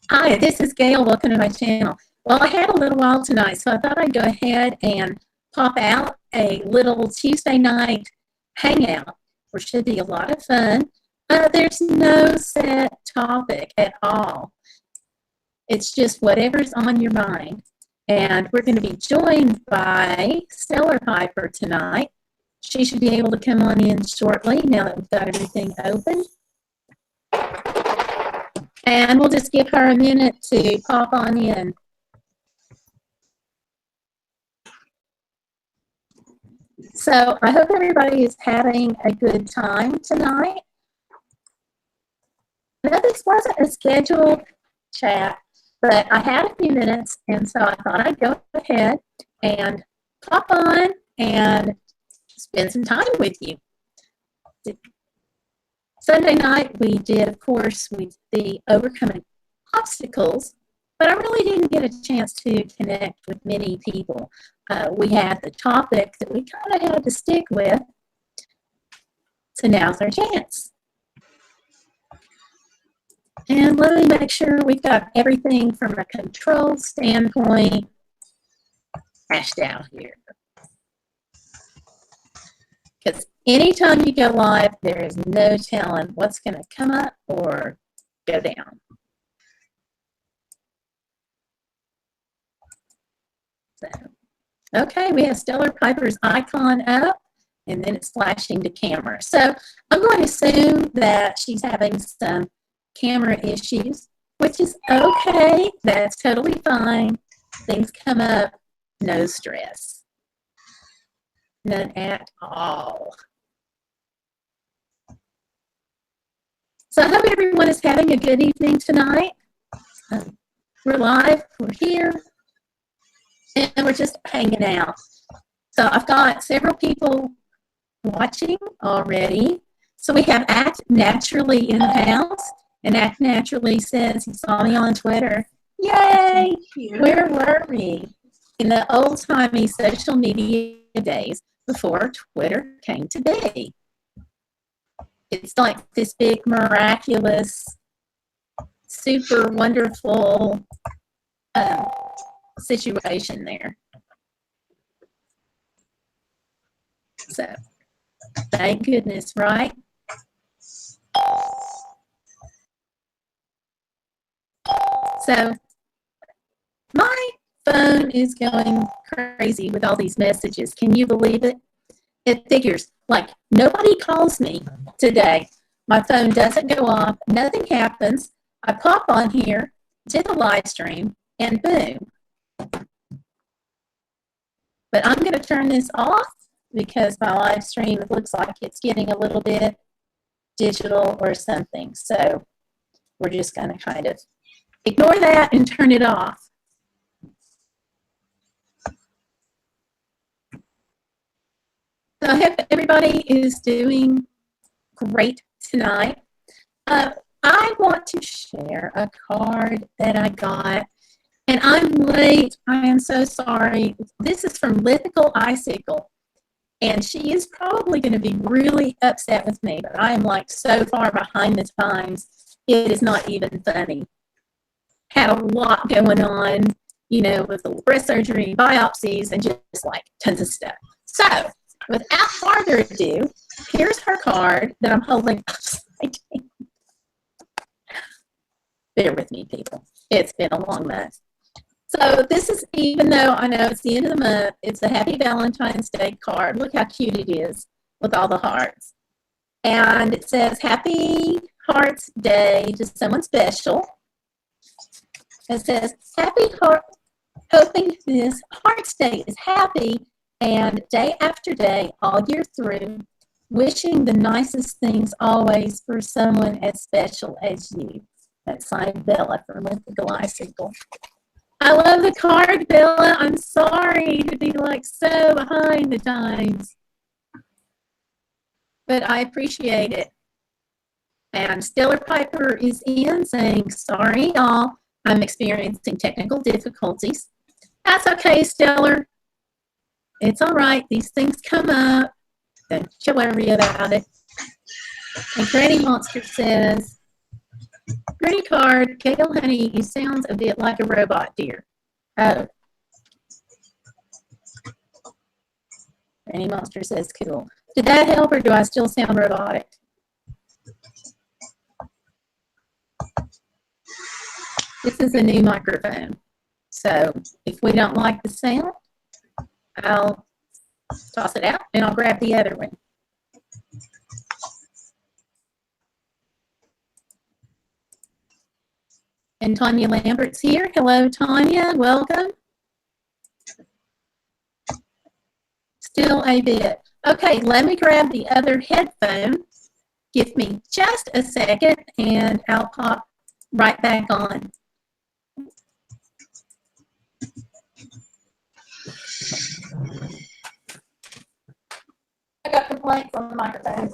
Hi, this is Gayle. Welcome to my channel. Well, I had a little while tonight, so I thought I'd go ahead and pop out a little Tuesday night hangout, which should be a lot of fun. There's no set topic at all. It's just whatever's on your mind. And we're going to be joined by Stellar Piper tonight. She should be able to come on in shortly now that we've got everything open. And we'll just give her a minute to pop on in. So I hope everybody is having a good time tonight. Now, this wasn't a scheduled chat, but I had a few minutes, and so I thought I'd go ahead and pop on and spend some time with you. Sunday night, we did, of course, the overcoming obstacles, but I really didn't get a chance to connect with many people. We had the topic that we kind of had to stick with, so now's our chance. And let me make sure we've got everything from a control standpoint hashed out here. Because anytime you go live, there is no telling what's going to come up or go down. So, okay, we have Stellar Piper's icon up, and then it's flashing to camera. So I'm going to assume that she's having some camera issues, which is okay. That's totally fine. Things come up, no stress. None at all. So I hope everyone is having a good evening tonight. We're live, we're here, and we're just hanging out. So I've got several people watching already. So we have Act Naturally in the house, and Act Naturally says he saw me on Twitter. Yay! Where were we? In the old-timey social media days before Twitter came to be. It's like this big, miraculous, super wonderful situation there. So, thank goodness, right? So, my phone is going crazy with all these messages. Can you believe it? It figures like nobody calls me today. My phone doesn't go off. Nothing happens. I pop on here, did the live stream, and boom. But I'm going to turn this off because my live stream, it looks like it's getting a little bit digital or something. So we're just going to kind of ignore that and turn it off. So I hope everybody is doing great tonight. I want to share a card that I got, and I'm late. I am so sorry. This is from Lithical Icicle, and she is probably going to be really upset with me, but I am like so far behind the times, it is not even funny. Had a lot going on, you know, with the breast surgery, biopsies, and just like tons of stuff. So, without further ado, here's her card that I'm holding upside down. Bear with me, people. It's been a long month. So this is, even though I know it's the end of the month, it's a Happy Valentine's Day card. Look how cute it is with all the hearts. And it says, Happy Hearts Day to someone special. It says, Happy Heart, hoping this Hearts Day is happy and day after day, all year through, wishing the nicest things always for someone as special as you. That's signed Bella from Lithical Icicle. I love the card, Bella. I'm sorry to be like so behind the times, but I appreciate it. And Stellar Piper is in saying, sorry, y'all, I'm experiencing technical difficulties. That's okay, Stellar. It's all right. These things come up. Don't you worry about it. And Granny Monster says, Granny card, Gayle, honey, you sound a bit like a robot, dear. Oh. Granny Monster says cool. Did that help or do I still sound robotic? This is a new microphone. So if we don't like the sound, I'll toss it out and I'll grab the other one. And Tanya Lambert's here. Hello, Tanya. Welcome. Still a bit. Okay, let me grab the other headphone. Give me just a second and I'll pop right back on. I got complaints on the microphone.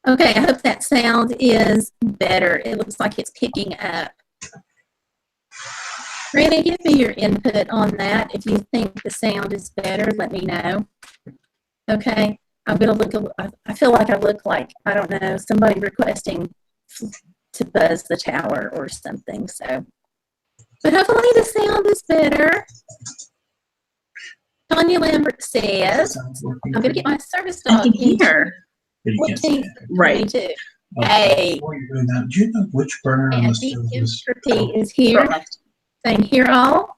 Okay, I hope that sound is better. It looks like it's picking up. Granny, give me your input on that. If you think the sound is better, let me know. Okay, I'm gonna look, I feel like I look like, I don't know, somebody requesting to buzz the tower or something, so. But hopefully the sound is better. Tanya Lambert says, I'm gonna get my service dog in here. Right. Hey. Before you're doing that, do you know which burner on the stove is here saying here all.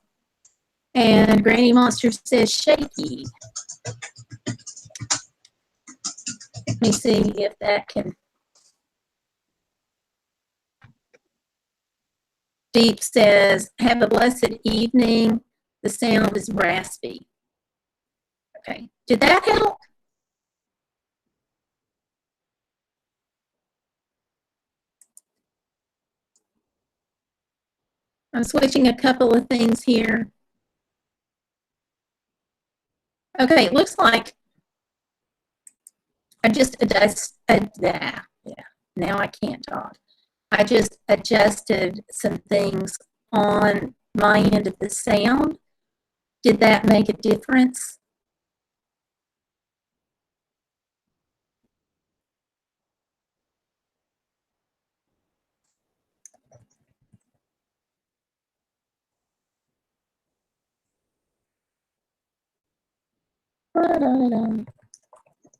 And Granny Monster says shaky. Let me see if that can. Deep says, have a blessed evening. The sound is raspy. Okay. Did that help? I'm switching a couple of things here. Okay, it looks like I just yeah, now I can't talk. I just adjusted some things on my end of the sound. Did that make a difference?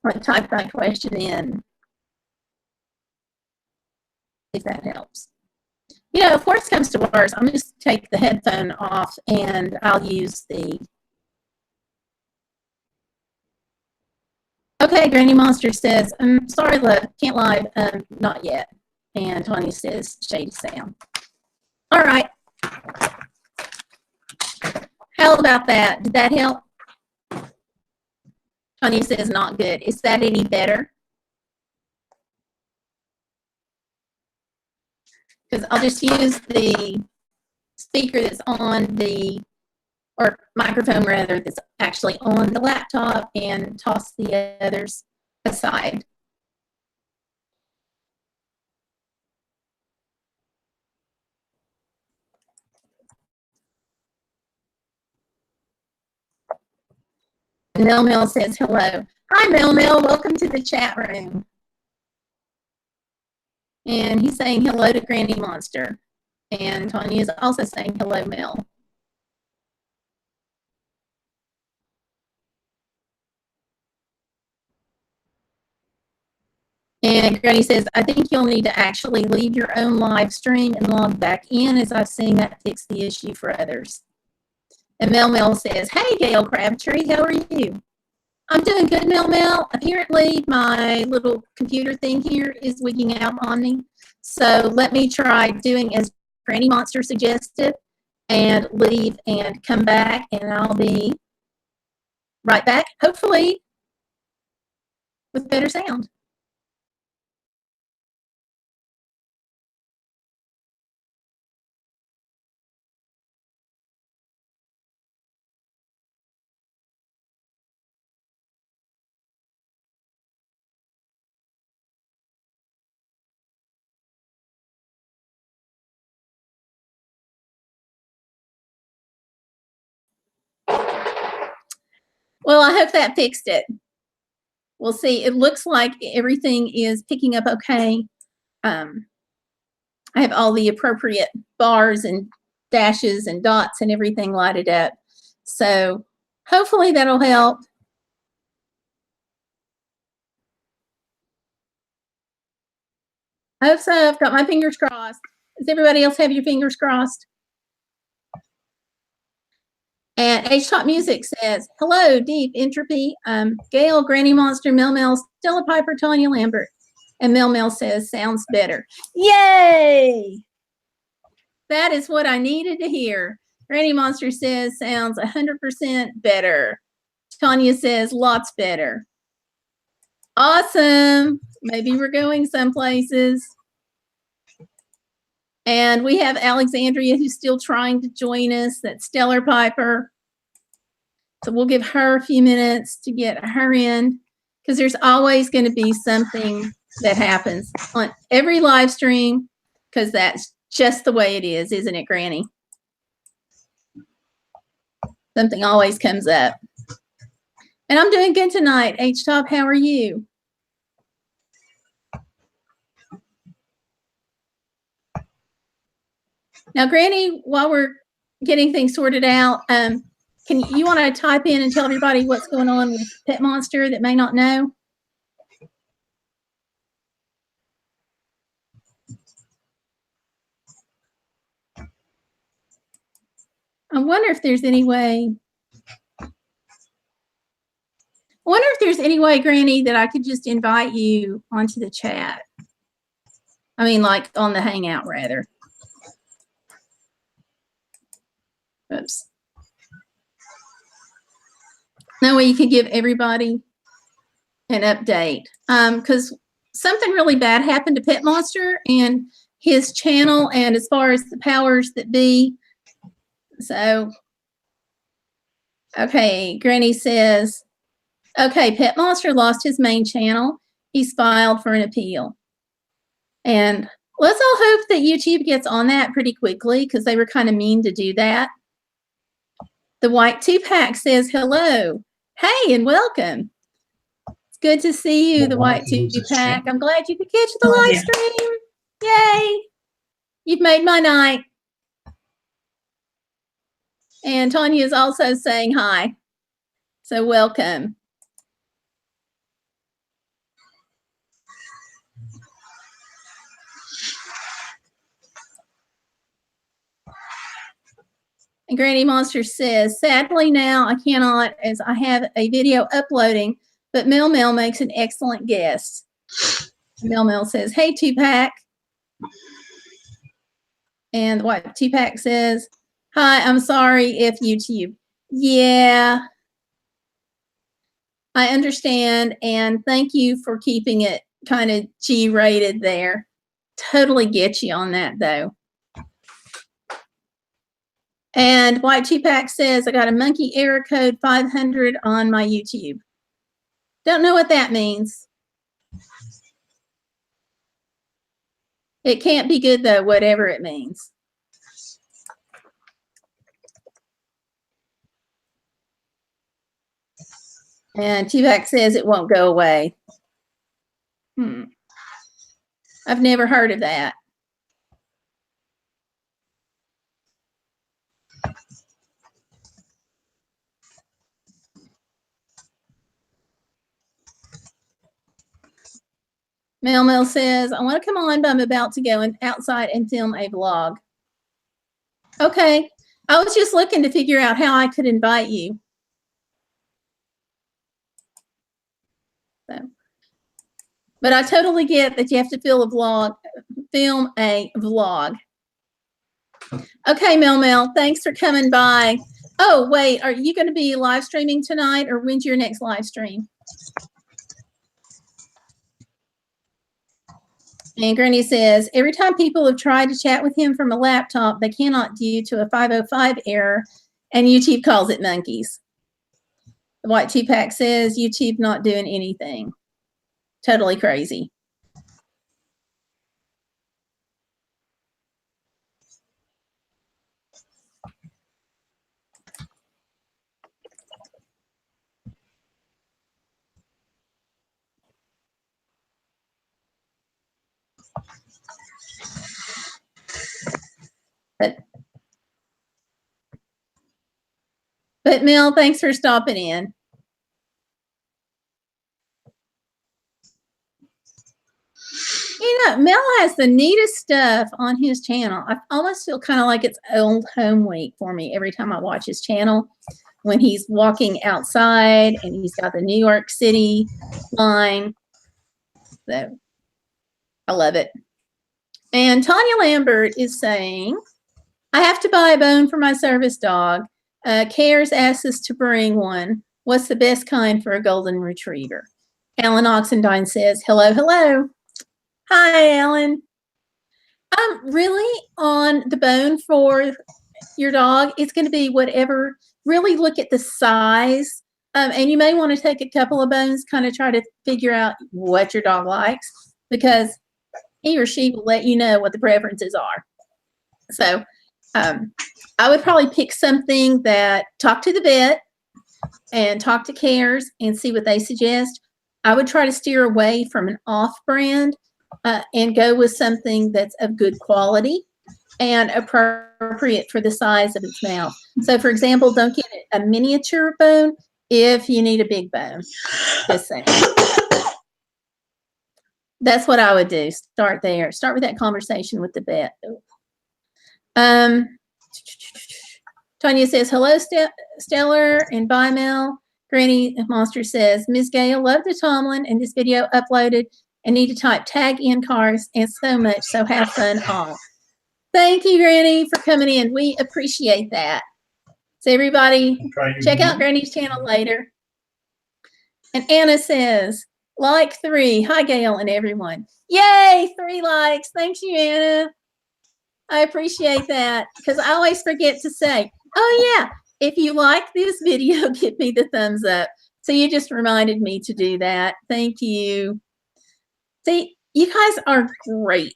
I'll type that question in, if that helps. You know, if worse comes to worse, I'm just take the headphone off and I'll use the. Okay, Granny Monster says, sorry, love, can't live, not yet. And Tony says, shady sound. All right. How about that? Did that help? Tony says, not good. Is that any better? Because I'll just use the speaker that's on the, or microphone rather, that's actually on the laptop and toss the others aside. Mel Mel says hello. Hi, Mel Mel. Welcome to the chat room. And he's saying hello to Granny Monster. And Tanya is also saying hello, Mel. And Granny says, I think you'll need to actually leave your own live stream and log back in, as I've seen that fix the issue for others. And Mel Mel says, hey, Gayle Crabtree, how are you? I'm doing good, Mel Mel. Apparently, my little computer thing here is wigging out on me. So let me try doing as Granny Monster suggested and leave and come back, and I'll be right back, hopefully with better sound. Well, I hope that fixed it. We'll see. It looks like everything is picking up okay. I have all the appropriate bars and dashes and dots and everything lighted up. So hopefully that'll help. I hope so. I've got my fingers crossed. Does everybody else have your fingers crossed? And H-Top Music says, hello, Deep Entropy, Gayle, Granny Monster, Mel Mel, Stella Piper, Tanya Lambert. And Mel Mel says, sounds better. Yay! That is what I needed to hear. Granny Monster says, sounds 100% better. Tanya says, lots better. Awesome. Maybe we're going some places. And we have Alexandria who's still trying to join us. That's Stellar Piper. So we'll give her a few minutes to get her in, because there's always going to be something that happens on every live stream, because that's just the way it is, isn't it, Granny? Something always comes up. And I'm doing good tonight. H-Top, how are you? Now, Granny, while we're getting things sorted out, you want to type in and tell everybody what's going on with Pet Monster that may not know? I wonder if there's any way. Granny, that I could just invite you onto the chat. I mean, like on the Hangout, rather. Oops. That way you can give everybody an update. Because something really bad happened to Pet Monster and his channel, and as far as the powers that be. So, okay, Granny says, okay, Pet Monster lost his main channel. He's filed for an appeal. And let's all hope that YouTube gets on that pretty quickly, because they were kind of mean to do that. The White Two-Pack says hello. Hey, and welcome. It's good to see you, the White Two-Pack. I'm glad you could catch the live stream. Yay. You've made my night. And Tanya is also saying hi. So welcome. And Granny Monster says, sadly now I cannot, as I have a video uploading, but Mel Mel makes an excellent guest. Mel Mel says, hey, Two-Pack. And the White Two-Pack says, hi, I'm sorry if YouTube. Yeah, I understand. And thank you for keeping it kind of G-rated there. Totally get you on that, though. And White Two-Pack says, I got a monkey error code 500 on my YouTube. Don't know what that means. It can't be good, though, whatever it means. And Two-Pack says it won't go away. I've never heard of that. Mel Mel says, I want to come on, but I'm about to go outside and film a vlog. Okay. I was just looking to figure out how I could invite you. So, but I totally get that you have to film a vlog. Okay, Mel Mel, thanks for coming by. Oh, wait, are you going to be live streaming tonight, or when's your next live stream? And Granny says, every time people have tried to chat with him from a laptop, they cannot due to a 505 error, and YouTube calls it monkeys. The White Two-Pack says, YouTube not doing anything. Totally crazy. But Mel, thanks for stopping in. You know, Mel has the neatest stuff on his channel. I almost feel kind of like it's old home week for me every time I watch his channel. When he's walking outside and he's got the New York City line. So I love it. And Tanya Lambert is saying, I have to buy a bone for my service dog. Cares asked us to bring one. What's the best kind for a golden retriever? Alan Oxendine says, hello, hello. Hi, Alan. Really on the bone for your dog, it's going to be whatever. Really look at the size. And you may want to take a couple of bones, kind of try to figure out what your dog likes, because he or she will let you know what the preferences are. So I would probably pick something that, talk to the vet and talk to Cares and see what they suggest. I would try to steer away from an off-brand and go with something that's of good quality and appropriate for the size of its mouth. So, for example, don't get a miniature bone if you need a big bone. Just saying. That's what I would do. Start there. Start with that conversation with the vet. Tanya says, hello, Stellar, and bye, Mel. Granny Monster says, Ms. Gayle, love the Tomlin and this video uploaded and need to type tag in cars and so much. So have fun all. Thank you, Granny, for coming in. We appreciate that. So everybody, check out Granny's channel later. And Anna says, like 3. Hi, Gayle and everyone. Yay, 3 likes. Thank you, Anna. I appreciate that because I always forget to say, oh, yeah, if you like this video, give me the thumbs up. So you just reminded me to do that. Thank you. See, you guys are great.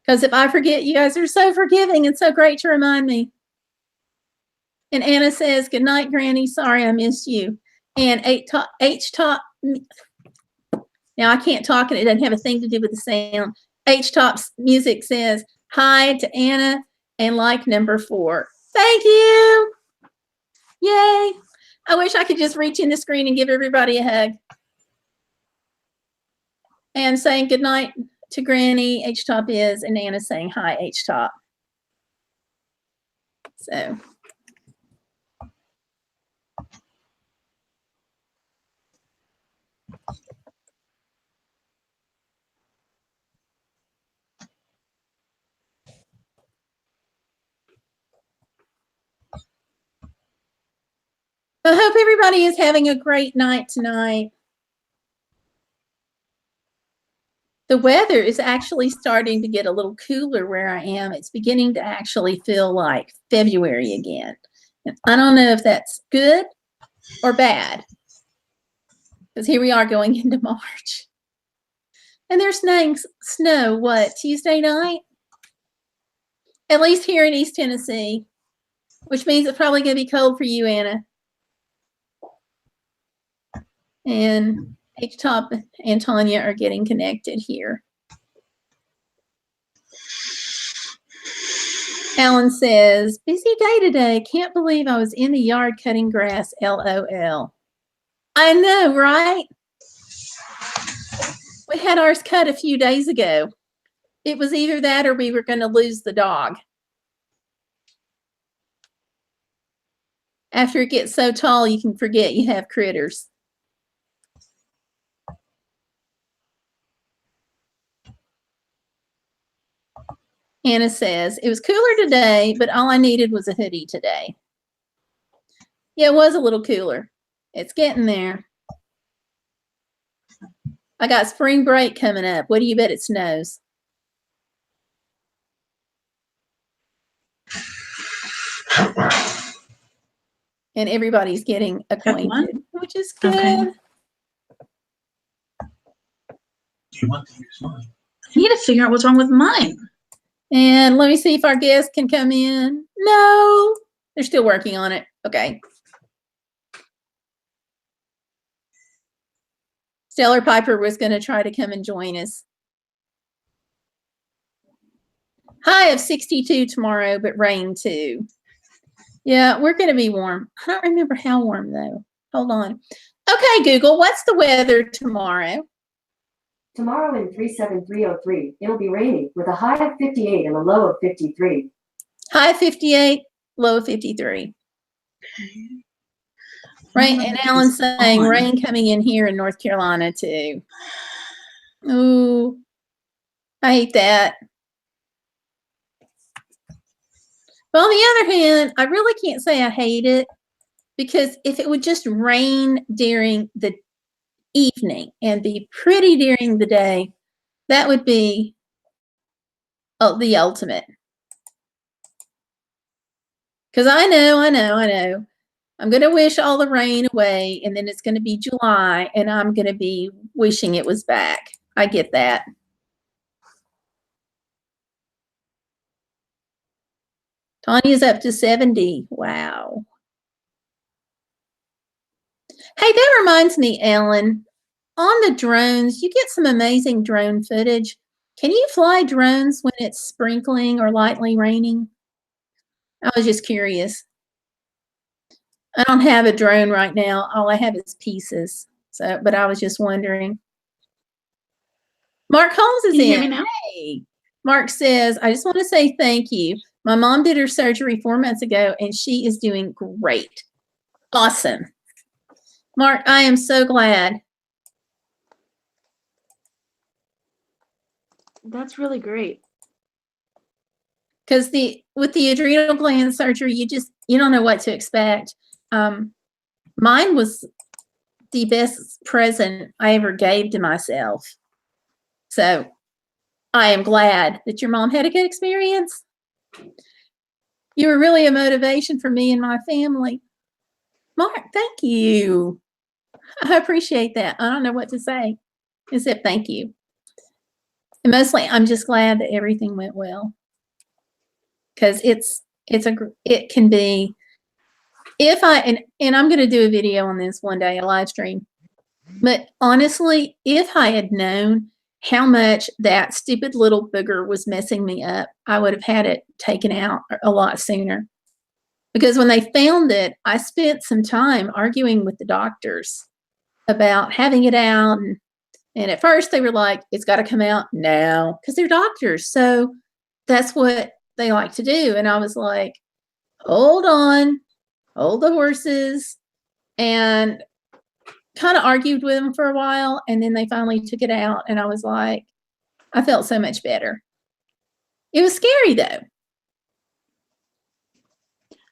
Because if I forget, you guys are so forgiving and so great to remind me. And Anna says, good night, Granny. Sorry I missed you. And H-Top, now I can't talk and it doesn't have a thing to do with the sound. H-Top's music says, hi to Anna and like number 4. Thank you. Yay. I wish I could just reach in the screen and give everybody a hug. And saying good night to Granny, H-Top is, and Anna saying hi, H-Top. So. I hope everybody is having a great night tonight. The weather is actually starting to get a little cooler where I am. It's beginning to actually feel like February again. And I don't know if that's good or bad, because here we are going into March. And there's snow, what, Tuesday night? At least here in East Tennessee, which means it's probably going to be cold for you, Anna. And H-Top and Tanya are getting connected here. Alan says, busy day today. Can't believe I was in the yard cutting grass, LOL. I know, right? We had ours cut a few days ago. It was either that or we were going to lose the dog. After it gets so tall, you can forget you have critters. Anna says, it was cooler today, but all I needed was a hoodie today. Yeah, it was a little cooler. It's getting there. I got spring break coming up. What do you bet it snows? And everybody's getting acquainted, which is good. Okay. Do you want to use mine? I need to figure out what's wrong with mine. And let me see if our guests can come in. No, they're still working on it. Okay. Stellar Piper was going to try to come and join us. High of 62 tomorrow, but rain too. Yeah, we're going to be warm. I don't remember how warm though. Hold on. Okay, Google, what's the weather tomorrow? Tomorrow in 37303, it'll be raining with a high of 58 and a low of 53. High of 58, low of 53. Rain, and Alan's saying rain coming in here in North Carolina too. Ooh, I hate that. But on the other hand, I really can't say I hate it, because if it would just rain during the evening and be pretty during the day, that would be the ultimate. Because I know. I'm going to wish all the rain away, and then it's going to be July, and I'm going to be wishing it was back. I get that. Tanya's up to 70. Wow. Hey, that reminds me, Ellen, on the drones, you get some amazing drone footage. Can you fly drones when it's sprinkling or lightly raining? I was just curious. I don't have a drone right now. All I have is pieces. So, but I was just wondering. Mark Holmes is Can you hear in. me now? Hey. Mark says, I just want to say thank you. My mom did her surgery 4 months ago, and she is doing great. Awesome. Mark, I am so glad. That's really great. Because with the adrenal gland surgery, you don't know what to expect. Mine was the best present I ever gave to myself. So I am glad that your mom had a good experience. You were really a motivation for me and my family. Mark, thank you. I appreciate that. I don't know what to say except thank you. And mostly, I'm just glad that everything went well. Because it can be, if I, and I'm going to do a video on this one day, a live stream. But honestly, if I had known how much that stupid little booger was messing me up, I would have had it taken out a lot sooner. Because when they found it, I spent some time arguing with the doctors about having it out. And at first they were like, it's got to come out now, because they're doctors. So that's what they like to do. And I was like, hold on, hold the horses, and kind of argued with them for a while. And then they finally took it out. And I was like, I felt so much better. It was scary though.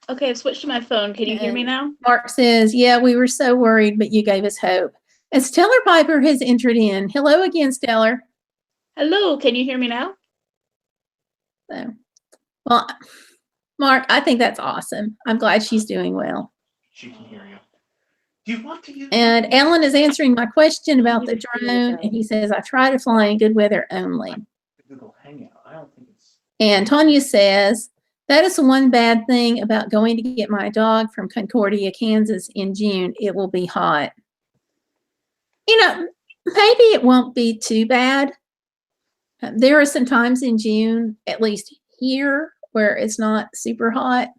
Okay, I've switched to my phone. Can you hear me now? Mark says, yeah, we were so worried, but you gave us hope. And Stellar Piper has entered in. Hello again, Stellar. Hello, can you hear me now? So, well, Mark, I think that's awesome. I'm glad she's doing well. She can hear you. Do you want to use? And Alan is answering my question about the drone, and he says, I try to fly in good weather only. Google Hangout. I don't think it's. And Tanya says, that is the one bad thing about going to get my dog from Concordia, Kansas in June. It will be hot. You know, maybe it won't be too bad. There are some times in June, at least here, where it's not super hot.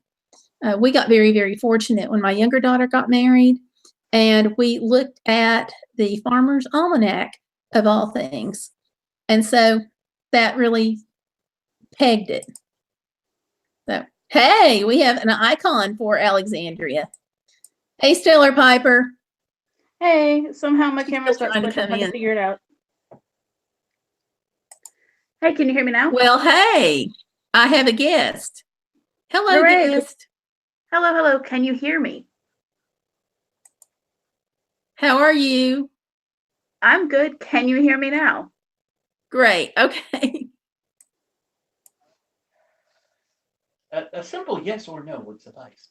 We got very, very fortunate when my younger daughter got married, and we looked at the Farmer's Almanac of all things. And so that really pegged it. So, hey, we have an icon for Alexandria. Hey, Stellar Piper. Hey, somehow my She's camera still starts trying to glitching. I come had to in. figure it out. Hey, can you hear me now? Well, hey, I have a guest. Hello, Hooray. guest. Hello, hello. Can you hear me? How are you? I'm good. Can you hear me now? Great. Okay. A simple yes or no would suffice.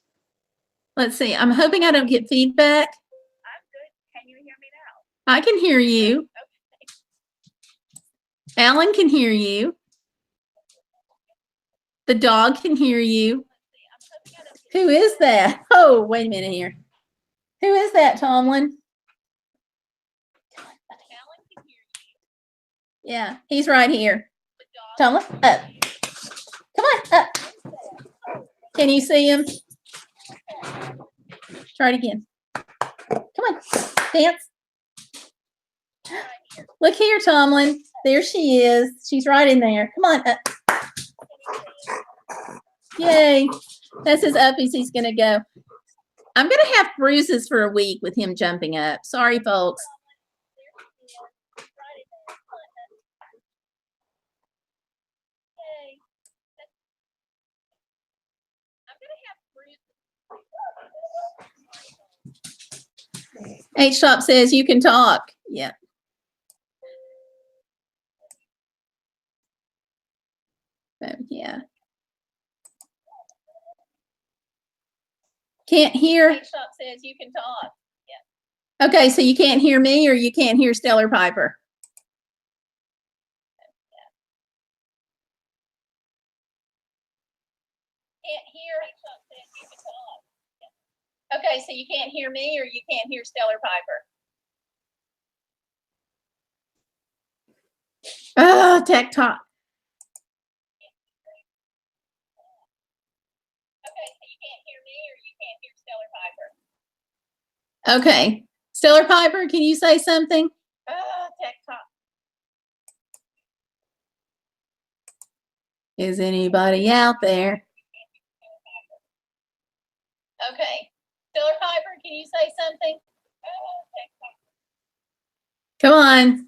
Let's see. I'm hoping I don't get feedback. I'm good. Can you hear me now? I can hear you. Okay. Alan can hear you. The dog can hear you. Who is that? Oh, wait a minute here. Who is that, Tomlin? Yeah, he's right here. Tomlin, up. Can you see him? Try it again. Come on, dance. Look here, Tomlin. There she is. She's right in there. Come on. Yay. That's as up as he's going to go. I'm going to have bruises for a week with him jumping up. Sorry, folks. H-Top says you can talk. Yeah. Yeah. Can't hear. H-Top says you can talk. Yeah. Okay, so you can't hear me or you can't hear Stellar Piper? Can't hear. H-Top says you can talk. Yeah. Okay, so you can't hear me or you can't hear Stellar Piper? Oh, Tech Talk. Okay, so you can't hear me or you can't hear Stellar Piper? Okay. Stellar Piper, can you say something? Tech Talk. Is anybody out there? Okay. Stellar Piper, can you say something? Come on.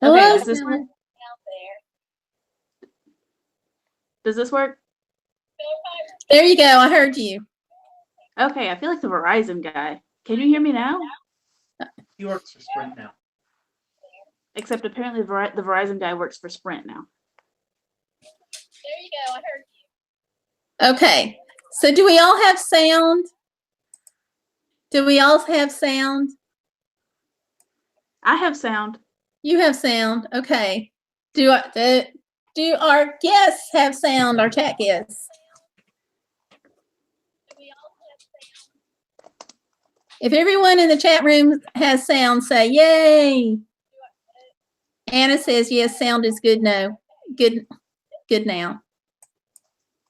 Hello, Okay, does this Stellar. work? Out there. Does this work? There you go. I heard you. Okay, I feel like the Verizon guy. Can you hear me now? He works for Sprint now. Except apparently the Verizon guy works for Sprint now. There you go. I heard you. Okay. So do we all have sound? Do we all have sound? I have sound. You have sound. Okay. Do our guests have sound? Our chat guests. If everyone in the chat room has sound, say yay. Anna says yes, sound is good now. Good now.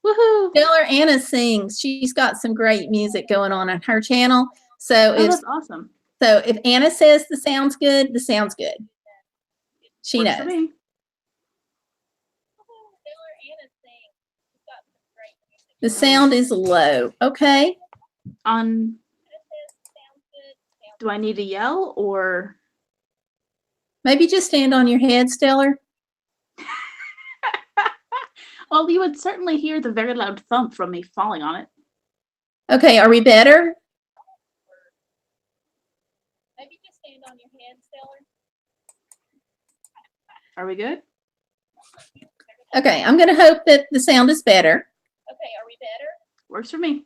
Woohoo! Stellar Anna sings. She's got some great music going on her channel. So Oh, that's awesome. So if Anna says the sound's good, the sound's good. She Works for knows. me. The sound is low. Okay. Do I need to yell or? Maybe just stand on your head, Stellar. Well, you would certainly hear the very loud thump from me falling on it. Okay, are we better? Maybe just stand on your head, Stellar. Are we good? Okay, I'm going to hope that the sound is better. Okay, are we better? Works for me.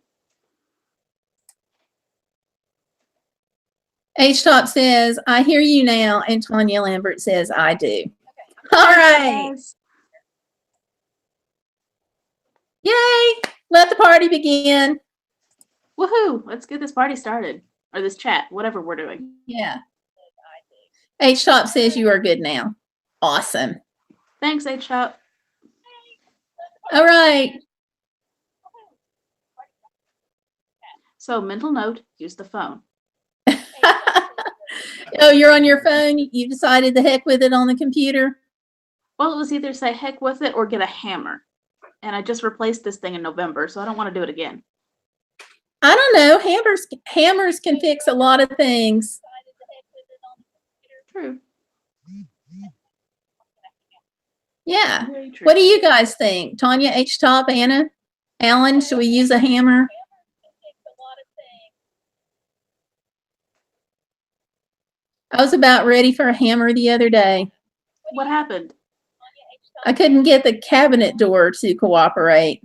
H-Top says, I hear you now, and Tanya Lambert says, I do. Okay. All right. Yay! Let the party begin. Woohoo! Let's get this party started. Or this chat, whatever we're doing. Yeah. H-Top says you are good now. Awesome. Thanks, H-Top. All right. So, mental note, use the phone. Oh, you're on your phone? You decided the heck with it on the computer? Well, it was either say heck with it or get a hammer. And I just replaced this thing in November, so I don't want to do it again. I don't know. Hammers can fix a lot of things. True. Yeah. Very true. What do you guys think? Tanya, H-Top, Anna, Alan, should we use a hammer? I was about ready for a hammer the other day. What happened? I couldn't get the cabinet door to cooperate.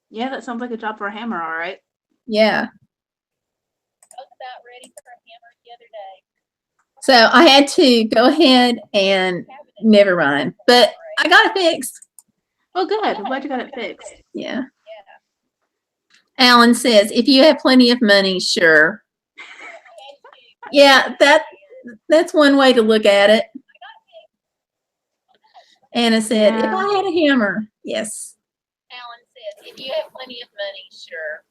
Yeah, that sounds like a job for a hammer, all right. Yeah. I was about ready for a hammer the other day. So I had to go ahead and never mind. But I got it fixed. Oh, good. I'm glad you got it fixed. Yeah. Alan says, if you have plenty of money, sure. Yeah, that's one way to look at it. Anna said, if I had a hammer, yes. Alan said, if you have plenty of money, sure.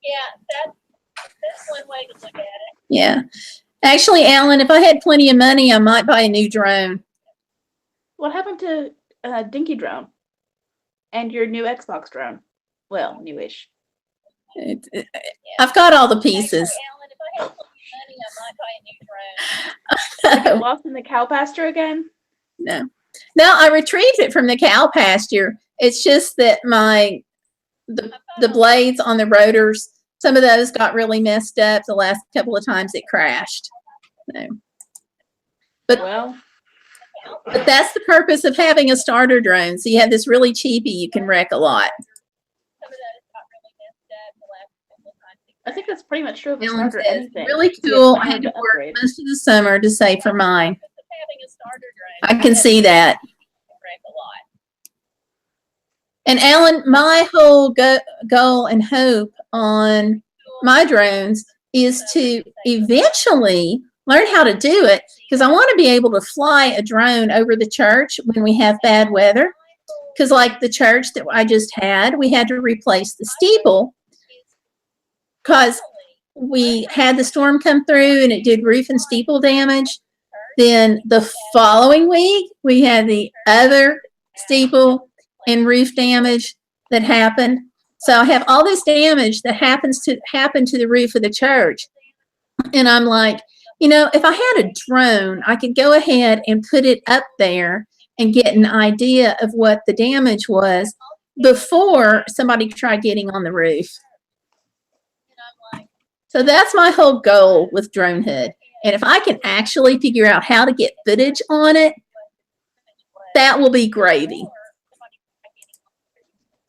Yeah, that's one way to look at it. Yeah. Actually, Alan, if I had plenty of money, I might buy a new drone. What happened to Dinky Drone and your new Xbox drone? Well, newish. I've got all the pieces. Did it get lost in the cow pasture again? No, I retrieved it from the cow pasture. It's just that the blades on the rotors, some of those got really messed up the last couple of times it crashed. No. But that's the purpose of having a starter drone. So you have this really cheapy, you can wreck a lot. I think that's pretty much true of a Ellen starter says, anything. really cool. I had to work most of the summer to save for mine. I can see that. And Alan, my whole goal and hope on my drones is to eventually learn how to do it, because I want to be able to fly a drone over the church when we have bad weather. Because like the church that I just had, we had to replace the steeple because we had the storm come through and it did roof and steeple damage. Then the following week, we had the other steeple and roof damage that happened. So I have all this damage that happen to the roof of the church. And I'm like, you know, if I had a drone, I could go ahead and put it up there and get an idea of what the damage was before somebody tried getting on the roof. So that's my whole goal with Dronehood. And if I can actually figure out how to get footage on it, that will be gravy.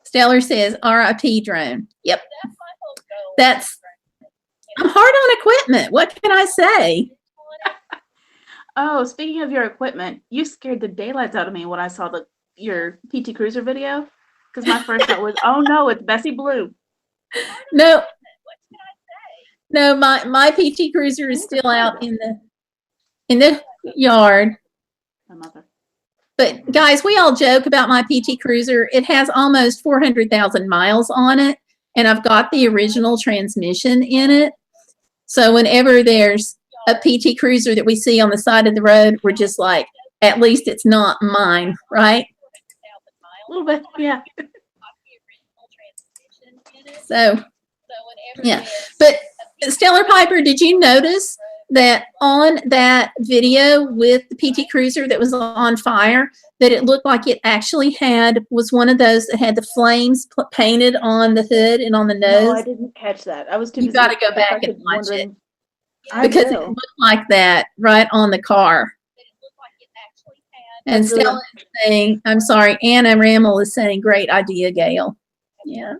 Stellar says, RIP drone. Yep. I'm hard on equipment. What can I say? Oh, speaking of your equipment, you scared the daylights out of me when I saw your PT Cruiser video. Because my first thought was, oh no, it's Bessie Blue. No, my PT Cruiser is still out in the yard. My mother. But guys, we all joke about my PT Cruiser. It has almost 400,000 miles on it, and I've got the original transmission in it. So whenever there's a PT Cruiser that we see on the side of the road, we're just like, at least it's not mine, right? A little bit, yeah. So, yeah. But Stellar Piper, did you notice that on that video with the PT Cruiser that was on fire, that it looked like it actually was one of those that had the flames painted on the hood and on the nose? No, I didn't catch that. I was too busy. You got to go back and watch it. Because it will. looked like that right on the car. And Stella is saying, I'm sorry, Anna Rammel is saying, great idea, Gayle. Yeah.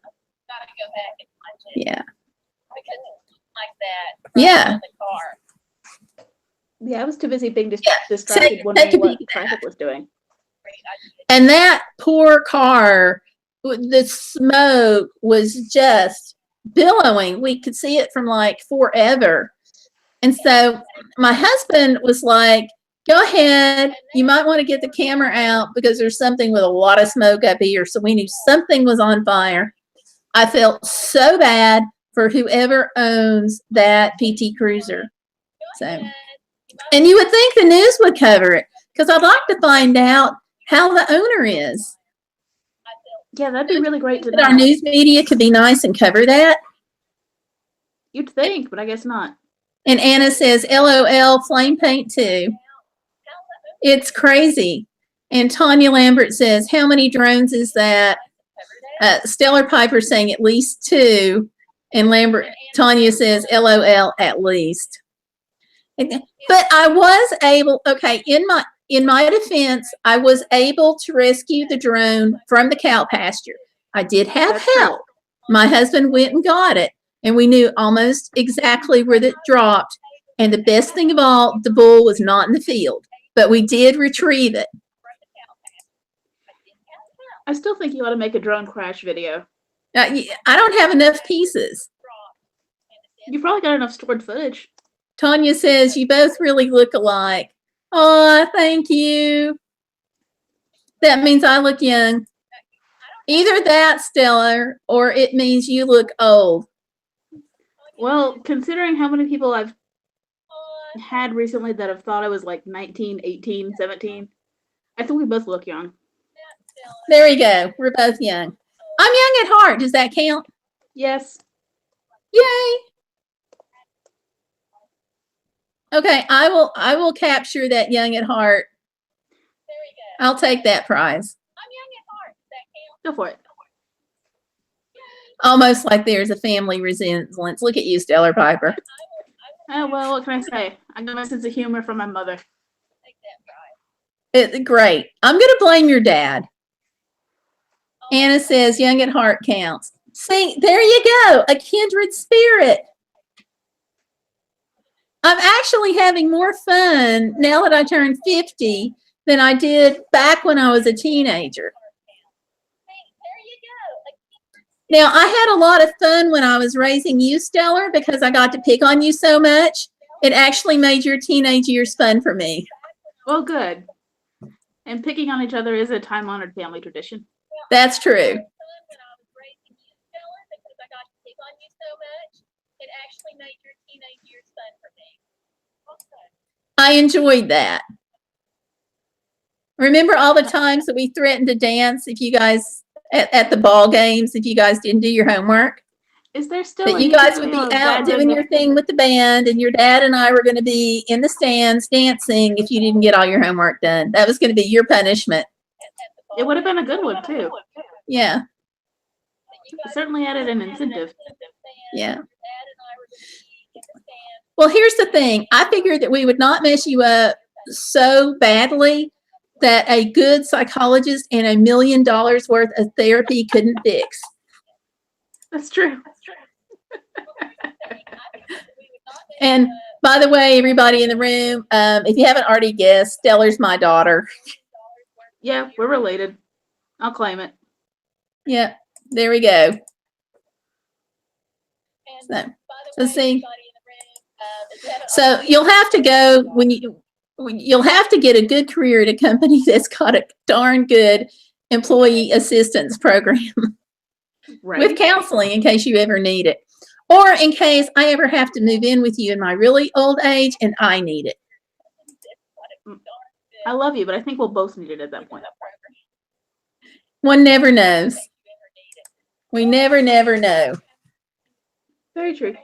Gotta go back and watch it. Yeah. Because it looked like that. Yeah. On the car. Yeah, I was too busy being Yeah. distracted So, wondering take a what peek at traffic was doing. Great idea. And that poor car, the smoke was just billowing. We could see it from like forever. And so my husband was like, go ahead. You might want to get the camera out because there's something with a lot of smoke up here. So we knew something was on fire. I felt so bad for whoever owns that PT Cruiser. So, and you would think the news would cover it, because I'd like to find out how the owner is. Yeah, that'd be really great to That our know. news media could be nice and cover that. You'd think, but I guess not. And Anna says, LOL, flame paint too. It's crazy. And Tanya Lambert says, how many drones is that? Stellar Piper saying at least 2. And Tanya says, LOL, at least. But I was able, okay, in my defense, I was able to rescue the drone from the cow pasture. I did have That's true. help. My husband went and got it, and we knew almost exactly where it dropped. And the best thing of all, the bull was not in the field, but we did retrieve it. I still think you ought to make a drone crash video. I don't have enough pieces. You've probably got enough stored footage. Tanya says, you both really look alike. Oh, thank you. That means I look young. Either that, Stellar, or it means you look old. Well, considering how many people I've had recently that have thought I was like 19, 18, 17, I think we both look young. There we go. We're both young. I'm young at heart. Does that count? Yes. Yay. Okay, I will capture that young at heart. There we go. I'll take that prize. I'm young at heart. Does that count? Go for it. Almost like there's a family resemblance. Look at you, Stellar Piper. Oh, well, what can I say? I got my sense of humor from my mother. Take that prize. Great. I'm going to blame your dad. Anna says young at heart counts. See, there you go. A kindred spirit. I'm actually having more fun now that I turned 50 than I did back when I was a teenager. There you go. Now, I had a lot of fun when I was raising you, Stellar, because I got to pick on you so much. It actually made your teenage years fun for me. Well, good. And picking on each other is a time-honored family tradition. That's true. When I was raising you, Stella, because I got to pick on you so much, it actually made your teenage years fun for me. Okay. I enjoyed that. Remember all the times that we threatened to dance if you guys at the ball games if you guys didn't do your homework? Is there still That you any guys would video be of out that doing your thing with the band, and your dad and I were going to be in the stands dancing if you didn't get all your homework done. That was going to be your punishment. It would have been a good one, too. Yeah, It certainly added an incentive. yeah. Well, here's the thing. I figured that we would not mess you up so badly that a good psychologist and $1 million worth of therapy couldn't fix. That's true. And by the way, everybody in the room, if you haven't already guessed, Stellar's my daughter. Yeah, we're related. I'll claim it. Yep, there we go. So, so see, so you'll have to go you'll have to get a good career at a company that's got a darn good employee assistance program Right. with counseling in case you ever need it, or in case I ever have to move in with you in my really old age and I need it. I love you, but I think we'll both need it at that point. One never knows. We never know. Very true.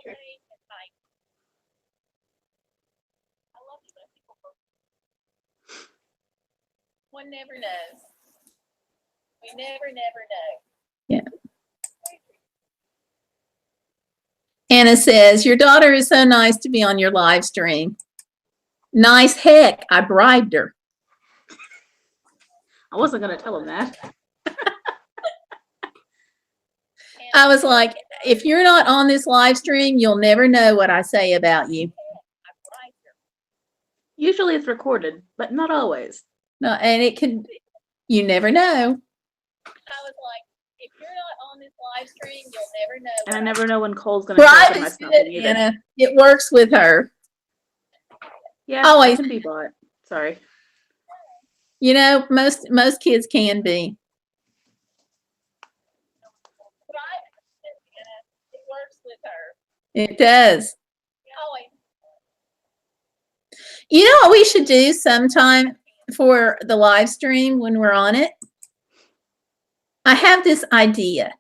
One never knows. We never know. Yeah. Anna says, your daughter is so nice to be on your live stream. Nice heck, I bribed her. I wasn't going to tell him that. I was like, if you're not on this live stream, you'll never know what I say about you. Usually it's recorded, but not always. No, and it could, you never know. I was like, if you're not on this live stream, you'll never know. And I never know when Cole's going to Bribe my is stuff good, either. Anna. It works with her. Yeah, Always. I can be bought. Sorry. You know, most kids can be. It works with her. It does. Always. You know what we should do sometime for the live stream when we're on it? I have this idea.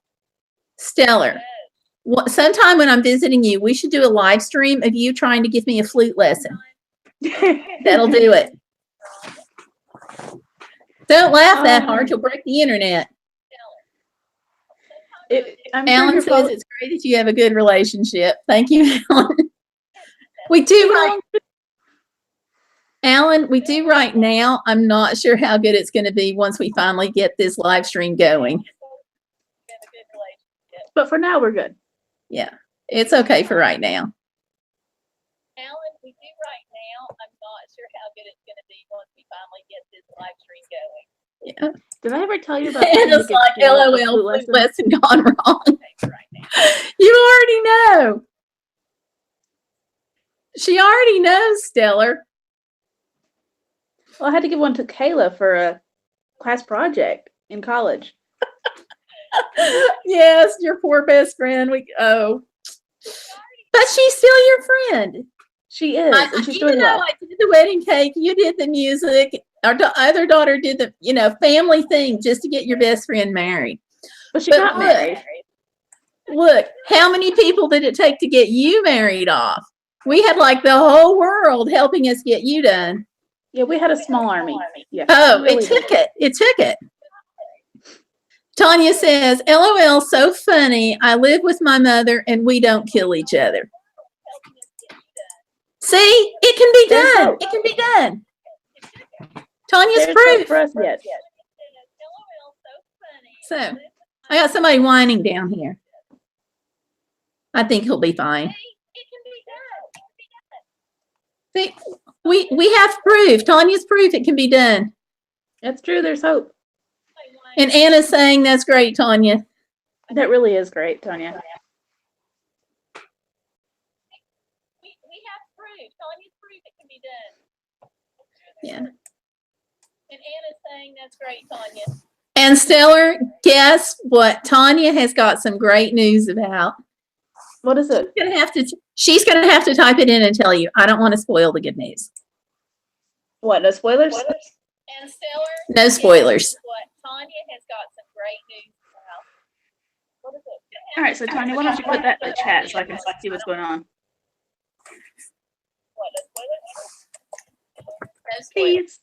Stellar. Sometime when I'm visiting you, we should do a live stream of you trying to give me a flute lesson. That'll do it. Don't laugh that hard. You'll break the internet. I'm Alan sure says it's great that you have a good relationship. Thank you, Alan. We do Alan, we do right now. I'm not sure how good it's going to be once we finally get this live stream going. But for now, we're good. Yeah, it's okay for right now. Alan, we do right now. I'm not sure how good it's going to be once we finally get this live stream going. Yeah. Did I ever tell you about And it's like, LOL, flute lesson gone wrong. You already know. She already knows, Stellar. Well, I had to give one to Kayla for a class project in college. Yes, your poor best friend. But she's still your friend. She is, and she's doing Even though well. I did the wedding cake, you did the music. Our other daughter did the, family thing just to get your best friend married. But she But got look, married. Look, how many people did it take to get you married off? We had like the whole world helping us get you done. Yeah, we had a small army. Yeah. Oh, we really it took it. It took it. Tanya says, LOL, so funny. I live with my mother and we don't kill each other. See, it can be There's done. hope. It can be done. Tanya's There's hope proof. for us yet. So, I got somebody whining down here. I think he'll be fine. See, we have proof. Tanya's proof it can be done. That's true. There's hope. And Anna's saying that's great, Tanya. That really is great, Tanya. We have proof. Tanya's proof it can be done. Yeah. And Anna's saying that's great, Tanya. And Stellar, guess what? Tanya has got some great news about. What is it? She's gonna have to type it in and tell you. I don't want to spoil the good news. What? No spoilers? And Stellar. No spoilers. What? Tanya has got some great news about. What is it? All right, so Tanya, why don't you put that in the chat so I can see what's going on? What? No spoilers? No spoilers. Please.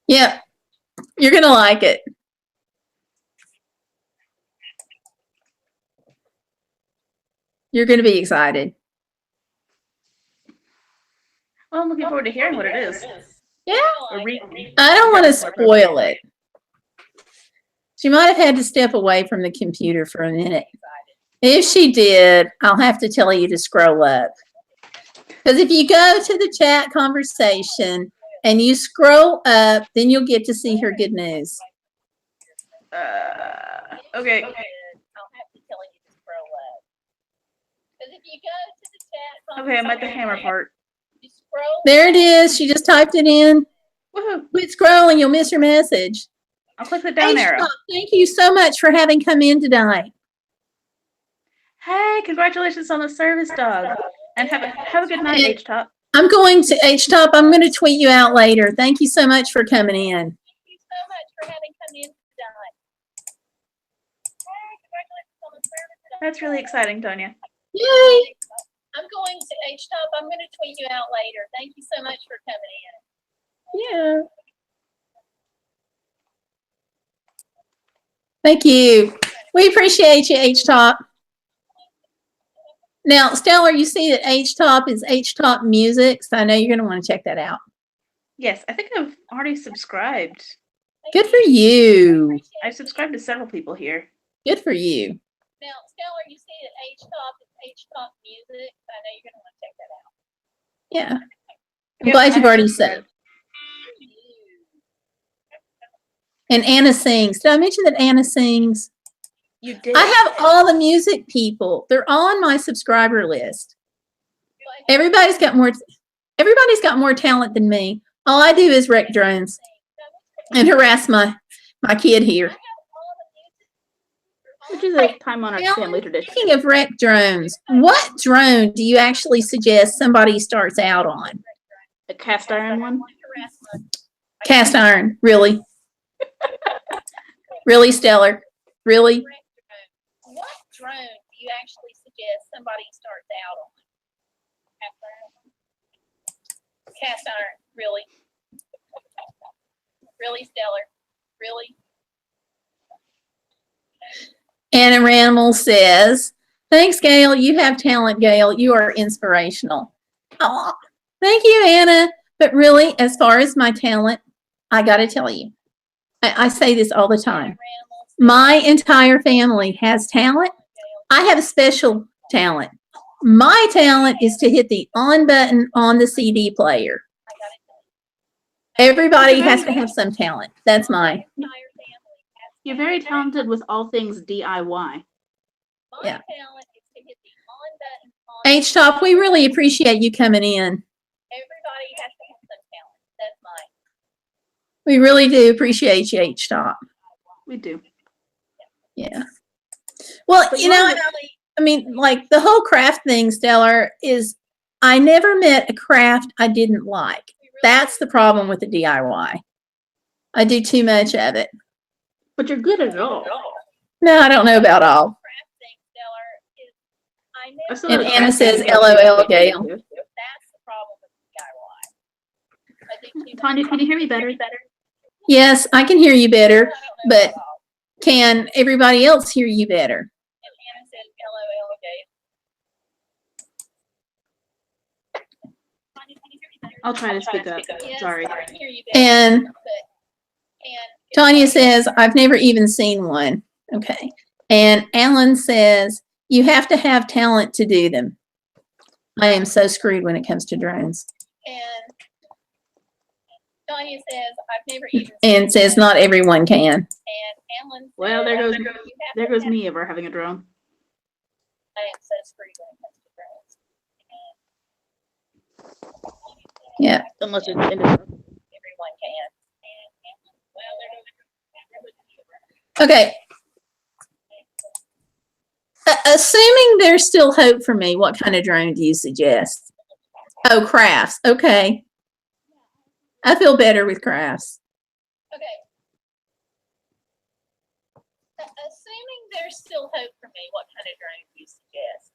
Yep. You're gonna like it. You're gonna be excited. Well, I'm looking forward to hearing what it is. Yeah. Or reading. I don't want to spoil it. She might have had to step away from the computer for a minute. If she did, I'll have to tell you to scroll up. Because if you go to the chat conversation and you scroll up, then you'll get to see her good news. Okay. I'll have to tell you to scroll up. Because if you go to the chat Okay, I'm at the hammer part. you scroll There it is. She just typed it in. Woohoo. Quit scrolling. You'll miss her message. I'll click the down arrow. H-Top, thank you so much for having come in tonight. Hey, congratulations on the service dog. And have a good night, And- H-Top. I'm going to H-Top. I'm going to tweet you out later. Thank you so much for coming in. Thank you so much for having come in tonight. Hey, congratulations on the service today. That's really exciting, Tonya. Yay. I'm going to H-Top. I'm going to tweet you out later. Thank you so much for coming in. Yeah. Thank you. We appreciate you, H-Top. Now, Stellar, you see that H-Top is H-Top Music, so I know you're going to want to check that out. Yes, I think I've already subscribed. Good for you. I've subscribed to several people here. Good for you. Now, Stellar, you see that H-Top is H-Top Music. I know you're going to want to check that out. Yeah. I'm Yep, glad I you've already subscribed. said. And Anna sings. Did I mention that Anna sings? You did. I have all the music people. They're all on my subscriber list. Everybody's got more talent than me. All I do is wreck drones and harass my kid here. Which is a time-honored Now, family tradition. Speaking of wreck drones, what drone do you actually suggest somebody starts out on? A cast iron one? Cast iron, really? Really, Stellar? Really? What drone do you actually suggest somebody starts out on? Cast iron, really? Really, Stellar? Really? Anna Ranimal says, thanks, Gayle. You have talent, Gayle. You are inspirational. Oh, thank you, Anna. But really, as far as my talent, I got to tell you, I say this all the time. My entire family has talent. I have a special talent. My talent is to hit the on button on the CD player. Everybody has to have some talent. That's mine. You're very talented with all things DIY. Yeah. Talent is H-Top, we really appreciate you coming in. Everybody has to have some talent. That's mine. We really do appreciate you, H-Top. We do. Yeah. Well, But you know, you're- I mean, like the whole craft thing, Stellar, is I never met a craft I didn't like. We really That's the problem with the DIY. I do too much of it. But you're good at it all. No, I don't know about all. craft thing, Stellar, is I I never. still And know Anna craft says, things. LOL, Gail. That's the problem with DIY. I think too much. Tanya, can you hear me better? Yes, I can hear you better, I don't know but about all. can everybody else hear you better? And Anna says, LOL, Gail. Tanya, can you hear me better? I'll try to speak up. Yes, Sorry. I can hear you better. And And Tanya says, I've never even seen one. Okay. And Alan says, you have to have talent to do them. I am so screwed when it comes to drones. and Tanya says, I've never even. And says, seen one. not everyone can. And Alan. Well, says, there goes you have there to goes have- me ever having a drone. I am so screwed when it comes to drones. Yeah. Unless it's Everyone can. And Alan, well, there goes me ever. Okay. Assuming there's still hope for me, what kind of drone do you suggest? Oh, crafts. Okay. I feel better with crafts. Okay. Assuming there's still hope for me, what kind of drone do you suggest?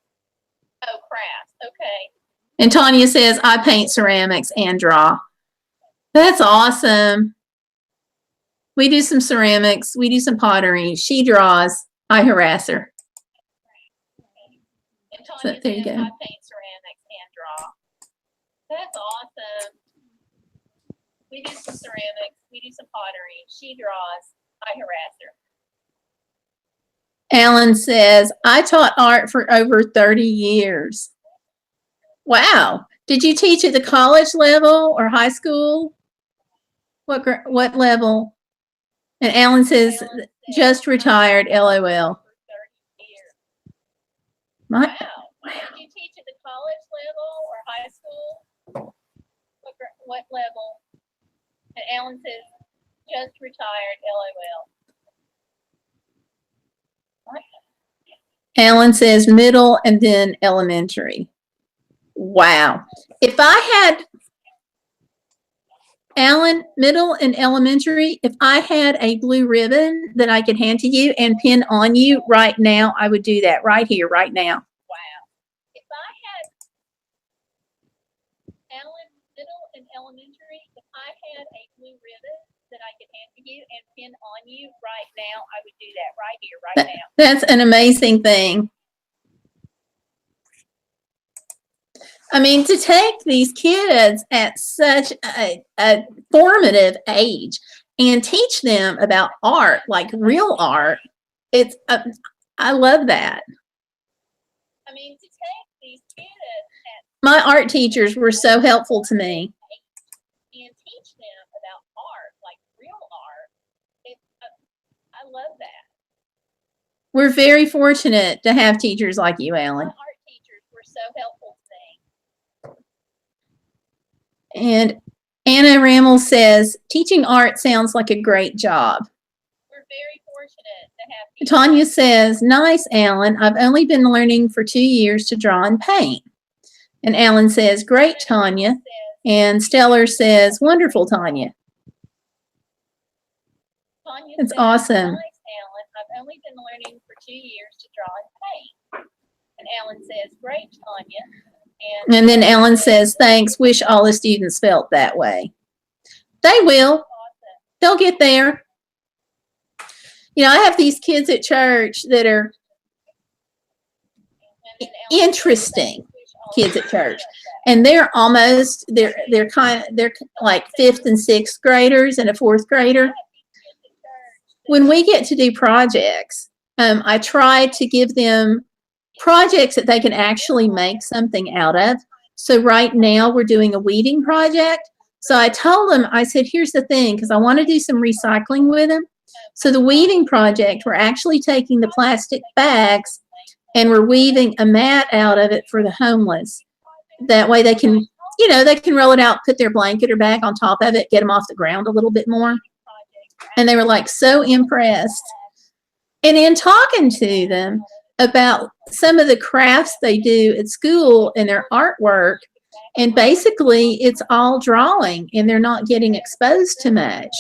Oh, crafts. Okay. And Tanya says, I paint ceramics and draw. That's awesome. We do some ceramics. We do some pottery. She draws. I harass her. And Tanya there you says, go. I paint ceramics and draw. That's awesome. We do some ceramics. We do some pottery. She draws. I harass her. Alan says, I taught art for over 30 years. Wow. Did you teach at the college level or high school? What level? And Alan says, Alan says, just retired, LOL. For 30 years. My, Wow. Did you teach at the college level or high school? What level? And Alan says, just retired, LOL. What? Alan says middle and then elementary. Wow. If I had Alan, middle and elementary, if I had a blue ribbon that I could hand to you and pin on you right now, I would do that right here, right now. Wow. If I had Alan, middle and elementary, if I had a blue ribbon that I could hand to you and pin on you right now, I would do that right here, right now. That's an amazing thing. I mean, to take these kids at such a formative age and teach them about art, like real art, it's, I love that. I mean, to take these kids at My art teachers were so helpful to me. and teach them about art, like real art, it's, I love that. We're very fortunate to have teachers like you, Alan. My art teachers were so helpful to me. And Anna Rammel says, teaching art sounds like a great job. We're very fortunate to have teachers. Tanya says, nice, Alan. I've only been learning for 2 years to draw and paint. And Alan says, great, Tanya. And Stellar says, wonderful, Tanya. Tanya It's says, awesome. nice, Alan. I've only been learning for 2 years to draw and paint. And Alan says, great, Tanya. And then Alan says, thanks. Wish all the students felt that way. They will. awesome. They'll get there. You know, I have these kids at church that are And then Alan says, interesting "Thanks, wish all kids the at students church. felt that And they're like 5th and 6th graders and a 4th grader. way." These kids at church that When we get to do projects, I try to give them projects that they can actually make something out of. So right now we're doing a weeding project. So I told them, I said, here's the thing, because I want to do some recycling with them. So the weeding project, we're actually taking the plastic bags and we're weaving a mat out of it for the homeless. That way they can, they can roll it out, put their blanket or bag on top of it, get them off the ground a little bit more. And they were like so impressed. And in talking to them about some of the crafts they do at school and their artwork, and basically it's all drawing and they're not getting exposed to much.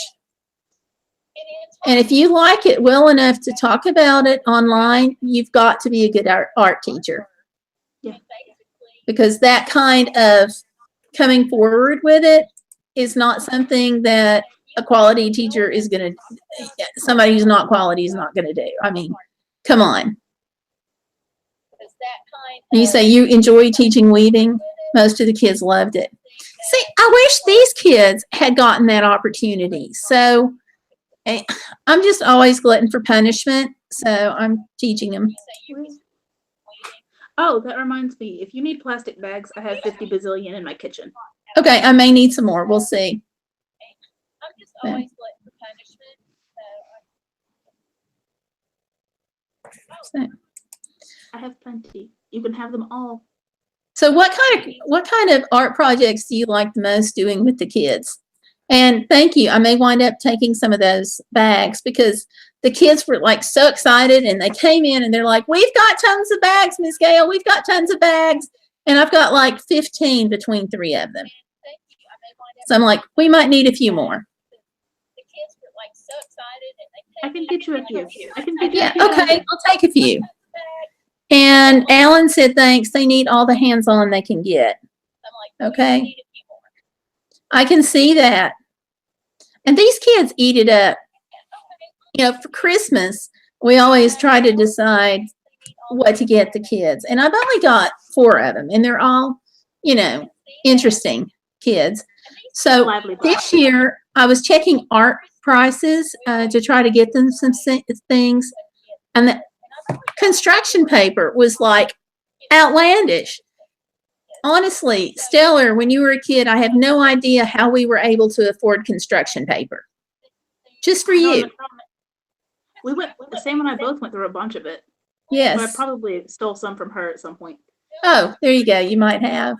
And if you like it well enough to talk about it online, you've got to be a good art teacher. Yeah. Because that kind of coming forward with it is not something that a quality teacher is going to, somebody who's not quality is not going to do. I mean, come on. You say you enjoy teaching weaving. Most of the kids loved it. See, I wish these kids had gotten that opportunity. So I'm just always glutton for punishment. So I'm teaching them. Oh, that reminds me. If you need plastic bags, I have 50 bazillion in my kitchen. Okay, I may need some more. We'll see. I'm just always glutton for punishment. So, I have plenty. You can have them all. so what kind of art projects do you like the most doing with the kids? And thank you. I may wind up taking some of those bags because the kids were like so excited and they came in and they're like, we've got tons of bags, Miss Gayle. We've got tons of bags. And I've got like 15 between 3 of them. So I'm like, we might need a few more. The kids were like so excited and I can get you a few. I can get you Yeah, a few. okay, I'll take a few. And Alan said, thanks. They need all the hands-on they can get. Okay. I can see that. And these kids eat it up. For Christmas, we always try to decide what to get the kids. And I've only got 4 of them, and they're all, interesting kids. So this year, I was checking art prices to try to get them some things. And the construction paper was like outlandish. Honestly, Stellar, when you were a kid, I have no idea how we were able to afford construction paper. Just for you. We went, Sam and I both went through a bunch of it. Yes. But I probably stole some from her at some point. Oh, there you go. You might have.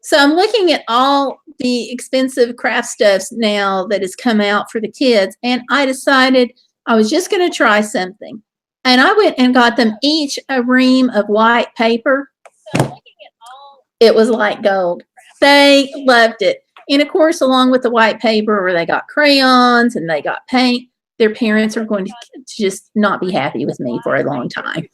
So I'm looking at all the expensive craft stuffs now that has come out for the kids. And I decided I was just going to try something. And I went and got them each a ream of white paper. It was like gold. They loved it. And of course, along with the white paper, where they got crayons and they got paint, their parents are going to just not be happy with me for a long time.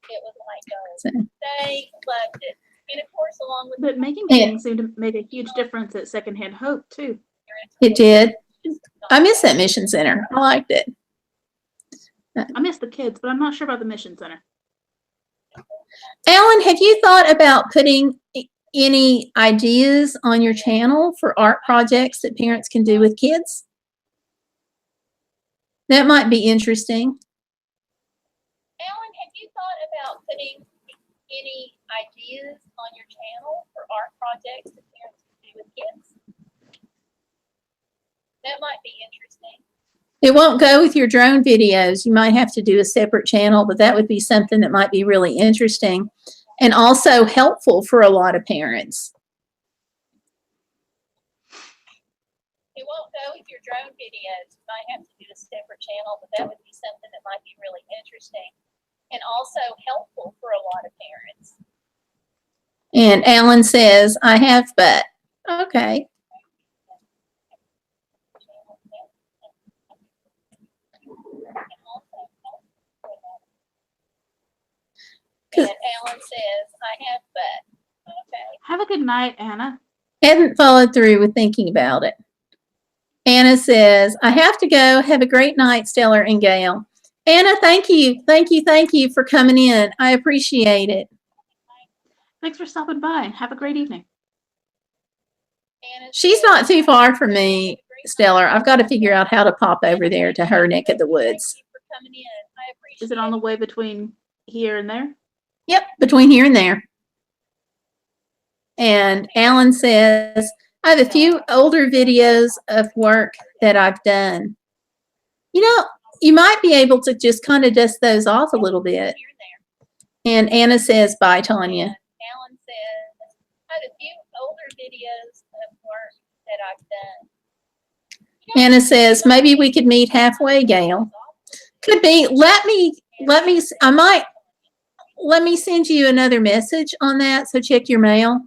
It was like gold. They loved it. And of course, along with But making things seemed to make a huge difference at Secondhand Hope, too. It did. I miss that mission center. I liked it. I miss the kids, but I'm not sure about the Mission Center. Alan, have you thought about putting any ideas on your channel for art projects that parents can do with kids? That might be interesting. Alan, have you thought about putting any ideas on your channel for art projects that parents can do with kids? That might be interesting. It won't go with your drone videos. You might have to do a separate channel, but that would be something that might be really interesting and also helpful for a lot of parents. It won't go with your drone videos. You might have to do a separate channel, but that would be something that might be really interesting and also helpful for a lot of parents. And Alan says, I have, but okay. And Alan says, I have, but okay. Have a good night, Anna. Hadn't followed through with thinking about it. Anna says, I have to go. Have a great night, Stellar and Gayle. Anna, thank you. Thank you for coming in. I appreciate it. Thanks for stopping by. Have a great evening. She's not too far from me, Stellar. I've got to figure out how to pop over there to her neck of the woods. Is it on the way between here and there? Yep, between here and there. And Alan says, I have a few older videos of work that I've done. you might be able to just kind of dust those off a little bit. Here and there. And Anna says, bye, Tanya. Alan says, I have a few older videos of work that I've done. You know, Anna says, maybe we could meet halfway, Gail. Could be. Let me, let me send you another message on that. So check your mail.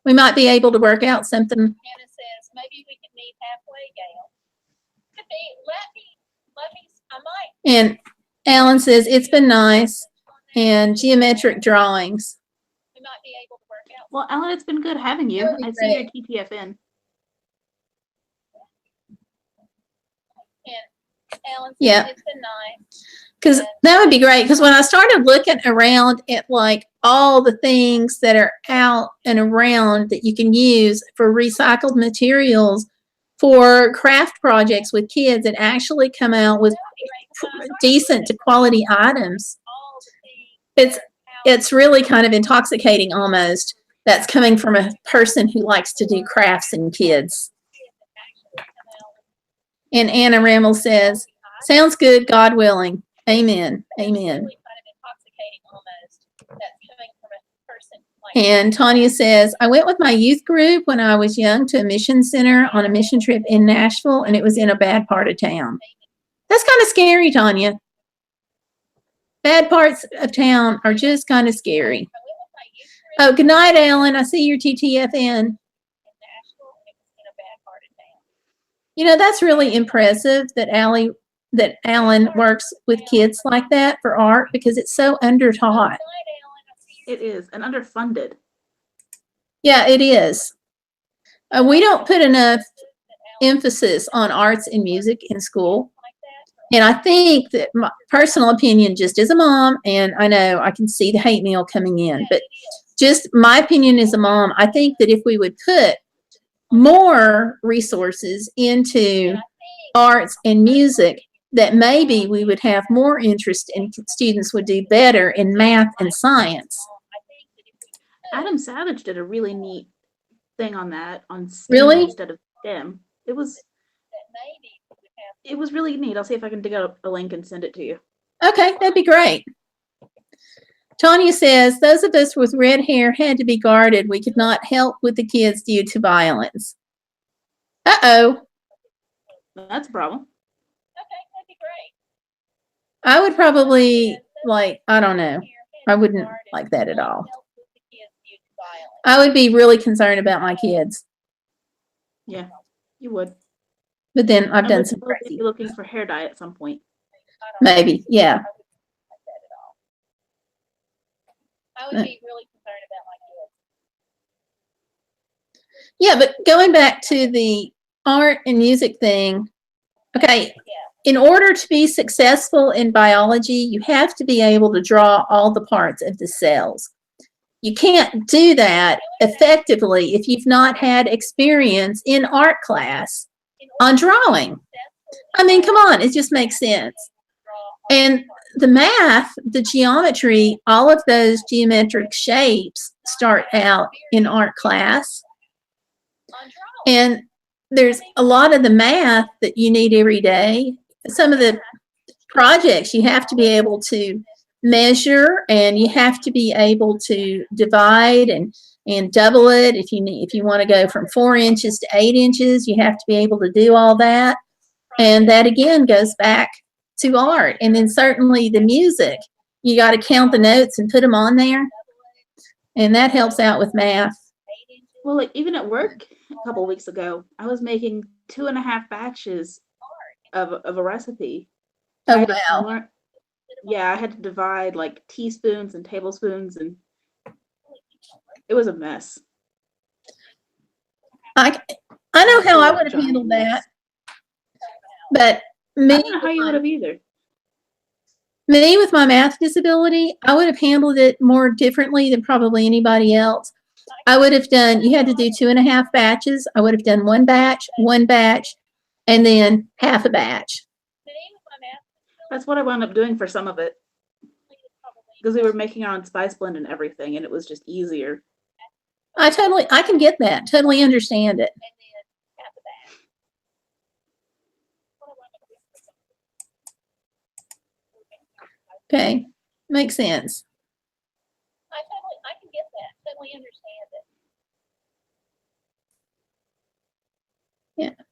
We might be able to work out something. Anna says, maybe we could meet halfway, Gail. Could be. Let me, I might. And Alan says, it's been nice. And geometric drawings. We might be able to work out. Well, Ellen, it's been good having you. That would be I see your TTFN. And Alan says, Yeah. it's been nice. Because that would be great. Because when I started looking around at like all the things that are out and around that you can use for recycled materials for craft projects with kids, it actually come out with decent to quality items. All the things. It's really kind of intoxicating almost. That's coming from a person who likes to do crafts and kids. And Anna Rimmel says, sounds good, God willing. Amen. Amen. Really kind of intoxicating almost. That's coming from a person like And Tanya says, I went with my youth group when I was young to a mission center on a mission trip in Nashville, and it was in a bad part of town. That's kind of scary, Tanya. Bad parts of town are just kind of scary. I went with my youth group Oh, good night, Alan. I see your TTFN. in Nashville, and it was in a bad part of town. You know, that's really impressive that Alan works with kids like that for art because it's so undertaught. Good night, Alan. I see you. It is, and underfunded. Yeah, it is. We don't put enough emphasis on arts and music in school. And I think that my personal opinion, just as a mom, and I know I can see the hate mail coming in, but just my opinion as a mom, I think that if we would put more resources into arts and music, that maybe we would have more interest and students would do better in math and science. Adam Savage did a really neat thing on that on STEM Really? instead of STEM. It was really neat. I'll see if I can dig out a link and send it to you. Okay, that'd be great. Tanya says, those of us with red hair had to be guarded. We could not help with the kids due to violence. Uh-oh. That's a problem. Okay, that'd be great. I would probably, like, I don't know. I wouldn't like that at all. I would be really concerned about my kids. Yeah, you would. But then I've And done would some both be crazy. looking for hair dye at some point. Maybe, yeah. I would be really concerned about my kids. Yeah, but going back to the art and music thing, okay, in order to be successful in biology, you have to be able to draw all the parts of the cells. You can't do that effectively if you've not had experience in art class on drawing. I mean, come on, it just makes sense. And the math, the geometry, all of those geometric shapes start out in art class. And there's a lot of the math that you need every day. Some of the projects you have to be able to measure, and you have to be able to divide and double it. If you want to go from 4 inches to 8 inches, you have to be able to do all that. And that again goes back to art. And then certainly the music, you got to count the notes and put them on there. And that helps out with math. Well, like even at work a couple of weeks ago, I was making 2.5 batches of a recipe. Oh, I had to wow. learn- yeah, I had to divide like teaspoons and tablespoons, and it was a mess. I know how I would have handled that. But I don't know how you would have either. me with my math disability, I would have handled it more differently than probably anybody else. I would have done, you had to do 2.5 batches. I would have done one batch, and then half a batch. That's what I wound up doing for some of it, because we were making our own spice blend and everything, and it was just easier. I can get that. Totally understand it. Okay, makes sense. I can get that, totally understand it.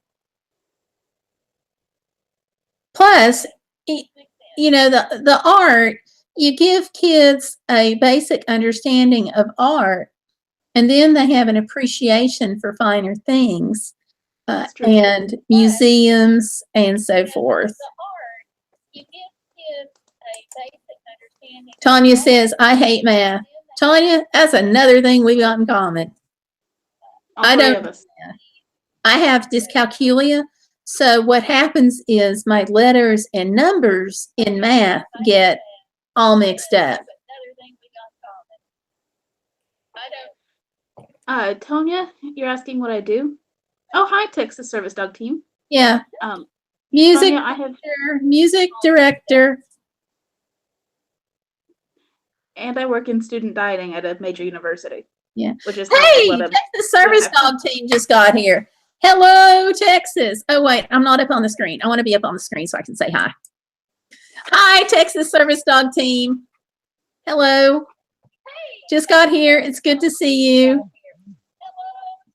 Plus, Makes sense. you know, the art, you give kids a basic understanding of art, and then they have an appreciation for finer things, That's true. and museums and so forth. The art, you give kids a basic understanding. Tanya says, I hate math. Tanya, that's another thing we got in common. All I three don't- of us. I have dyscalculia. So what happens is my letters and numbers in math get all mixed up. Another thing we got in common. I don't. Tonya, you're asking what I do? Oh, hi, Texas Service Dog Team. Yeah. Um, Music Tonya, I have, director, music director. and I work in student dieting at a major university. Yeah. Which is how Hey, what I'm- Texas Service have- Dog Team just got here. Hello, Texas. Oh, wait, I'm not up on the screen. I want to be up on the screen so I can say hi. Hi, Texas Service Dog Team. Hello. Just got here. It's good to see you. Hello,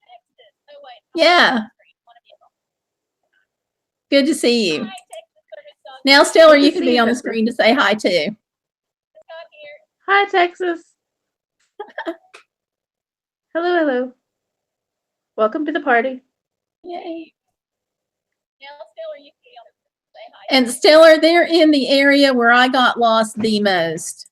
Texas. Oh, wait. Yeah, good to see you. Hi, Texas Service Dog. Now, Stellar, Good to you can see be you, on the Texas. screen to say hi too. Just got here. Hi, Texas. Hello, hello. Welcome to the party. Yay. Now, Stellar, you can be on the say hi. And Stellar, they're in the area where I got lost the most.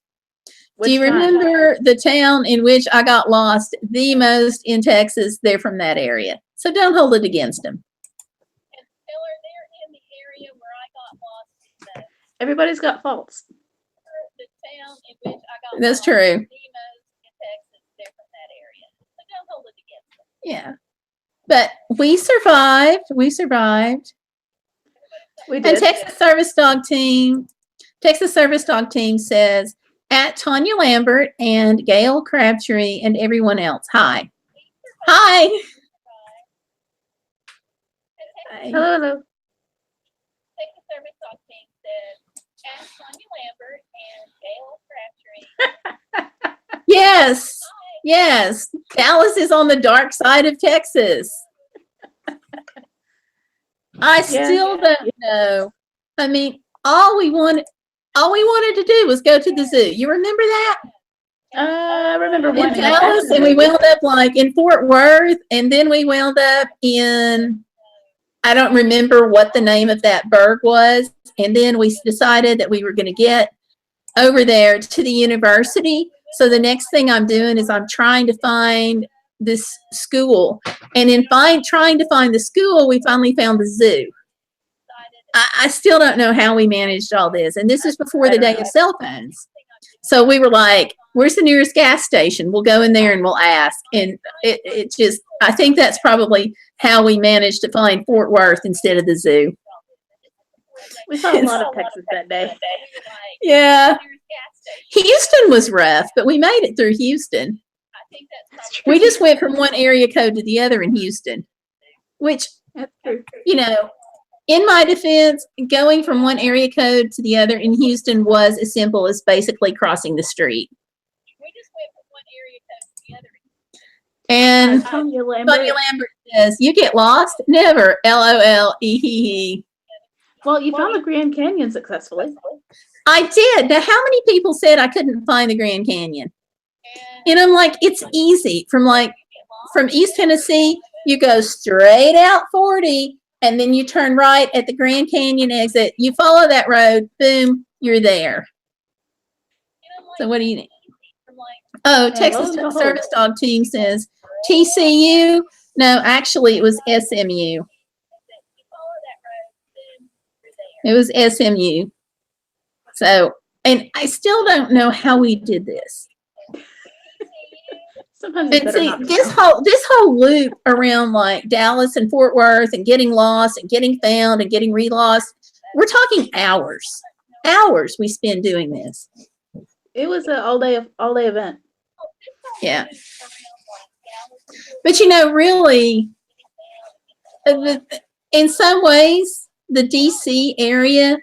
Which Do you time? remember the town in which I got lost the most in Texas? They're from that area. So don't hold it against them. And Stellar, they're in the area where I got lost. Everybody's got faults. The town in which I got That's lost true. the most in Texas, they're from that area. So don't hold it against them. Yeah. But we survived. We survived. We And did. Texas Service Dog Team says, at Tanya Lambert and Gayle Crabtree and everyone else. Hi. Hi. Hi. Hello, hello. Texas Service Dog Team says, ask Sonia Lambert and Gayle Crabtree. Yes. Yes. Dallas is on the dark side of Texas. I still don't know. I mean, all we wanted to do was go to the zoo. You remember that? I remember In one. Dallas, and we wound up like in Fort Worth, and then we wound up in, I don't remember what the name of that burg was. And then we decided that we were going to get over there to the university. So the next thing I'm doing is I'm trying to find this school. And in trying to find the school, we finally found the zoo. I still don't know how we managed all this. And this is before the day of cell phones. So we were like, where's the nearest gas station? We'll go in there and we'll ask. And it just, I think that's probably how we managed to find Fort Worth instead of the zoo. We saw a lot of Texas that day. Yeah. Houston was rough, but we made it through Houston. We just went from one area code to the other in Houston, which, That's true. you know, in my defense, going from one area code to the other in Houston was as simple as basically crossing the street. We just went from one area code to the other. And Tonya Lambert. Sonia Lambert says, you get lost? Never. LOL. Well, you found the Grand Canyon successfully. I did. Now, how many people said I couldn't find the Grand Canyon? And I'm like, it's easy. From East Tennessee, you go straight out 40, and then you turn right at the Grand Canyon exit. You follow that road, boom, you're there. So what do you need? Oh, Texas lo and behold. Service Dog Team says TCU. No, actually, it was SMU. It was SMU. So, and I still don't know how we did this. Sometimes it's And better see, not to this whole loop around like Dallas and Fort Worth and getting lost and getting found and getting re-lost, we're talking hours. Hours we spend doing this. It was an all day event. Yeah. But you know, really, in some ways, the DC area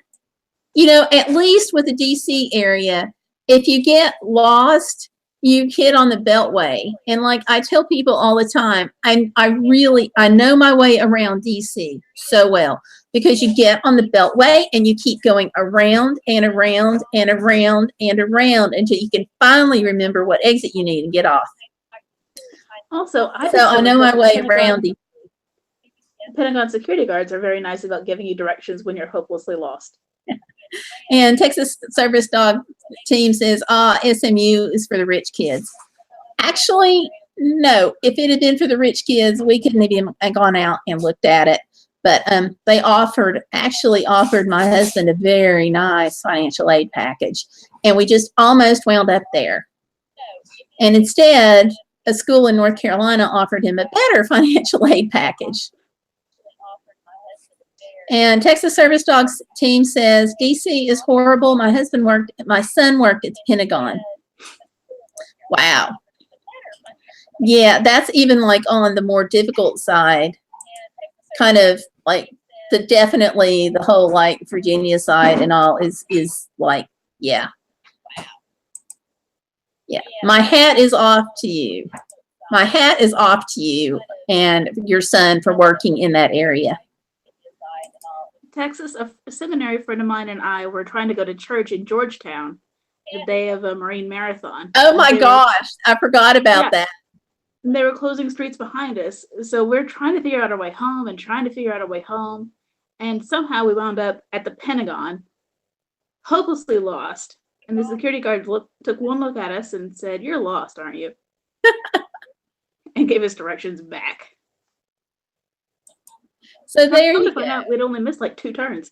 you know, at least with the DC area, if you get lost, you hit on the Beltway. And like I tell people all the time, I know my way around DC so well because you get on the Beltway and you keep going around and around and around and around until you can finally remember what exit you need and get off. Also, So I know my way around DC. Pentagon security guards are very nice about giving you directions when you're hopelessly lost. And Texas Service Dog Team says, SMU is for the rich kids. Actually, no. If it had been for the rich kids, we couldn't have even gone out and looked at it. But they actually offered my husband a very nice financial aid package. And we just almost wound up there. And instead, a school in North Carolina offered him a better financial aid package. And Texas Service Dogs Team says, DC is horrible. My son worked at the Pentagon. Wow. Yeah, that's even like on the more difficult side. Kind of like definitely the whole like Virginia side and all is like, yeah. Yeah. My hat is off to you. My hat is off to you and your son for working in that area. Texas, a seminary friend of mine and I were trying to go to church in Georgetown the day of a Marine Marathon. Oh my gosh, I forgot about that. And they were closing streets behind us. So we're trying to figure out our way home and trying to figure out our way home. And somehow we wound up at the Pentagon, hopelessly lost. And the security guard took one look at us and said, "You're lost, aren't you?" And gave us directions back. So there you go. Find out we'd only missed like 2 turns.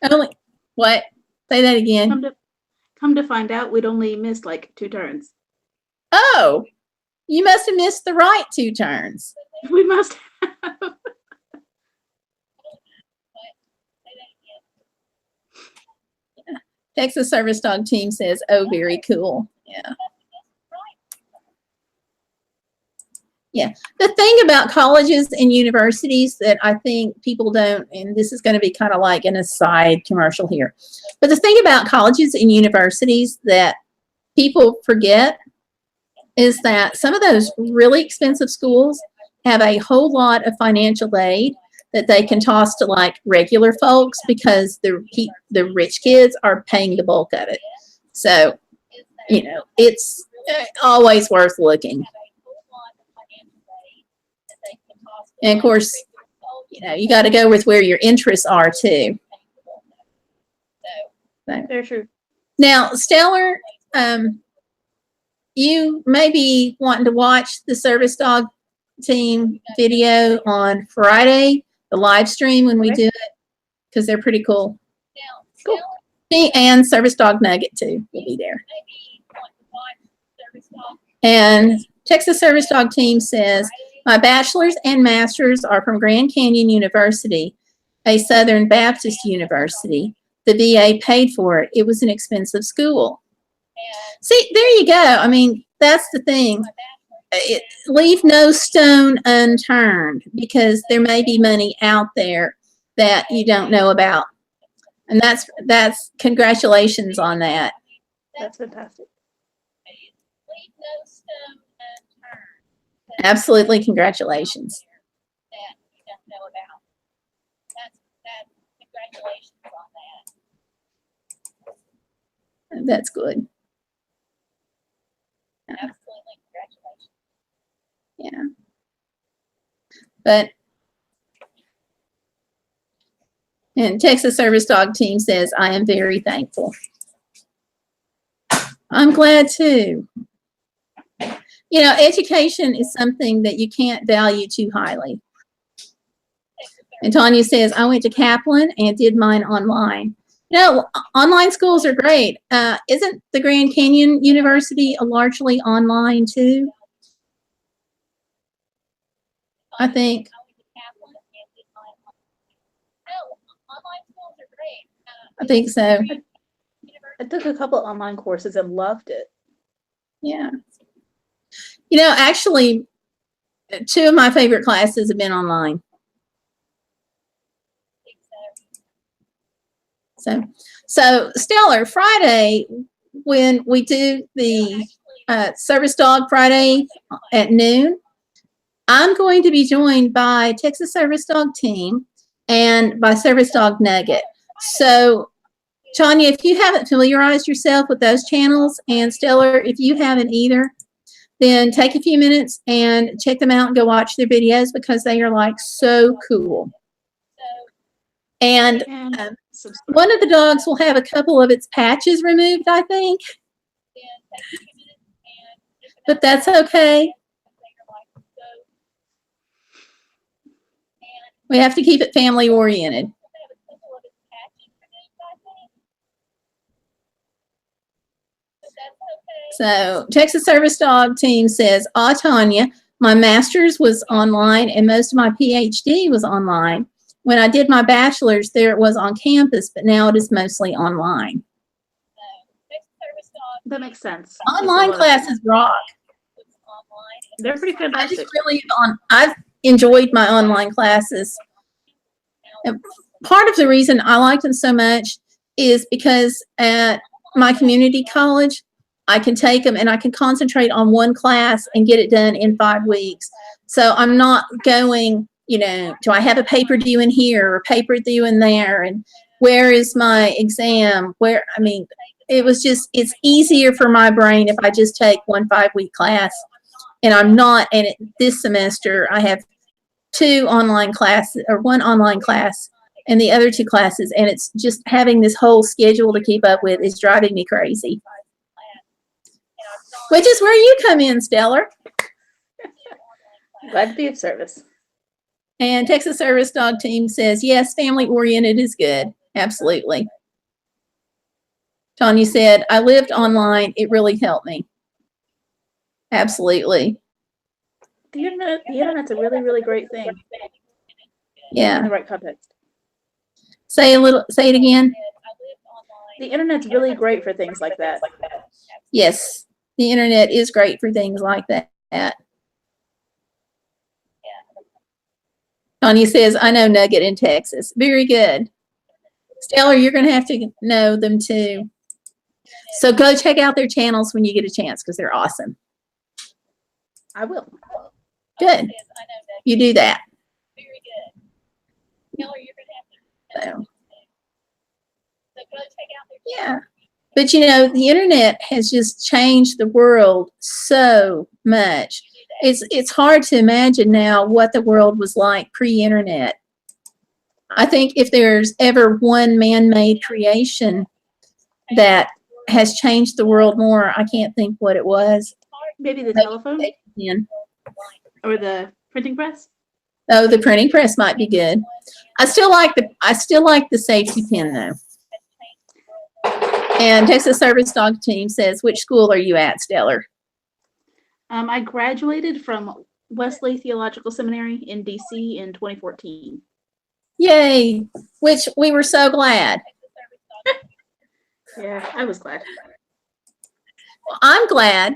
Only what? Say that again. Come to find out, we'd only missed like 2 turns. Oh, you must have missed the right 2 turns. We must have. Texas Service Dog Team says, "Oh, very cool." Yeah. Yeah. The thing about colleges and universities that I think people don't, and this is going to be kind of like an aside commercial here, but the thing about colleges and universities that people forget is that some of those really expensive schools have a whole lot of financial aid that they can toss to like regular folks because the rich kids are paying the bulk of it. So, you know, it's always worth looking. And of course, you know, you got to go with where your interests are too. So. Very true. Now, Stellar, you may be wanting to watch the Service Dog Team video on Friday, the live stream when we do it, because they're pretty cool. Cool. Me and Service Dog Nugget too will be there. And Texas Service Dog Team says, "My bachelor's and master's are from Grand Canyon University, a Southern Baptist university. The VA paid for it. It was an expensive school." See, there you go. I mean, that's the thing. Leave no stone unturned because there may be money out there that you don't know about. And that's congratulations on that. That's fantastic. Leave no stone unturned. Absolutely, congratulations. That you don't know about. That's congratulations on that. That's good. Absolutely, congratulations. Yeah. But, and Texas Service Dog Team says, "I am very thankful." I'm glad too. You know, education is something that you can't value too highly. And Tanya says, "I went to Kaplan and did mine online." No, online schools are great. Isn't the Grand Canyon University largely online too? I think. Online schools are great. I think so. I took a couple online courses and loved it. Yeah. You know, actually, 2 of my favorite classes have been online. So Stellar, Friday, when we do the Service Dog Friday at noon, I'm going to be joined by Texas Service Dog Team and by Service Dog Nugget. So, Tanya, if you haven't familiarized yourself with those channels, and Stellar, if you haven't either, then take a few minutes and check them out and go watch their videos because they are like so cool. And one of the dogs will have a couple of its patches removed, I think. But that's okay. We have to keep it family oriented. So Texas Service Dog Team says, Tanya, my master's was online and most of my PhD was online. When I did my bachelor's, there it was on campus, but now it is mostly online. That makes sense. Online classes rock. They're pretty fantastic. I've enjoyed my online classes. And part of the reason I like them so much is because at my community college, I can take them and I can concentrate on one class and get it done in 5 weeks. So I'm not going, do I have a paper due in here or a paper due in there? And where is my exam? It's easier for my brain if I just take one 5-week class. And I'm not, this semester I have 2 online classes or 1 online class and the other 2 classes. And it's just having this whole schedule to keep up with is driving me crazy. Which is where you come in, Stellar. Glad to be of service. And Texas Service Dog Team says, yes, family oriented is good. Absolutely. Tanya said, I lived online. It really helped me. Absolutely. The internet's a really, really great thing. Yeah. In the right context. Say it again. The internet's really great for things like that. Yes. The internet is great for things like that. Tanya says, I know Nugget in Texas. Very good. Stellar, you're going to have to know them too. So go check out their channels when you get a chance because they're awesome. I will. Good. You do that. Very good. Stellar, you're going to have to. So go check out their channels. Yeah. But the internet has just changed the world so much. It's hard to imagine now what the world was like pre-internet. I think if there's ever one man-made creation that has changed the world more, I can't think what it was. Maybe the telephone? Or the printing press? Oh, the printing press might be good. I still like the safety pin though. And Texas Service Dog Team says, which school are you at, Stellar? I graduated from Wesley Theological Seminary in DC in 2014. Yay, which we were so glad. Yeah, I was glad. Well, I'm glad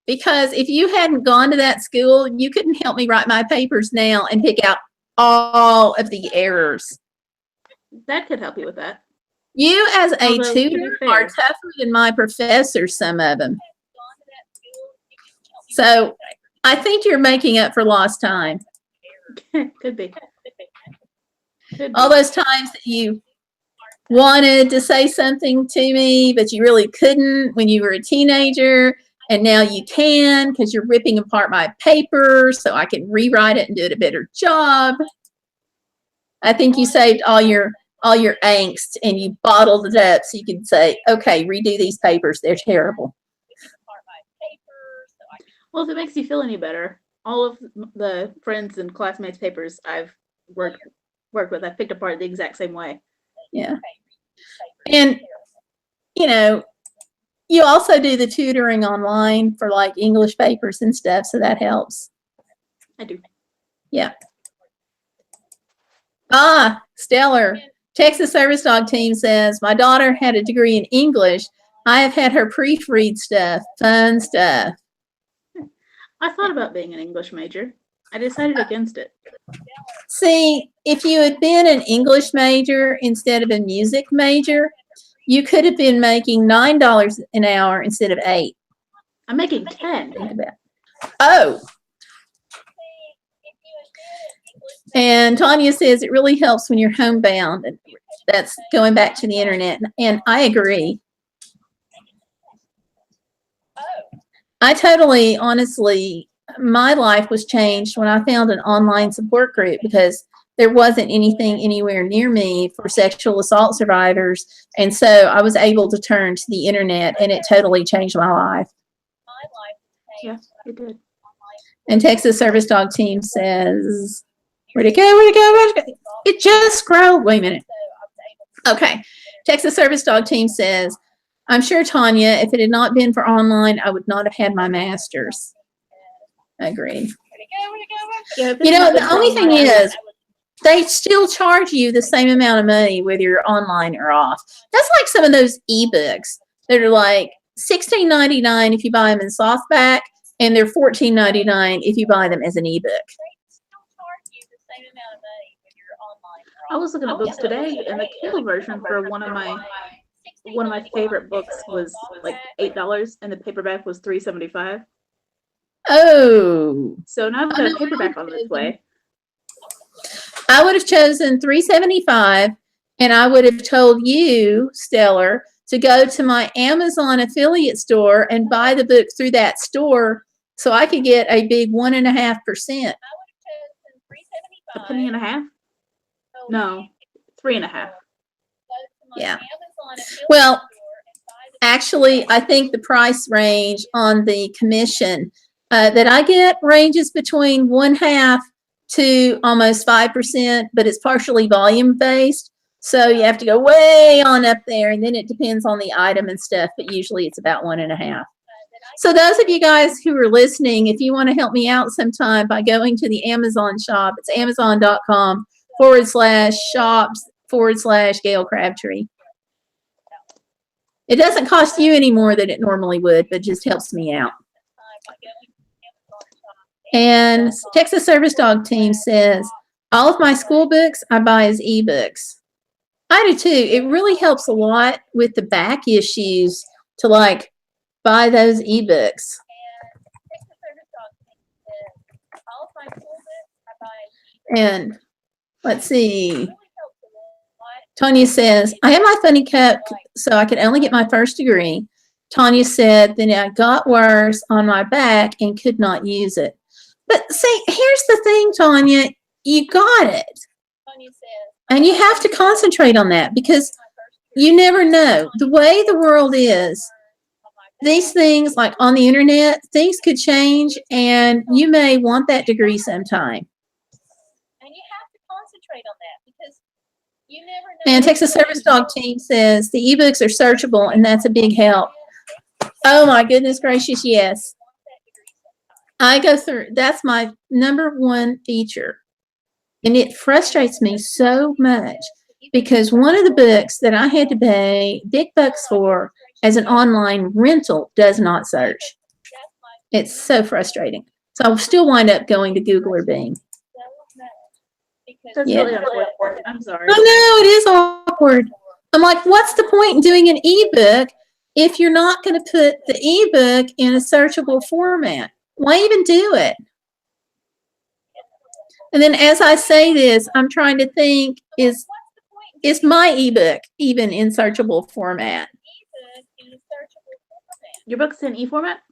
because if you hadn't gone to that school, you couldn't help me write my papers now and pick out all of the errors. That could help you with that. You as a Although, to be tutor fair, are tougher than my professors, some of them. So I think you're making up for lost time. Could be. All those times that you wanted to say something to me, but you really couldn't when you were a teenager, and now you can because you're ripping apart my paper so I can rewrite it and do it a better job. I think you saved all your angst and you bottled it up so you can say, okay, redo these papers. They're terrible. Well, if it makes you feel any better, all of the friends and classmates' papers I've worked with, I've picked apart the exact same way. Yeah. And, you also do the tutoring online for like English papers and stuff, so that helps. I do. Yeah. Stellar. Texas Service Dog Team says, my daughter had a degree in English. I have had her proofread stuff, fun stuff. I thought about being an English major. I decided against it. See, if you had been an English major instead of a music major, you could have been making $9 an hour instead of 8. I'm making 10. Think about it. Oh, and Tanya says it really helps when you're homebound. And that's going back to the internet. And I agree. I totally, honestly, my life was changed when I found an online support group because there wasn't anything anywhere near me for sexual assault survivors. And so I was able to turn to the internet, and it totally changed my life. Yeah, it did. And Texas Service Dog Team says, where'd it go? Where'd it go? Where'd it go? It just scrolled. Wait a minute. Okay. Texas Service Dog Team says, I'm sure, Tanya, if it had not been for online, I would not have had my master's. I agree. Yeah, You know, the only thing is, they still charge you the same amount of money whether you're online or off. That's like some of those ebooks that are like $16.99 if you buy them in softback, and they're $14.99 if you buy them as an ebook. I was looking at books today, and the Kindle version for one of my favorite books was like $8, and the paperback was $3.75. Oh, So now I've got a paperback on its way. I would have chosen $3.75, and I would have told you, Stellar, to go to my Amazon affiliate store and buy the book through that store so I could get a big 1.5%. A penny and a half? No, 3.5. Yeah. Well, actually, I think the price range on the commission that I get ranges between 1/2 to almost 5%, but it's partially volume based. So you have to go way on up there, and then it depends on the item and stuff, but usually it's about 1.5. So those of you guys who are listening, if you want to help me out sometime by going to the Amazon shop, it's amazon.com/shops/Gayle Crabtree. It doesn't cost you any more than it normally would, but just helps me out. And Texas Service Dog Team says, all of my school books I buy as ebooks. I do too. It really helps a lot with the back issues to like buy those ebooks. And let's see. Tanya says, I have my funny cup, so I could only get my first degree. Tanya said, then I got worse on my back and could not use it. But see, here's the thing, Tanya, you got it. And you have to concentrate on that because you never know. The way the world is, these things like on the internet, things could change and you may want that degree sometime. And you have to concentrate on that because you never know. And Texas Service Dog Team says the ebooks are searchable and that's a big help. Oh my goodness gracious, yes. I go through, that's my #1 feature. And it frustrates me so much because one of the books that I had to pay big bucks for as an online rental does not search. It's so frustrating. So I'll still wind up going to Google or Bing. That's Yeah. really unfortunate. I'm sorry. I know, it is awkward. I'm like, what's the point in doing an ebook if you're not going to put the ebook in a searchable format? Why even do it? And then as I say this, I'm trying to think, is my ebook even in searchable format? Your book's in e-format?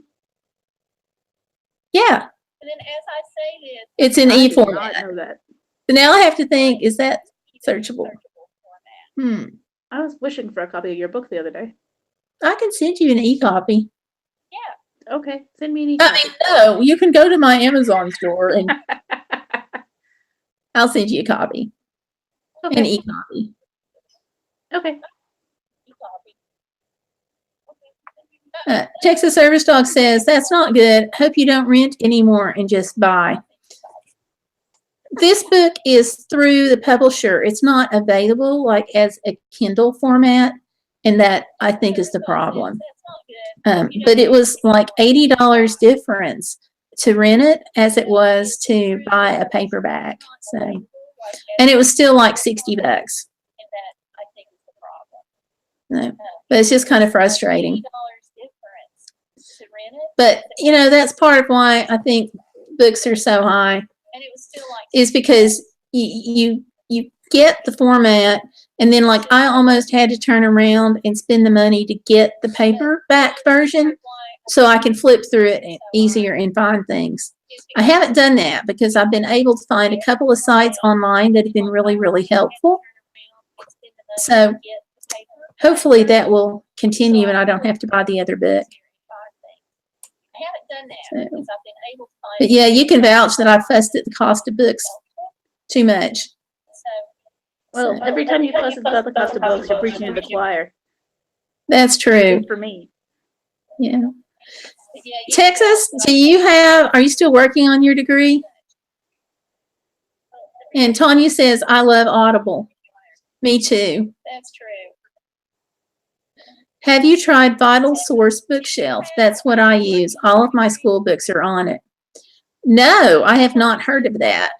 Yeah, And then as I say this, it's in I did not e-format. know that. So now I have to think, is that searchable? I was wishing for a copy of your book the other day. I can send you an e-copy. Okay, send me an I e-copy. mean, no, you can go to my Amazon store and I'll send you a copy, an Okay. e-copy. Okay. Texas Service Dog says, that's not good. Hope you don't rent anymore and just buy. This book is through the publisher. It's not available like as a Kindle format. And that I think is the problem. But it was like $80 difference to rent it as it was to buy a paperback. So, and it was still like $60. And that I think is the problem. No, but it's just kind of frustrating. $80 difference to rent it. But you know, that's part of why I think books are so high, And it was still like. is because you get the format, and then like I almost had to turn around and spend the money to get the paperback version so I can flip through it easier and find things. I haven't done that because I've been able to find a couple of sites online that have been really, really helpful. So hopefully that will continue and I don't have to buy the other book. I haven't done that because I've been able to find. But yeah, you can vouch that I fussed at the cost of books too much. Well, every time you fuss about the cost of books, you're preaching to the choir. That's true. Good for me. Yeah. Texas, are you still working on your degree? And Tanya says, I love Audible. Me too. That's true. Have you tried Vital Source Bookshelf? That's what I use. All of my school books are on it. No, I have not heard of that.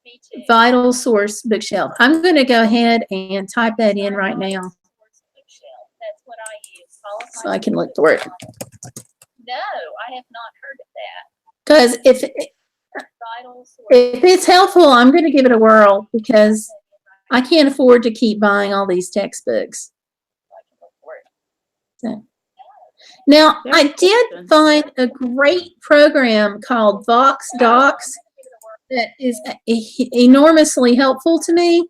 Me too. Vital Source Bookshelf. I'm going to go ahead and type that in right now That's what I use. All of so my I can look for it. No, I have not heard of that. Because if Vital source. it's helpful, I'm going to give it a whirl because I can't afford to keep buying all these textbooks. I can look for it. So. Now, I did find a great program called Vox Docs that is enormously helpful to me.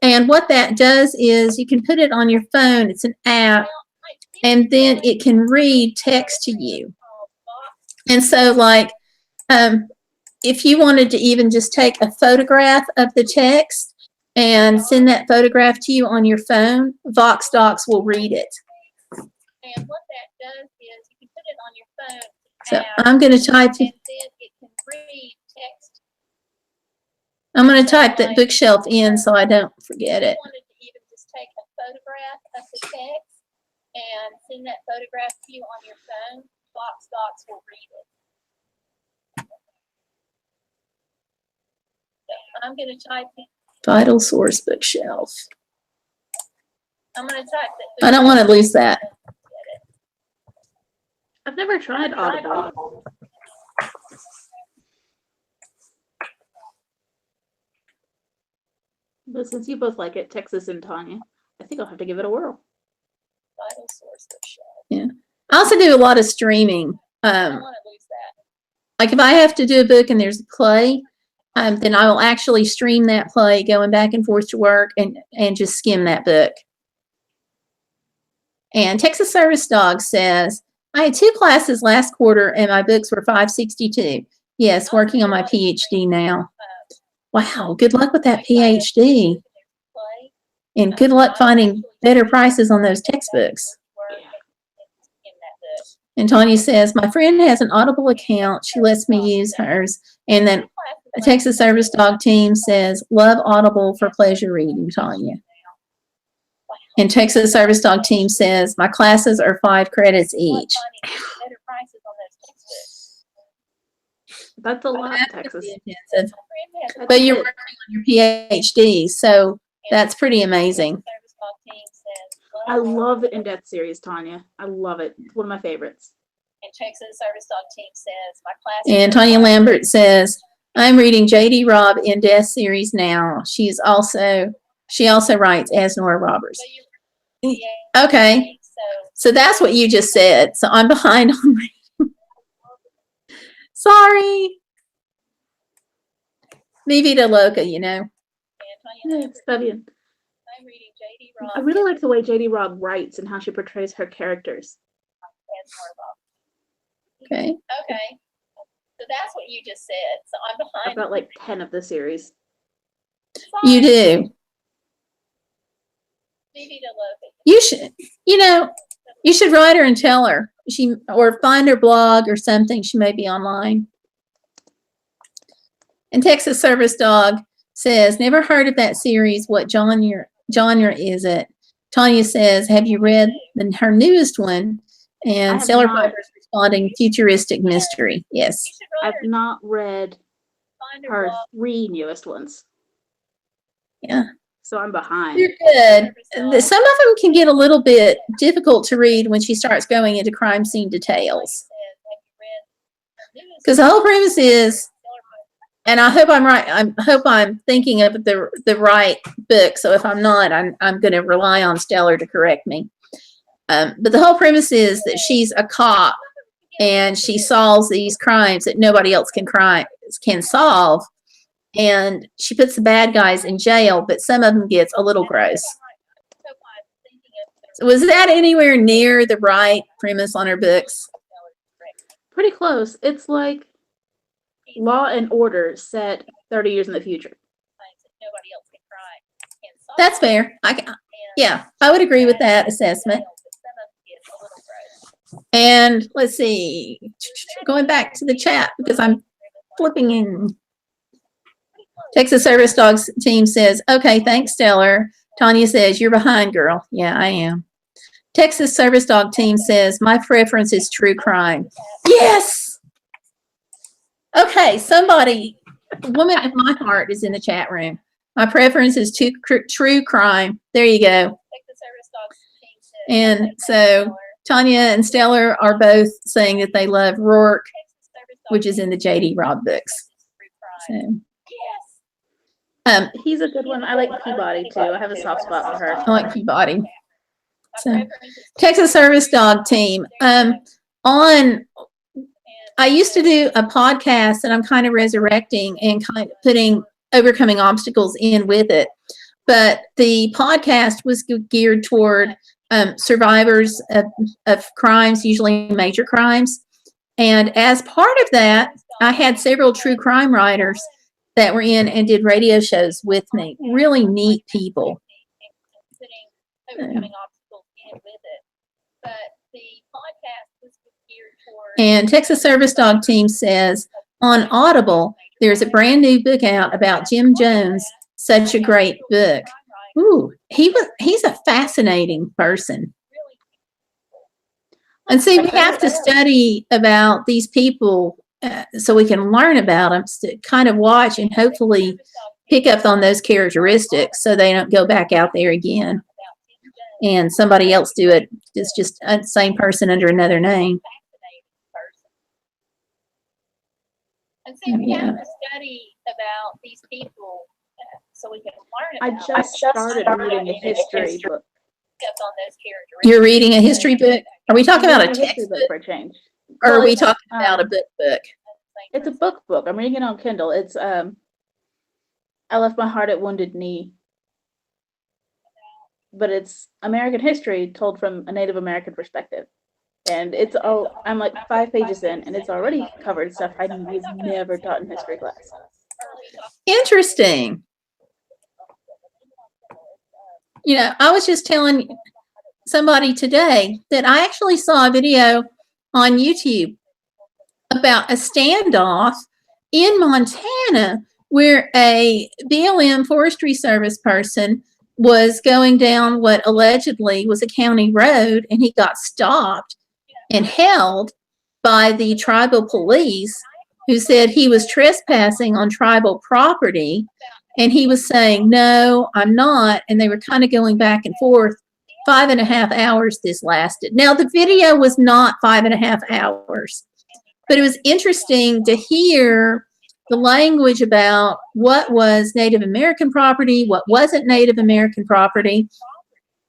And what that does is you can put it on your phone. It's an app, and then it can read text to you. And so, like, if you wanted to even just take a photograph of the text and send that photograph to you on your phone, Vox Docs will read it. And what that does is you can put it on your phone. So I'm going to type. And then it can read text. I'm going to type that bookshelf in so I don't forget it. If you wanted to even just take a photograph of the text and send that photograph to you on your phone, Vox Docs will read it. So I'm going to type in. Vital Source Bookshelf. I'm going to type that. I don't want to lose that. I've never tried Audible. But since you both like it, Texas and Tanya, I think I'll have to give it a whirl. Vital Source Bookshelf. Yeah. I also do a lot of streaming. I don't want to lose that. Like if I have to do a book and there's a play, then I will actually stream that play going back and forth to work and just skim that book. And Texas Service Dog says, I had 2 classes last quarter and my books were $5.62. Yes, working on my PhD now. Wow, good luck with that PhD. And good luck finding better prices on those textbooks. And Tanya says, my friend has an Audible account. She lets me use hers. And then a Texas Service Dog team says, love Audible for pleasure reading, Tanya. And Texas Service Dog team says, my classes are 5 credits each. That's a lot, Texas. But you're working on your PhD, so that's pretty amazing. I love the in-depth series, Tanya. I love it. It's one of my favorites. And Texas Service Dog team says, my class. And Tanya Lambert says, I'm reading J.D. Robb in-depth series now. She also writes as Nora Roberts. Okay. So that's what you just said. So I'm behind on reading. Sorry. Mi vida loca, you know. Está bien. I'm reading J.D. Robb. I really like the way J.D. Robb writes and how she portrays her characters. Okay. Okay. So that's what you just said. So I'm behind. I've got like 10 of the series. You do. Mi vida loca. You should write her and tell her. Or find her blog or something. She may be online. And Texas Service Dog says, never heard of that series. What genre is it? Tanya says, have you read her newest one? And Seller Piper's corresponding futuristic mystery. Yes. You should write I've her, not read find her blog. 3 newest ones, Yeah. so I'm behind. They're good. Some of them can get a little bit difficult to read when she starts going into crime scene details. Because the whole premise is, and I hope I'm right. I hope I'm thinking of the right book. So if I'm not, I'm going to rely on Stellar to correct me. But the whole premise is that she's a cop and she solves these crimes that nobody else can solve. And she puts the bad guys in jail, but some of them gets a little gross. So was that anywhere near the right premise on her books? Pretty close. It's like Law and Order set 30 years in the future. That's fair. Yeah, I would agree with that assessment. And let's see, going back to the chat because I'm flipping in. Texas Service Dogs team says, okay, thanks, Stellar. Tanya says, you're behind, girl. Yeah, I am. Texas Service Dog team says, my preference is true crime. Yes. Okay, somebody, a woman of my heart is in the chat room. My preference is true crime. There you go. And so Tanya and Stellar are both saying that they love Rourke, which is in the J.D. Robb books. So, He's a good one. I like Peabody too. I have a soft spot for her. I like Peabody. So, Texas Service Dog team. I used to do a podcast that I'm kind of resurrecting and kind of putting overcoming obstacles in with it. But the podcast was geared toward survivors of crimes, usually major crimes. And as part of that, I had several true crime writers that were in and did radio shows with me. Really neat people. And Texas Service Dog team says, on Audible, there's a brand new book out about Jim Jones. Such a great book. Ooh, he's a fascinating person. And see, we have to study about these people so we can learn about them, to kind of watch and hopefully pick up on those characteristics so they don't go back out there again and somebody else do it. It's just the same person under another name. And see, we have to study about these people so we can learn about I just started reading a history book. on those characteristics. You're reading a history book? Are we talking about a history textbook book for a change? or are Well, we it's, talking about a book? It's a book. I'm reading it on Kindle. It's I Left My Heart at Wounded Knee. But it's American history told from a Native American perspective. And it's all, I'm like 5 pages in, and it's already covered stuff I was never taught in history class. Interesting. You know, I was just telling somebody today that I actually saw a video on YouTube about a standoff in Montana where a BLM Forestry Service person was going down what allegedly was a county road, and he got stopped and held by the tribal police, who said he was trespassing on tribal property. And he was saying, no, I'm not. And they were kind of going back and forth. 5.5 hours this lasted. Now, the video was not 5.5 hours, but it was interesting to hear the language about what was Native American property, what wasn't Native American property.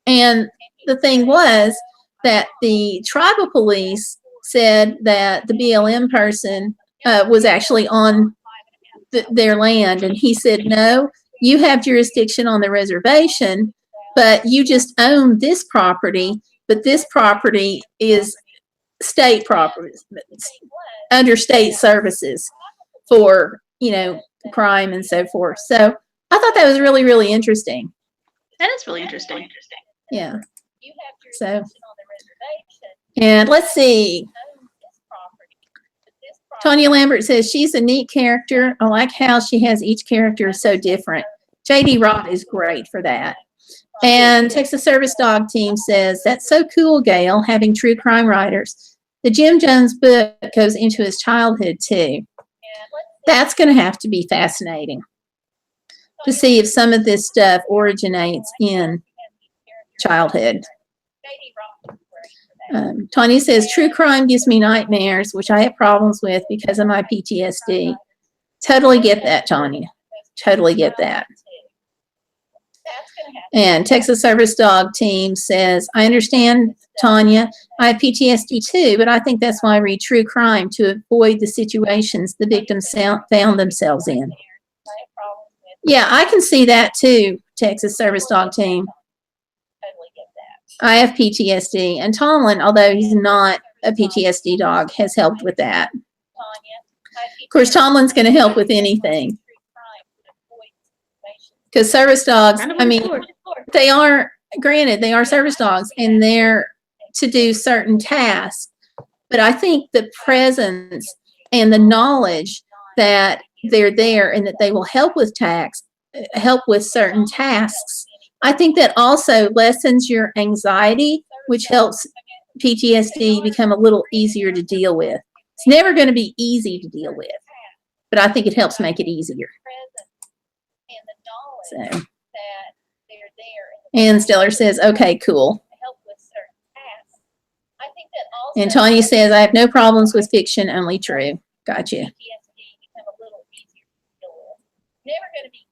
And the thing was that the tribal police said that the BLM person was actually on their land. And he said, no, you have jurisdiction on the reservation, but you just own this property, but this property is state property, under state services for, you know, crime and so forth. So I thought that was really, really interesting. That is really interesting. Yeah. So, and let's see. Tanya Lambert says she's a neat character. I like how she has each character so different. J.D. Robb is great for that. And Texas Service Dog Team says, that's so cool, Gayle, having true crime writers. The Jim Jones book goes into his childhood too. And let's see. That's going to have to be fascinating to see if some of this stuff originates in childhood. Katie Ross is great for that. Tanya says, true crime gives me nightmares, which I have problems with because of my PTSD. Totally get that, Tanya. Totally get that. That's gonna happen. And Texas Service Dog Team says, I understand, Tanya. I have PTSD too, but I think that's why I read true crime, to avoid the situations the victims found themselves in. I have problems with. Yeah, I can see that too, Texas Service Dog Team. Totally get that. I have PTSD, and Tomlin, although he's not a PTSD dog, has helped with that. Tanya, I have Of course, Tomlin's going to help with anything, true crime to avoid situations. because service dogs, Kind of I a mean, sport. they are, granted, they are service dogs, and they're to do certain tasks. But I think the presence and the knowledge that they're there and that they will help with certain tasks, I think that also lessens your anxiety, which helps PTSD become a little easier to deal with. It's never going to be easy to deal with, but I think it helps make it easier. Presence and the So, knowledge that they're there and Stellar says, okay, cool. to help with certain tasks. I think that also. And Tanya says, I have no problems with fiction, only true. Gotcha. PTSD become a little easier to deal with. Never going to be.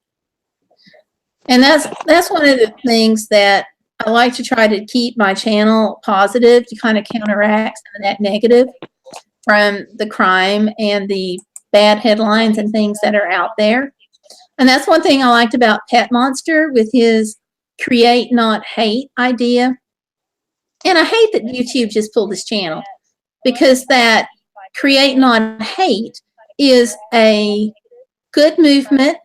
And that's one of the things that I like to try to keep my channel positive, to kind of counteract some of that negative from the crime and the bad headlines and things that are out there. And that's one thing I liked about Pet Monster with his create not hate idea. And I hate that YouTube just pulled this channel, because that create not hate is a good movement,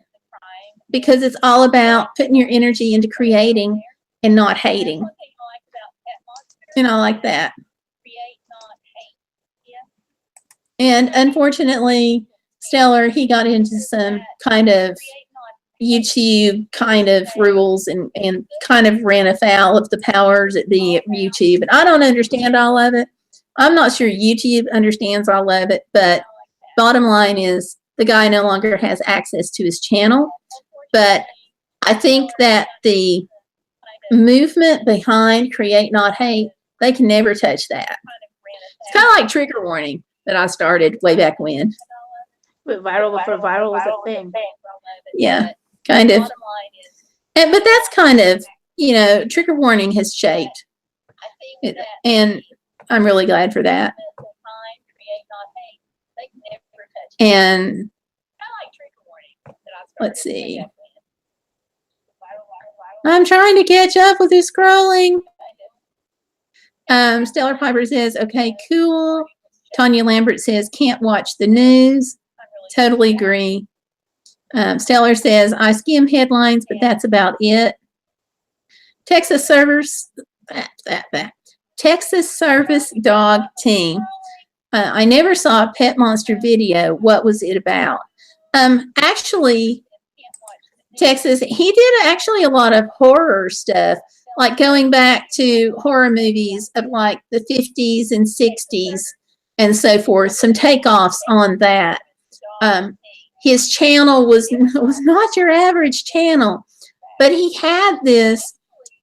because it's all about putting your energy into creating and not hating. One thing I like about Pet Monster. And I like that. Create not hate. And unfortunately, Stellar, he got into some kind of YouTube kind of rules and kind of ran afoul of the powers at the YouTube. And I don't understand all of it. I'm not sure YouTube understands all of it, but bottom line is the guy no longer has access to his channel. But I think that the movement behind create not hate, they can never touch that. It's kind of like trigger warning that I started way back when. But viral before viral was a thing. Yeah, kind of. But that's kind of, trigger warning has shaped. it, and I'm really glad for that. And let's see. I'm trying to catch up with this scrolling. Stellar Piper says, okay, cool. Tanya Lambert says, can't watch the news. Totally agree. Stellar says, I skim headlines, but that's about it. Texas Service Dog Team. I never saw a Pet Monster video. What was it about? Actually, Texas, he did actually a lot of horror stuff, like going back to horror movies of like the 50s and 60s and so forth, some takeoffs on that. His channel was not your average channel, but he had this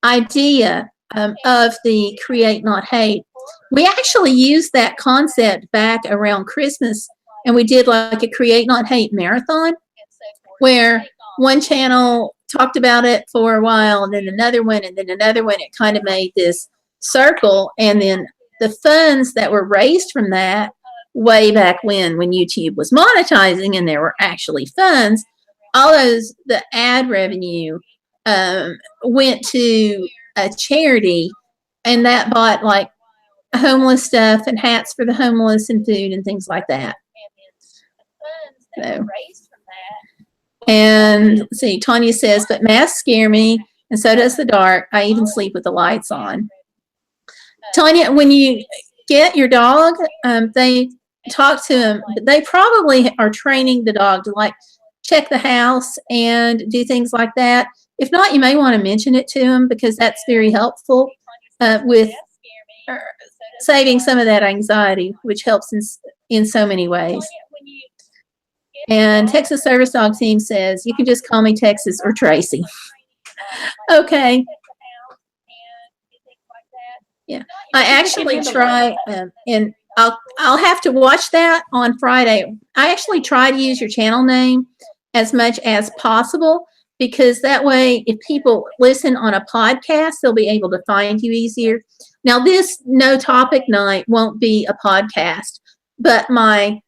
idea of the create not hate. We actually used that concept back around Christmas, and we did like a create not hate marathon where one channel talked about it for a while, and then another one, and then another one. It kind of made this circle, and then the funds that were raised from that way back when YouTube was monetizing and there were actually funds, all those, the ad revenue went to a charity, and that bought like homeless stuff and hats for the homeless and food and things like that. So, and let's see, Tanya says, but masks scare me, and so does the dark. I even sleep with the lights on. Tanya, when you get your dog, they talk to him, but they probably are training the dog to like check the house and do things like that. If not, you may want to mention it to him, because that's very helpful with saving some of that anxiety, which helps in so many ways. When you get And involved Texas Service Dog Team says, you can just call me Texas or Tracy. Okay. Yeah. I actually try, and I'll have to watch that on Friday. I actually try to use your channel name as much as possible, because that way, if people listen on a podcast, they'll be able to find you easier. Now, this No Topic Night won't be a podcast, but my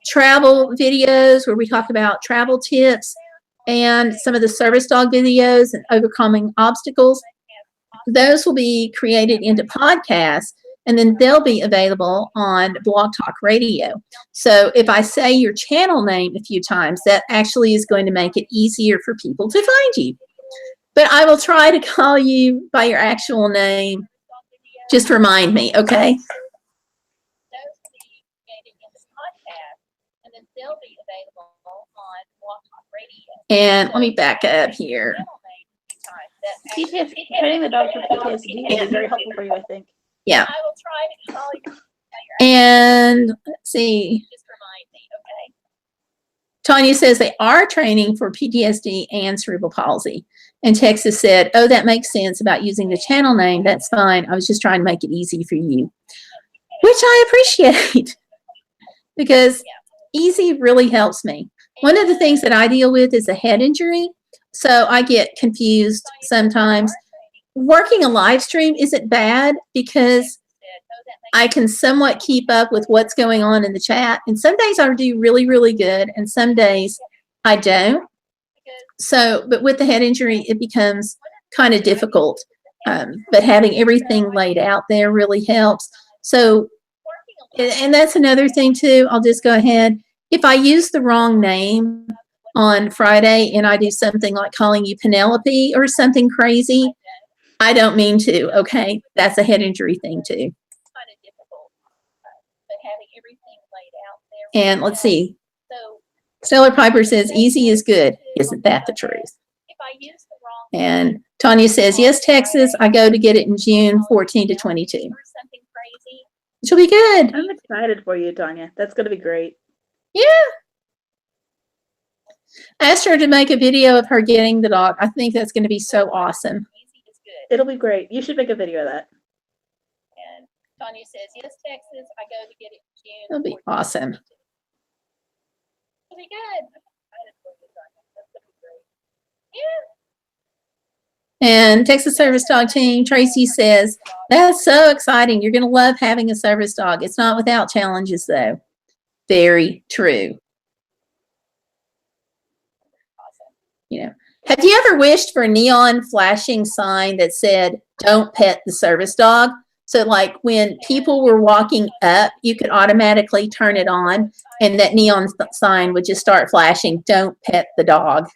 travel videos where we talk about travel tips and some of the service dog videos and overcoming obstacles, those will be created into podcasts, and then they'll be available on Blog Talk Radio. So if I say your channel name a few times, that actually is going to make it easier for people to find you. But I will try to call you by your actual name. Just remind me, okay? those will be created in this podcast, and then they'll be available on Walk Talk Radio. And let me back up here. PTSD, training the dog for PTSD will be very helpful for you, I think. Yeah. I will try to call you. And let's see. Just remind me, okay? Tanya says they are training for PTSD and cerebral palsy. And Texas said, oh, that makes sense about using the channel name. That's fine. I was just trying to make it easy for you, which I appreciate because easy really helps me. One of the things that I deal with is a head injury. So I get confused sometimes. Working a live stream isn't bad because I can somewhat keep up with what's going on in the chat. And some days I do really, really good. And some days I don't. So, but with the head injury, it becomes kind of difficult. But having everything laid out there really helps. So, and that's another thing too. I'll just go ahead. If I use the wrong name on Friday and I do something like calling you Penelope or something crazy, I don't mean to, okay? That's a head injury thing too. Kind of difficult, but having everything laid out there. And let's see. So Stellar Piper says, easy is good. Isn't that the truth? if I use the wrong And Tanya says, yes, Texas. I go to get it in June 14 to 22. or something crazy, Which will be good. I'm excited for you, Tanya. That's going to be great. Yeah. I asked her to make a video of her getting the dog. I think that's going to be so awesome. easy is good. It'll be great. You should make a video of that. And Tanya says, yes, Texas, I go to get it in June. It'll be 14. awesome. It'll be good. I'm excited for you, Tanya. That's gonna be great. Yeah. And Texas Service Dog Team, Tracy says, that's so exciting. You're going to love having a service dog. It's not without challenges, though. Very true. You know, have you ever wished for a neon flashing sign that said, don't pet the service dog? So like when people were walking up, you could automatically turn it on and that neon sign would just start flashing, don't pet the dog.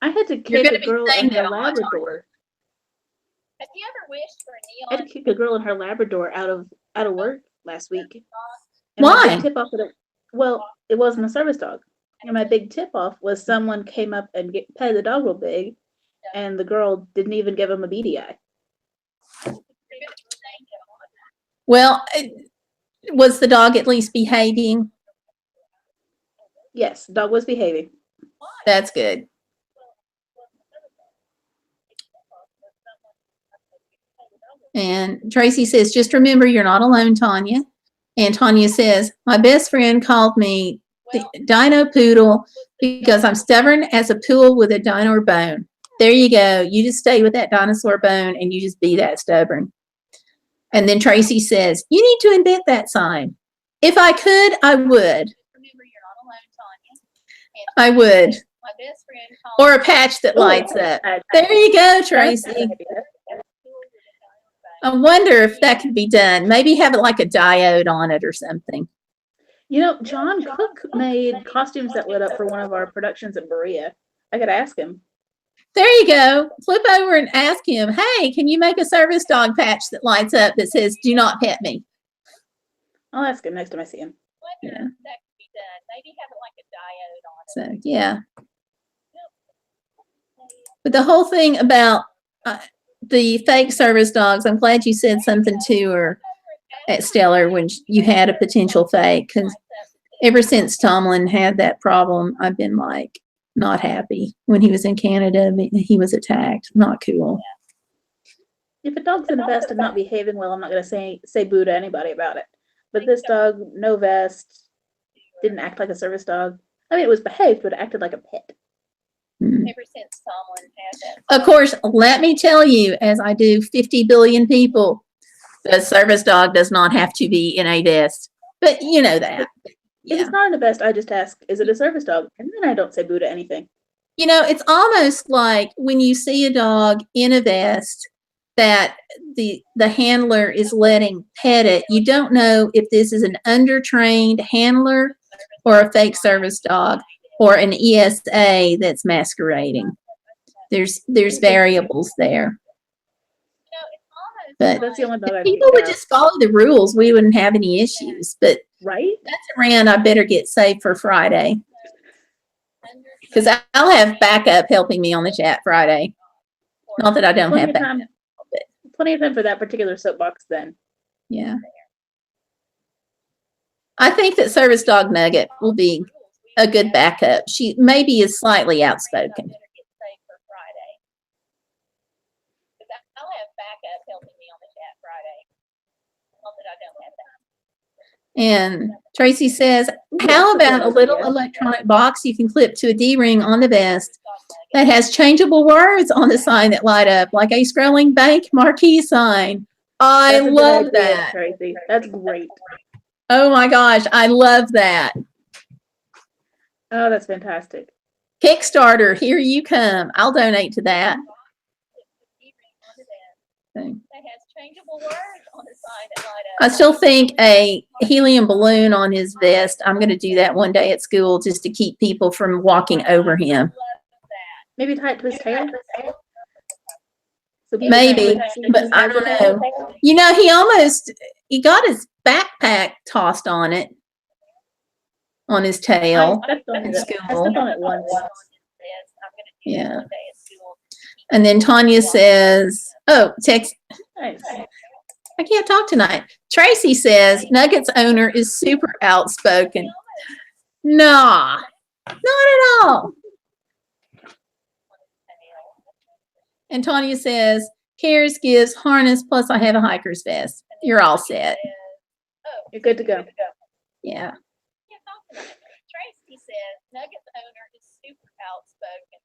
I had to You're kick gonna a be girl saying in her that a lot. Labrador. Have you ever wished for a I had neon? to kick a girl in her Labrador out of work last week. And Why? my big tip off of well, it wasn't a service dog. And my big tip off was someone came up and petted the dog real big, and the girl didn't even give him a beady eye. Well, was the dog at least behaving? Yes, the dog was behaving. That's good. And Tracy says, just remember you're not alone, Tanya. And Tanya says, my best friend called me the dino poodle because I'm stubborn as a poodle with a dino bone. There you go. You just stay with that dinosaur bone and you just be that stubborn. And then Tracy says, you need to invent that sign. If I could, I would. Remember, you're not alone, Tanya. I would. My best friend called Or a patch that lights up. There you go, Tracy. I wonder if that could be done. Maybe have it like a diode on it or something. You know, John Cook made costumes that lit up for one of our productions in Berea. I could ask him. There you go. Flip over and ask him, hey, can you make a service dog patch that lights up that says, do not pet me? I'll ask him next time I see him. wonder if that could be done. Maybe have it like a diode on it. So, yeah. But the whole thing about the fake service dogs, I'm glad you said something to her at Stellar when you had a potential fake, because ever since Tomlin had that problem, I've been like not happy. When he was in Canada, he was attacked. Not cool. If a dog's in a vest and not behaving well, I'm not gonna say boo to anybody about it. But this dog, no vest, didn't act like a service dog. I mean, it was behaved, but it acted like a pet. Ever since Tomlin had that. Of course, let me tell you, as I do 50 billion people, the service dog does not have to be in a vest. But you know that. If Yeah. it's not in a vest, I just ask, is it a service dog? And then I don't say boo to anything. You know, it's almost like when you see a dog in a vest that the handler is letting pet it, you don't know if this is an undertrained handler or a fake service dog or an ESA that's masquerading. There's variables there. But That's the only dog I if people would have. just follow the rules, we wouldn't have any issues. But Right? that's a rant I better get saved for Friday, because I'll have backup helping me on the chat Friday. Not that I don't have Plenty of backup. time. Plenty of time for that particular soapbox then. Yeah. I think that Service Dog Nugget will be a good backup. She maybe is slightly outspoken. I'll have backup helping me on the chat Friday. Not that I don't have that. And Tracy says, how about a little electronic box you can clip to a D-ring on the vest that has changeable words on the sign that light up, like a scrolling bank marquee sign? I That's a good love idea, that. Tracy. That's great. Oh my gosh, I love that. Oh, that's fantastic. Kickstarter, here you come. I'll donate to that. That has changeable words on the sign that light up. I still think a helium balloon on his vest. I'm going to do that one day at school just to keep people from walking over him. Maybe tie it to his tail? So people Maybe, can't see but his I tail. don't know. You know, he got his backpack tossed on it, on his tail. I stepped on in it. I school. stepped on it once. Yeah. And then Tanya says, oh, text. Nice. I can't talk tonight. Tracy says Nuggets owner is super outspoken. Nah, not at all. And Tanya says, Cares gives harness, plus I have a hiker's vest. You're all set. You're good to go. Yeah. Tracy says Nuggets owner is super outspoken.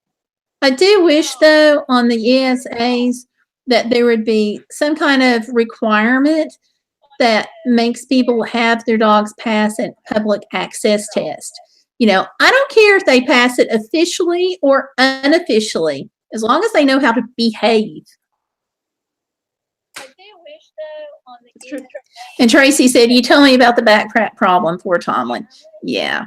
I do wish, though, on the ESAs that there would be some kind of requirement that makes people have their dogs pass a public access test. You know, I don't care if they pass it officially or unofficially, as long as they know how to behave. I do wish though on the It's true. And Tracy said, you told me about the backpack problem for Tomlin. Yeah.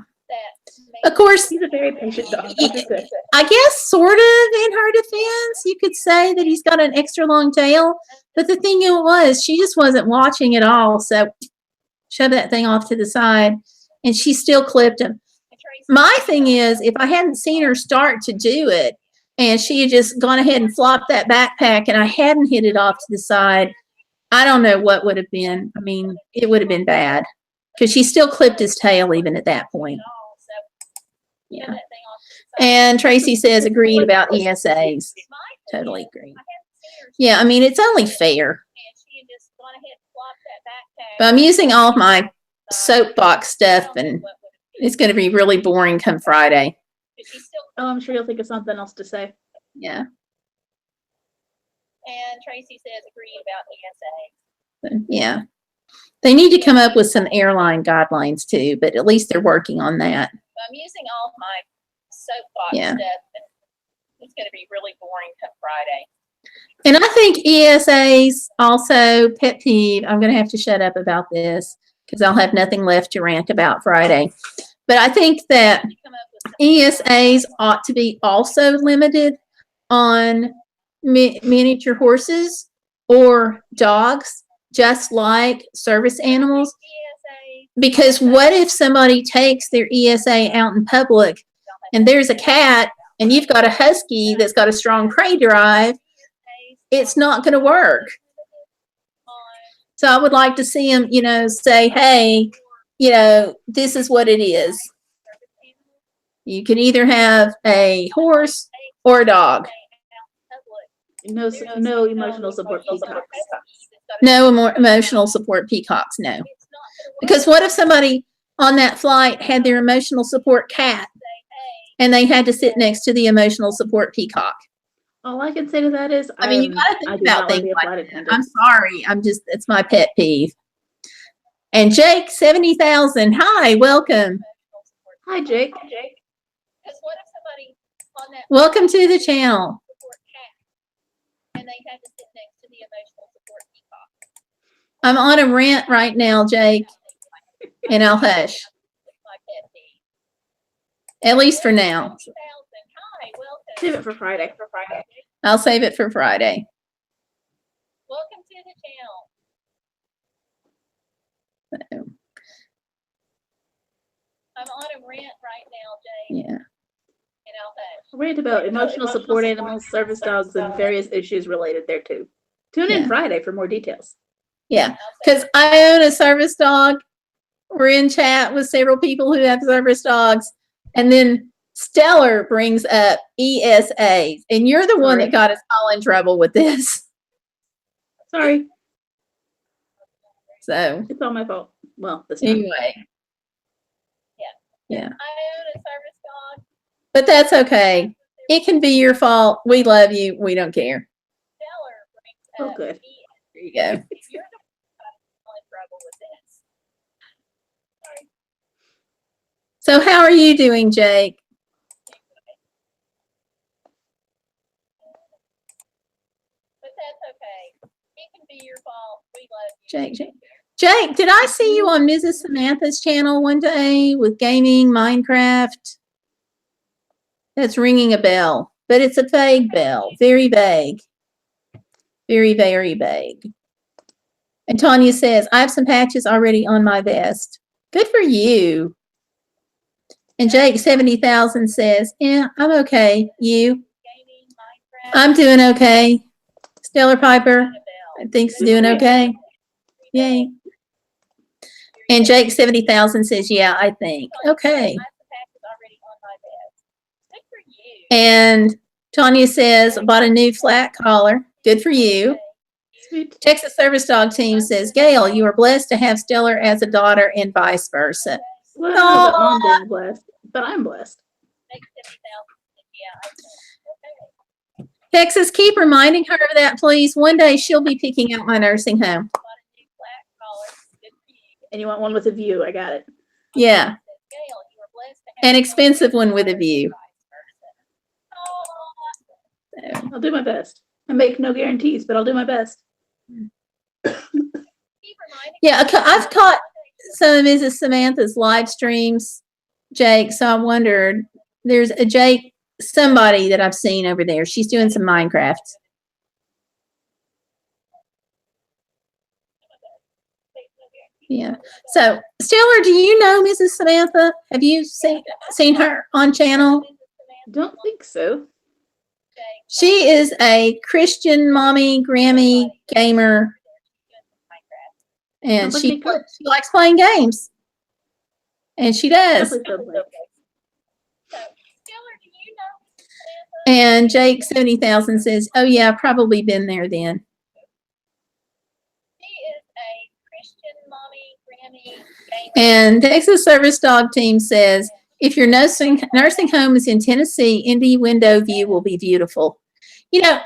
Of course, He's a very patient dog. Which is good. I guess sort of in her defense, you could say that he's got an extra long tail. But the thing was, she just wasn't watching at all. So shove that thing off to the side and she still clipped him. My thing is, if I hadn't seen her start to do it and she had just gone ahead and flopped that backpack and I hadn't hit it off to the side, I don't know what would have been. I mean, it would have been bad because she still clipped his tail even at that point. Yeah. And Tracy says agreed about ESAs. Totally agree. Yeah, I mean, it's only fair. But I'm using all of my soapbox stuff and it's going to be really boring come Friday. Oh, I'm sure you'll think of something else to say. Yeah. And Tracy says agreed about ESA. So, yeah. They need to come up with some airline guidelines too, but at least they're working on that. I'm using all of my soapbox Yeah. stuff, and it's going to be really boring come Friday. And I think ESAs also pet peeve. I'm going to have to shut up about this because I'll have nothing left to rant about Friday. But I think that Come up with some- ESAs ought to be also limited on miniature horses or dogs, just like service animals. ESA, Because what if somebody takes their ESA out in public and there's a cat and you've got a husky that's got a strong prey drive? it's not going to work. On So I would like to see them, say, hey, this is what it is. service animals, You can either have a horse or a dog. say out in public, No emotional support peacocks. No more emotional support peacocks, no. It's not gonna work. Because what if somebody on that flight had their emotional support cat Say, hey, and they had to sit next to the emotional support peacock? All I can say to that is, I mean, you gotta I think do about not want to things be a like flight that. attendant. I'm sorry. It's my pet peeve. And Jake, 70,000. Hi, welcome. emotional support. Hi, Jake. Because what if somebody on that Welcome to the channel. support cat and they had to sit next to the emotional support peacock? I'm on a rant right now, Jake, and I'll hush. It's my pet peeve. At least for now. 70,000. Hi, welcome. Save it for Friday. I'll save it for Friday. Welcome to the channel. I'm on a rant right now, Jay, Yeah. and I'll hush. Rant about emotional support animals, service dogs, and various issues related thereto. Tune in Yeah. Friday for more details. Yeah. I'll say Because I own a service dog. We're in chat with several people who have service dogs. And then Stellar brings up ESAs. And you're the one Sorry. that got us all in trouble with this. Sorry, So it's all my fault. Well, this time. anyway. I own a service dog. But that's okay. It can be your fault. We love you. We don't care. Stellar brings Oh, up good. ESAs. There you go. You're the one that got us all in trouble with this. Sorry. So how are you doing, Jake? But that's okay. It can be your fault. We love you. Jake, did I see you on Mrs. Samantha's channel one day with gaming, Minecraft? That's ringing a bell, but it's a vague bell, very vague. Very, very vague. And Tanya says, I have some patches already on my vest. Good for you. And Jake, 70,000 says, yeah, I'm okay. You? Gaming, Minecraft. I'm doing okay. Stellar Piper, Annabelle. I think is doing okay. Yay. And Jake, 70,000 says, yeah, I think. Okay. I have the patches already on my vest. Good for you. And Tanya says, bought a new flat collar. Good for you. Sweet. Texas Service Dog Team says, Gayle, you are blessed to have Stellar as a daughter and vice versa. Well, I don't know about mom being blessed, but I'm blessed. Make 70,000. Yeah, I think. Okay. Texas, keep reminding her of that, please. One day she'll be picking out my nursing home. Bought a new flat collar. Good for you. And you want one with a view? I got it. Yeah, Says, Gayle, you are blessed to have an a expensive daughter one with a and view. vice versa. Oh, So, I'll do my best. I make no guarantees, but I'll do my best. keep reminding yeah, her. I've caught some of Mrs. Samantha's live streams, Jake, so I wondered, there's a Jake, somebody that I've seen over there. She's doing some Minecraft. Yeah. So, Stellar, do you know Mrs. Samantha? Have you seen her on channel? Don't think so. She is a Christian mommy, Grammy gamer, and Sounds like she me too. she likes playing games, and she does. Definitely sounds like. So, Stellar, do you know Samantha? And Jake 70,000 says, "Oh yeah, probably been there then." She is a Christian mommy, Grammy gamer. And Texas Service Dog Team says, "If your nursing home is in Tennessee, Indy window view will be beautiful." You know,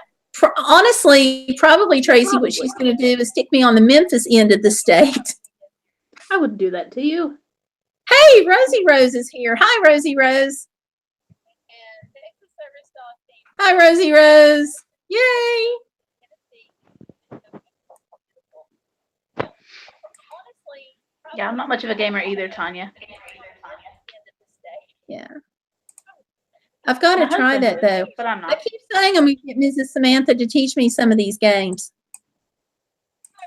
honestly, probably Tracy, what she's going to do is stick me on the Memphis end of the state. I wouldn't do that to you. Hey, Rosie Rose is here. Hi, Rosie Rose. And Texas Service Dog Team. Hi, Rosie Rose. Yay. Honestly, Yeah, I'm not much of a gamer either, Tanya. Yeah. I've got to My try husband that would, though. but I'm I not. keep saying I'm going to get Mrs. Samantha to teach me some of these games. Hi,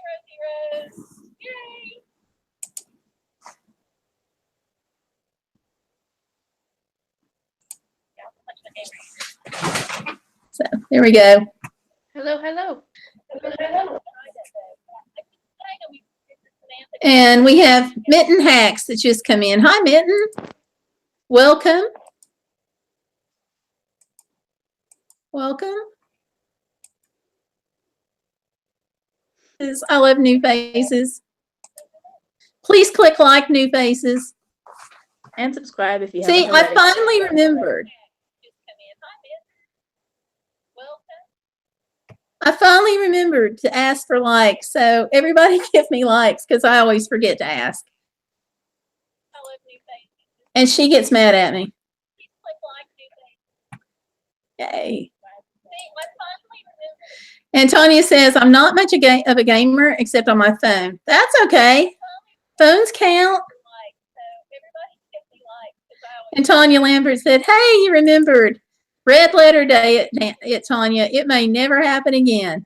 Rosie Rose. Yay. Yeah, I'm much of a gamer. So there we go. Hello, hello. And we have Mitten Hacks that just come in. Hi, Mitten. Welcome. Welcome. I love new faces. Please click like new faces. And subscribe if you See, haven't I already. finally remembered. Just come in. Hi, Miss. Welcome. I finally remembered to ask for likes. So everybody give me likes because I always forget to ask. I love new faces. And she gets mad at me. Please click like new faces. Yay. See, I finally remembered. And Tanya says, I'm not much of a gamer except on my phone. That's okay. Phones count. Like, so everybody give me like, 'cause I always And Tanya Lambert said, hey, you remembered. Red letter day at Tanya. It may never happen again.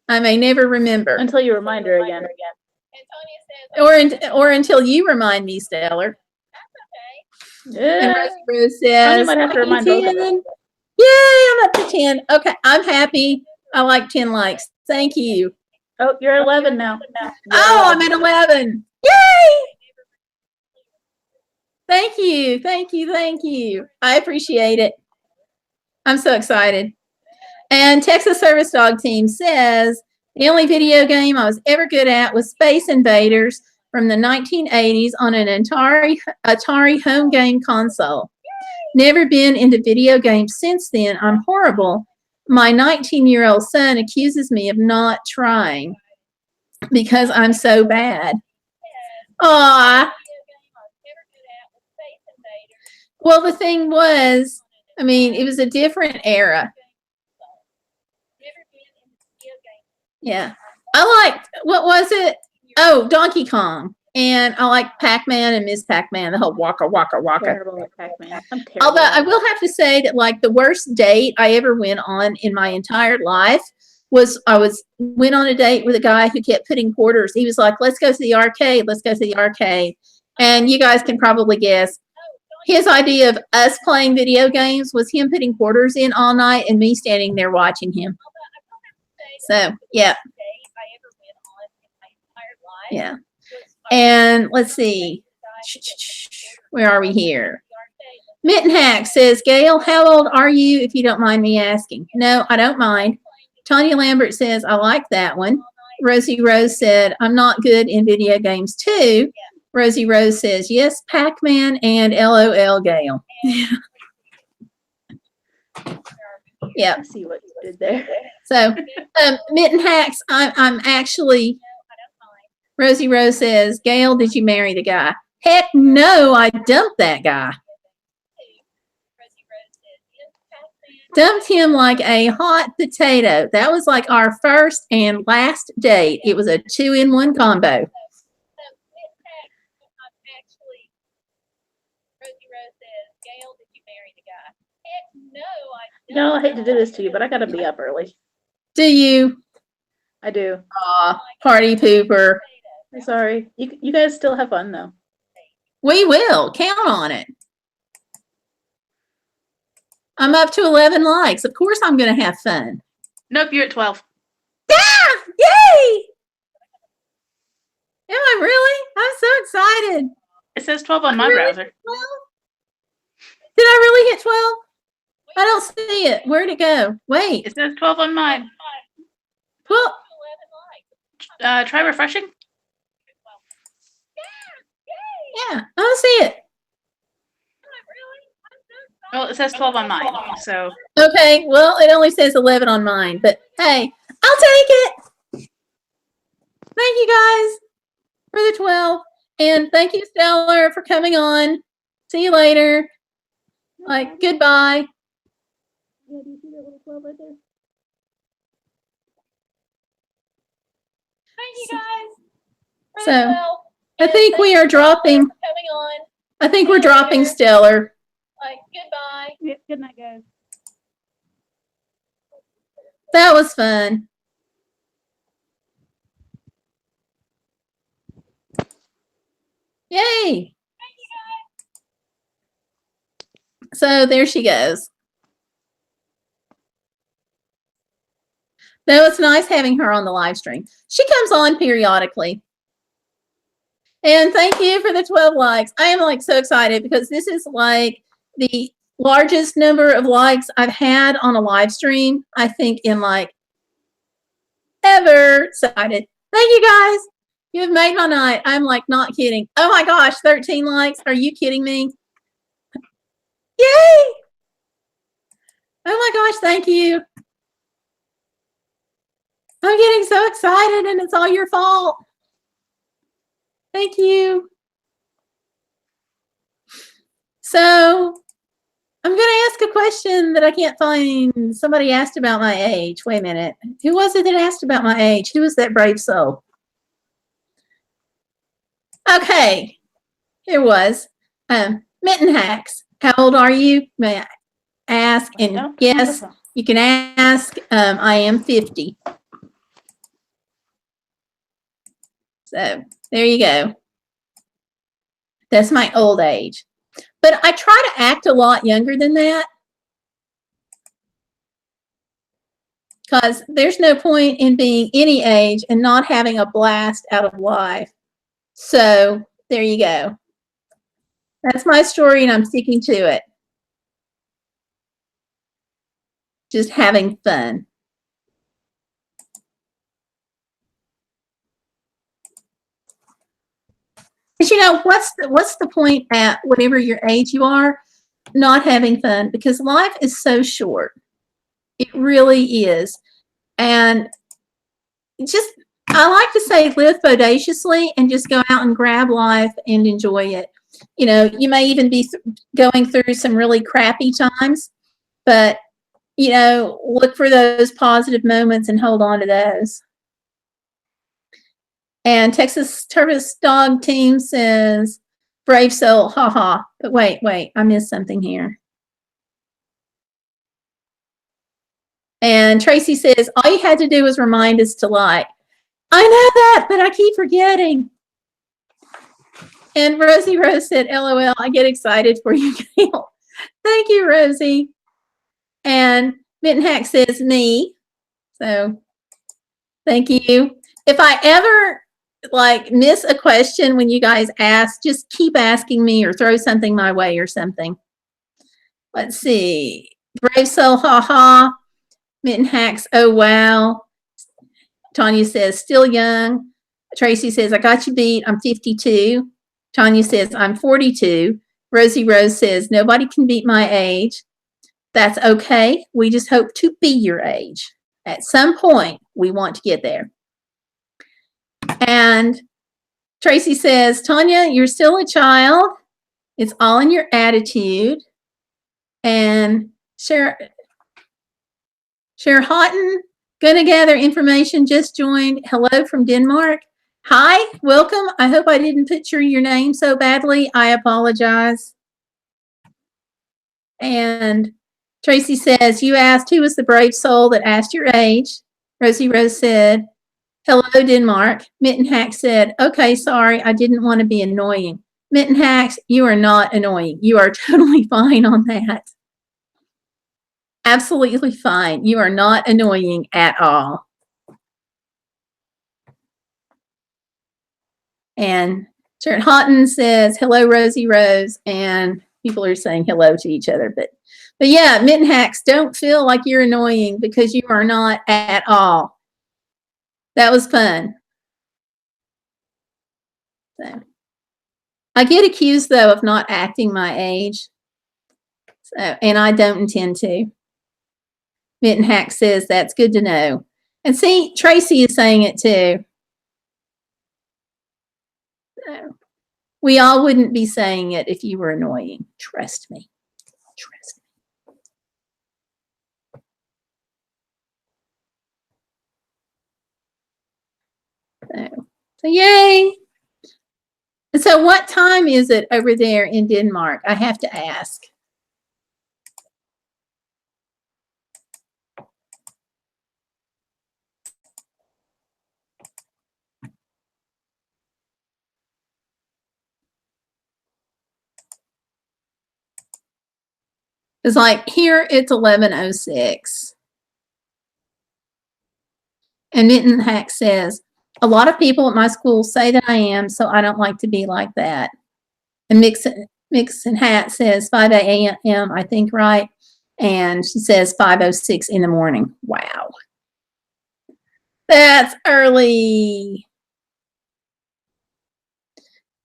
I may never remember. Until you remind her again. And Tanya says, Or until you remind me, Stellar. that's okay. And Yeah. Rosie Rose says, Tanya might have to remind both of us. 10. Yay, I'm up to 10. Okay, I'm happy. I like 10 likes. Thank you. Oh, you're 11 now. Oh, I'm at 11. Yay! Thank you. Thank you. Thank you. I appreciate it. I'm so excited. And Texas Service Dog Team says, the only video game I was ever good at was Space Invaders from the 1980s on an Atari home game console. Never been into video games since then. I'm horrible. My 19-year-old son accuses me of not trying because I'm so bad. Aw. Well, the thing was, I mean, it was a different era. Yeah. I liked, what was it? Oh, Donkey Kong. And I like Pac-Man and Miss Pac-Man, the whole waka, waka, waka. Terrible at Pac-Man. I'm terrible. Although at I it. will have to say that like the worst date I ever went on in my entire life was went on a date with a guy who kept putting quarters. He was like, let's go to the arcade. Let's go to the arcade. And you guys can probably guess his idea of us playing video games was him putting quarters in all night and me standing there watching him. So, yeah. Yeah. And let's see. Where are we here? Mitten Hack says, Gayle, how old are you, if you don't mind me asking? No, I don't mind. Tanya Lambert says, I like that one. Rosie Rose said, I'm not good in video games too. Rosie Rose says, yes, Pac-Man and LOL Gayle. Yeah. I see what you did there. So, Mitten Hacks, I'm actually, Rosie Rose says, Gayle, did you marry the guy? Heck no, I dumped that guy. Dumped him like a hot potato. That was like our first and last date. It was a 2-in-1 combo. No, I hate to do this to you, but I gotta be up early. Do you? I do. Aw, party pooper. I'm sorry. You guys still have fun though. We will. Count on it. I'm up to 11 likes. Of course I'm going to have fun. Nope, you're at 12. Yeah! Yay! Am I really? I'm so excited. It says 12 on my Really? browser. 12? Did I really hit 12? I don't see it. Where'd it go? Wait. It says 12 on mine. 12. Try refreshing. Yeah, I don't see it. Well, it says 12 on mine. So Okay, well, it only says 11 on mine, but hey, I'll take it. Thank you guys for the 12. And thank you, Stellar, for coming on. See you later. Like, goodbye. yeah, do you see that little 12 right there? Thank you guys. So, Well, I think we are dropping. coming on. I think we're dropping Stellar. Like, goodbye. Yeah, good night, guys. That was fun. Yay. So there she goes. That was nice having her on the live stream. She comes on periodically. And thank you for the 12 likes. I am like so excited because this is like the largest number of likes I've had on a live stream, I think, in like ever. Excited. Thank you guys. You have made my night. I'm like not kidding. Oh my gosh, 13 likes. Are you kidding me? Yay! Oh my gosh, thank you. I'm getting so excited and it's all your fault. Thank you. So I'm going to ask a question that I can't find. Somebody asked about my age. Wait a minute. Who was it that asked about my age? Who was that brave soul? Okay. Here was. Mitten Hacks. How old are you? May I ask? And yes, you can ask. I am 50. So there you go. That's my old age. But I try to act a lot younger than that. Because there's no point in being any age and not having a blast out of life. So there you go. That's my story and I'm sticking to it. Just having fun. But you know, what's the point at whatever your age you are, not having fun? Because life is so short. It really is. And just, I like to say, live bodaciously and just go out and grab life and enjoy it. You know, you may even be going through some really crappy times, but, you know, look for those positive moments and hold on to those. And Texas Service Dog Team says, brave soul, haha. But wait, I missed something here. And Tracy says, all you had to do was remind us to like. I know that, but I keep forgetting. And Rosie Rose said, LOL, I get excited for you, Gayle. Thank you, Rosie. And Mitten Hack says, me. So thank you. If I ever like miss a question when you guys ask, just keep asking me or throw something my way or something. Let's see. Brave soul, haha. Mitten Hacks, oh wow. Tanya says, still young. Tracy says, I got you beat. I'm 52. Tanya says, I'm 42. Rosie Rose says, nobody can beat my age. That's okay. We just hope to be your age. At some point, we want to get there. And Tracy says, Tanya, you're still a child. It's all in your attitude. And Cher Houghton, gonna gather information, just joined. Hello from Denmark. Hi, welcome. I hope I didn't butcher your name so badly. I apologize. And Tracy says, you asked who was the brave soul that asked your age. Rosie Rose said, hello, Denmark. Mitten Hack said, okay, sorry, I didn't want to be annoying. Mitten Hacks, you are not annoying. You are totally fine on that. Absolutely fine. You are not annoying at all. And Sharon Houghton says, hello, Rosie Rose. And people are saying hello to each other. But yeah, Mitten Hacks, don't feel like you're annoying because you are not at all. That was fun. So I get accused, though, of not acting my age. So, and I don't intend to. Mitten Hack says, that's good to know. And see, Tracy is saying it too. So, we all wouldn't be saying it if you were annoying. Trust me. Trust me. So yay. And so what time is it over there in Denmark? I have to ask. It's like here it's 11:06. And Mitten Hack says, A lot of people at my school say that I am, so I don't like to be like that. And Mix and Hat says 5 a.m., I think, right? And she says 5:06 in the morning. Wow. That's early.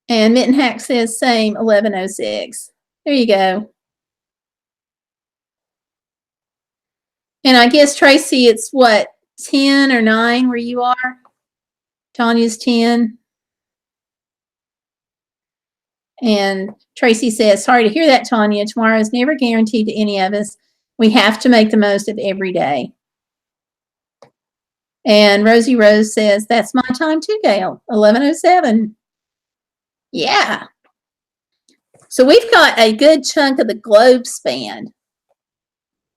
And Mitten Hack says same, 11:06. There you go. And I guess, Tracy, it's what, 10 or 9 where you are? Tanya's 10. And Tracy says, sorry to hear that, Tanya. Tomorrow is never guaranteed to any of us. We have to make the most of every day. And Rosie Rose says, that's my time too, Gayle, 11:07. Yeah. So we've got a good chunk of the globe spanned,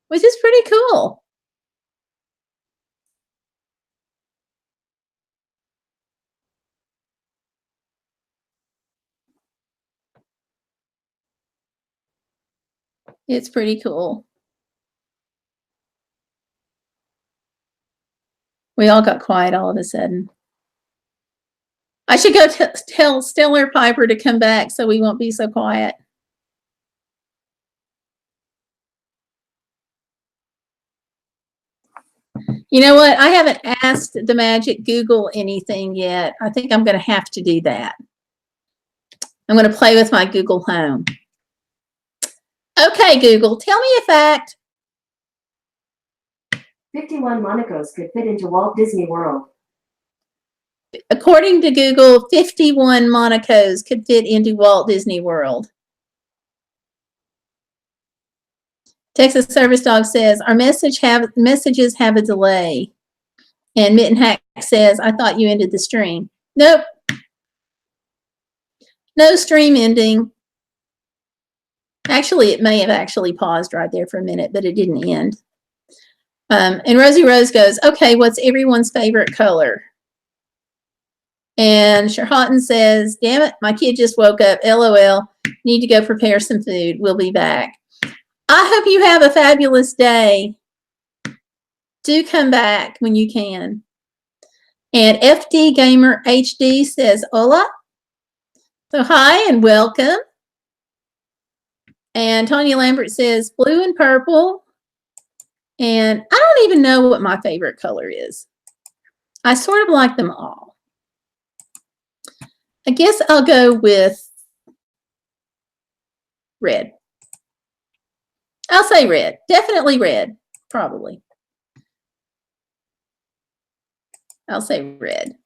which is pretty cool. It's pretty cool. We all got quiet all of a sudden. I should go tell Stellar Piper to come back so we won't be so quiet. You know what? I haven't asked the Magic Google anything yet. I think I'm going to have to do that. I'm going to play with my Google Home. Okay, Google, tell me a fact. 51 Monacos could fit into Walt Disney World. According to Google, 51 Monacos could fit into Walt Disney World. Texas Service Dog says, our messages have a delay. And Mitten Hack says, I thought you ended the stream. Nope. No stream ending. Actually, it may have actually paused right there for a minute, but it didn't end. And Rosie Rose goes, okay, what's everyone's favorite color? And Sherhoughton says, damn it, my kid just woke up. LOL. Need to go prepare some food. We'll be back. I hope you have a fabulous day. Do come back when you can. And FD Gamer HD says, hola. So hi and welcome. And Tanya Lambert says, blue and purple. And I don't even know what my favorite color is. I sort of like them all. I guess I'll go with red. I'll say red. Definitely red. Probably. I'll say red.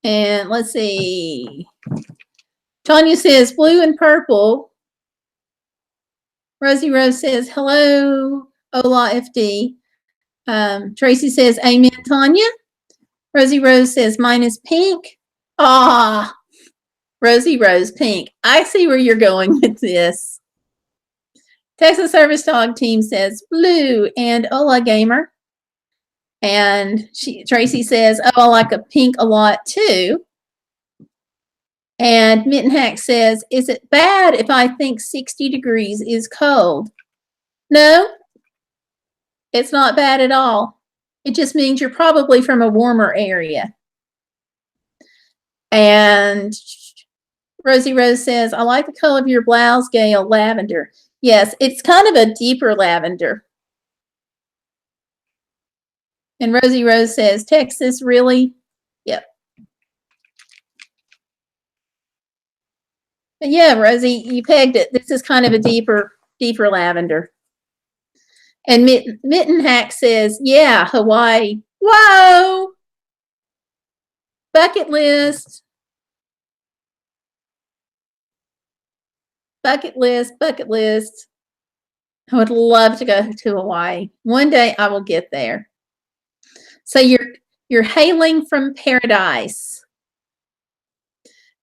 And let's see. Tanya says blue and purple. Rosie Rose says hello, hola FD. Tracy says amen, Tanya. Rosie Rose says mine is pink. Ah, Rosie Rose, pink. I see where you're going with this. Texas Service Dog Team says blue and hola gamer. And Tracy says, oh, I like a pink a lot too. And Mitten Hack says, is it bad if I think 60 degrees is cold? No, it's not bad at all. It just means you're probably from a warmer area. And Rosie Rose says, I like the color of your blouse, Gayle, lavender. Yes, it's kind of a deeper lavender. And Rosie Rose says, Texas, really? Yep. But yeah, Rosie, you pegged it. This is kind of a deeper lavender. And Mitten Hack says, yeah, Hawaii. Whoa! Bucket list. Bucket list, bucket list. I would love to go to Hawaii. One day I will get there. So you're hailing from paradise.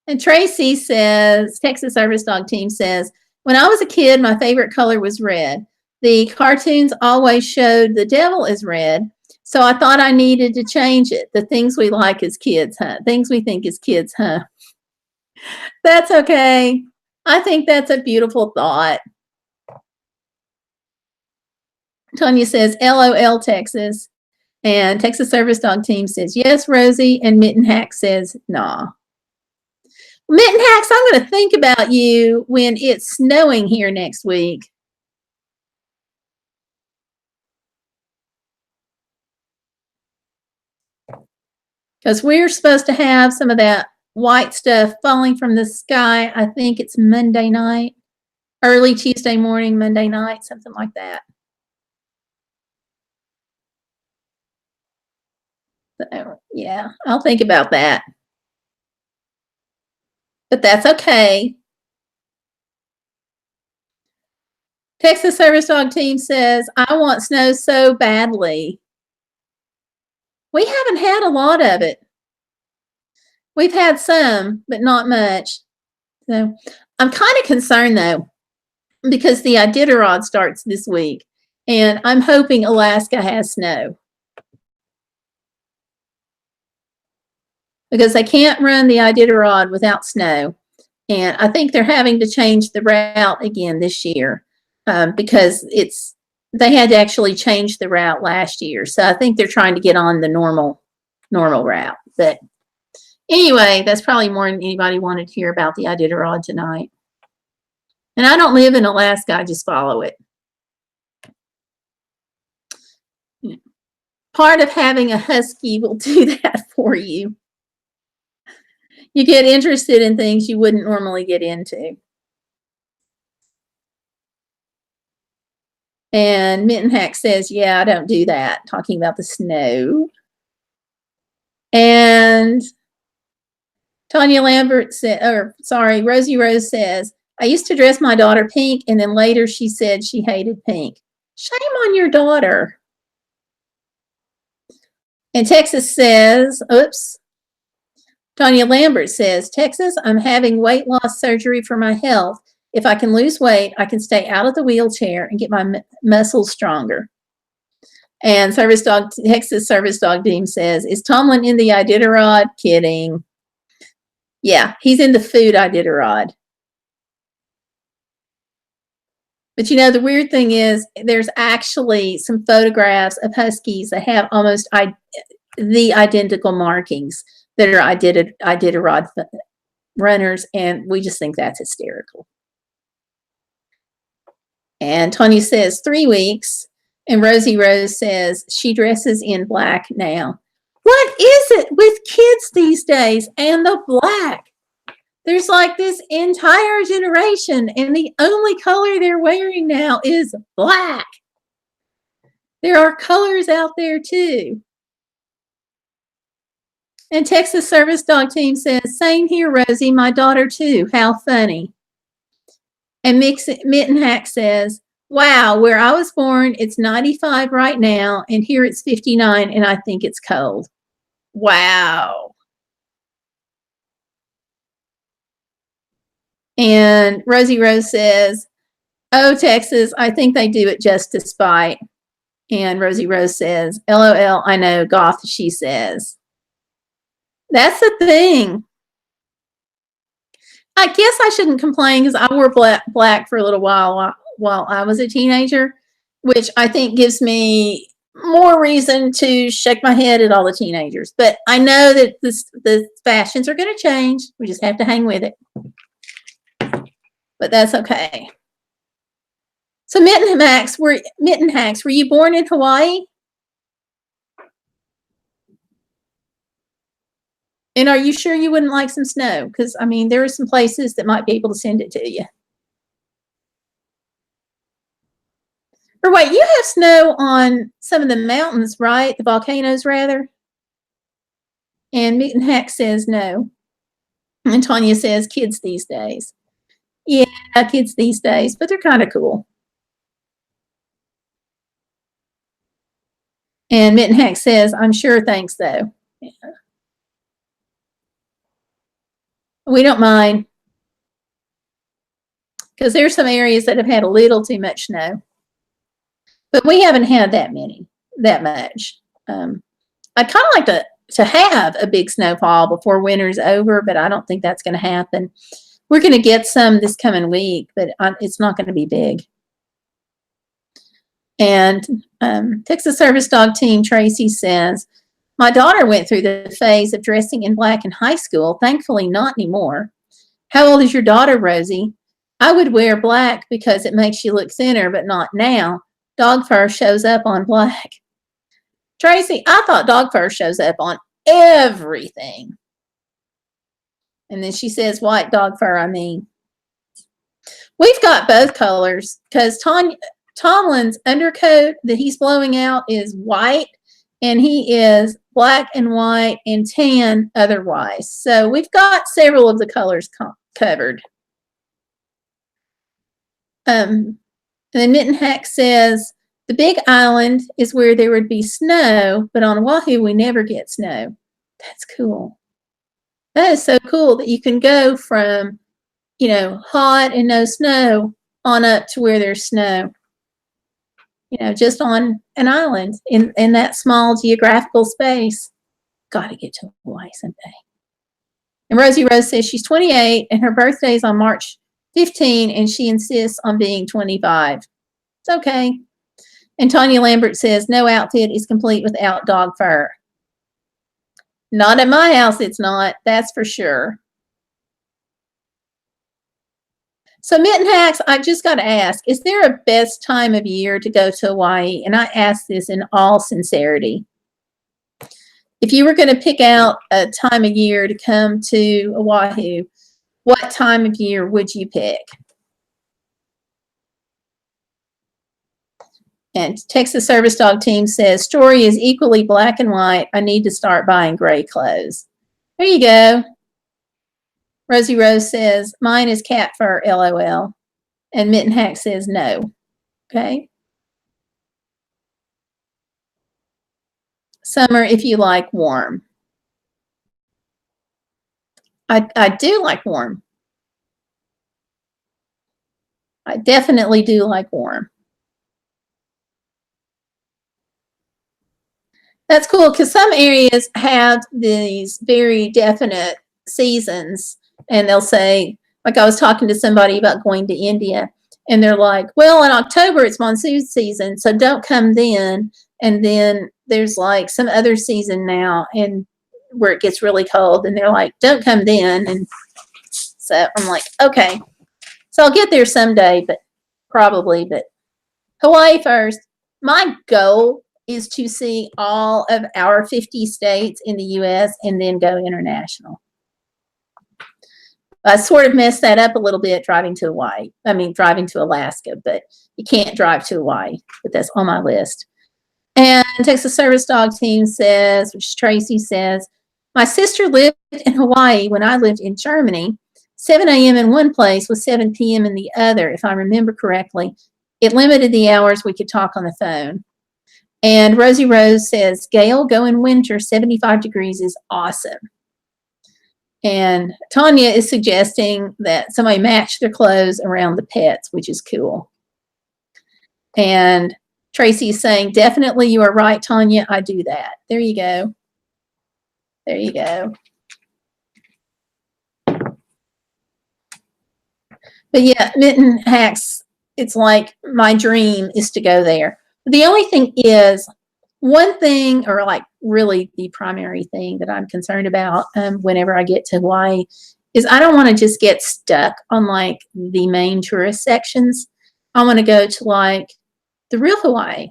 And Tracy says, Texas Service Dog Team says, when I was a kid, my favorite color was red. The cartoons always showed the devil as red, so I thought I needed to change it. The things we like as kids, huh? Things we think as kids, huh? That's okay. I think that's a beautiful thought. Tanya says, LOL, Texas. And Texas Service Dog Team says, yes, Rosie. And Mitten Hack says, nah. Mitten Hacks, I'm going to think about you when it's snowing here next week. Because we're supposed to have some of that white stuff falling from the sky. I think it's Monday night, early Tuesday morning, Monday night, something like that. So, yeah, I'll think about that. But that's okay. Texas Service Dog Team says, I want snow so badly. We haven't had a lot of it. We've had some, but not much. So I'm kind of concerned though, because the Iditarod starts this week, and I'm hoping Alaska has snow. Because they can't run the Iditarod without snow. And I think they're having to change the route again this year because they had to actually change the route last year. So I think they're trying to get on the normal route. But anyway, that's probably more than anybody wanted to hear about the Iditarod tonight. And I don't live in Alaska, I just follow it. Part of having a husky will do that for you. You get interested in things you wouldn't normally get into. And Mitten Hack says, yeah, I don't do that, talking about the snow. And Tanya Lambert said, Rosie Rose says, I used to dress my daughter pink, and then later she said she hated pink. Shame on your daughter. And Texas says, oops. Tanya Lambert says, Texas, I'm having weight loss surgery for my health. If I can lose weight, I can stay out of the wheelchair and get my muscles stronger. And Texas Service Dog Team says, is Tomlin in the Iditarod? Kidding. Yeah, he's in the food Iditarod. But you know, the weird thing is there's actually some photographs of huskies that have almost the identical markings that are Iditarod runners, and we just think that's hysterical. And Tony says 3 weeks, and Rosie Rose says she dresses in black now. What is it with kids these days and the black? There's like this entire generation, and the only color they're wearing now is black. There are colors out there too. And Texas Service Dog Team says, same here, Rosie, my daughter too. How funny. And Mitten Hack says, wow, where I was born, it's 95 right now, and here it's 59, and I think it's cold. Wow. And Rosie Rose says, oh, Texas, I think they do it just to spite. And Rosie Rose says, LOL, I know, goth, she says. That's the thing. I guess I shouldn't complain because I wore black for a little while I was a teenager, which I think gives me more reason to shake my head at all the teenagers. But I know that the fashions are going to change. We just have to hang with it. But that's okay. So Mitten Hacks, were you born in Hawaii? And are you sure you wouldn't like some snow? Because, I mean, there are some places that might be able to send it to you. Or wait, you have snow on some of the mountains, right? The volcanoes, rather. And Mitten Hack says no. And Tanya says kids these days. Yeah, kids these days, but they're kind of cool. And Mitten Hack says, I'm sure, thanks, though. Yeah. We don't mind. Because there's some areas that have had a little too much snow. But we haven't had that much. I'd kind of like to have a big snowfall before winter's over, but I don't think that's going to happen. We're going to get some this coming week, but it's not going to be big. And Texas Service Dog Team Tracy says, my daughter went through the phase of dressing in black in high school. Thankfully, not anymore. How old is your daughter, Rosie? I would wear black because it makes you look thinner, but not now. Dog fur shows up on black. Tracy, I thought dog fur shows up on everything. And then she says, white dog fur, I mean. We've got both colors because Tomlin's undercoat that he's blowing out is white, and he is black and white and tan otherwise. So we've got several of the colors covered. And then Mitten Hack says, the Big Island is where there would be snow, but on Oahu, we never get snow. That's cool. That is so cool that you can go from, you know, hot and no snow on up to where there's snow. You know, just on an island in that small geographical space. Got to get to Hawaii someday. And Rosie Rose says she's 28 and her birthday is on March 15 and she insists on being 25. It's okay. And Tanya Lambert says no outfit is complete without dog fur. Not at my house, it's not. That's for sure. So Mitten Hacks, I just got to ask, is there a best time of year to go to Hawaii? And I ask this in all sincerity. If you were going to pick out a time of year to come to Oahu, what time of year would you pick? And Texas Service Dog Team says, story is equally black and white. I need to start buying gray clothes. There you go. Rosie Rose says, mine is cat fur, LOL. And Mitten Hack says no. Okay. Summer, if you like warm. I do like warm. I definitely do like warm. That's cool because some areas have these very definite seasons, and they'll say, like I was talking to somebody about going to India, and they're like, well, in October it's monsoon season, so don't come then. And then there's like some other season now and where it gets really cold, and they're like, don't come then. And so I'm like, okay. So I'll get there someday, but probably, but Hawaii first. My goal is to see all of our 50 states in the U.S. and then go international. I sort of messed that up a little bit driving to Hawaii. I mean, driving to Alaska, but you can't drive to Hawaii, but that's on my list. And Texas Service Dog Team says, which Tracy says, my sister lived in Hawaii when I lived in Germany. 7 a.m. in one place was 7 p.m. in the other, if I remember correctly. It limited the hours we could talk on the phone. And Rosie Rose says, Gayle, go in winter, 75 degrees is awesome. And Tanya is suggesting that somebody match their clothes around the pets, which is cool. And Tracy is saying, definitely you are right, Tanya. I do that. There you go. There you go. But yeah, Mitten Hacks, it's like my dream is to go there. The only thing is, one thing, or like really the primary thing that I'm concerned about whenever I get to Hawaii is I don't want to just get stuck on like the main tourist sections. I want to go to like the real Hawaii,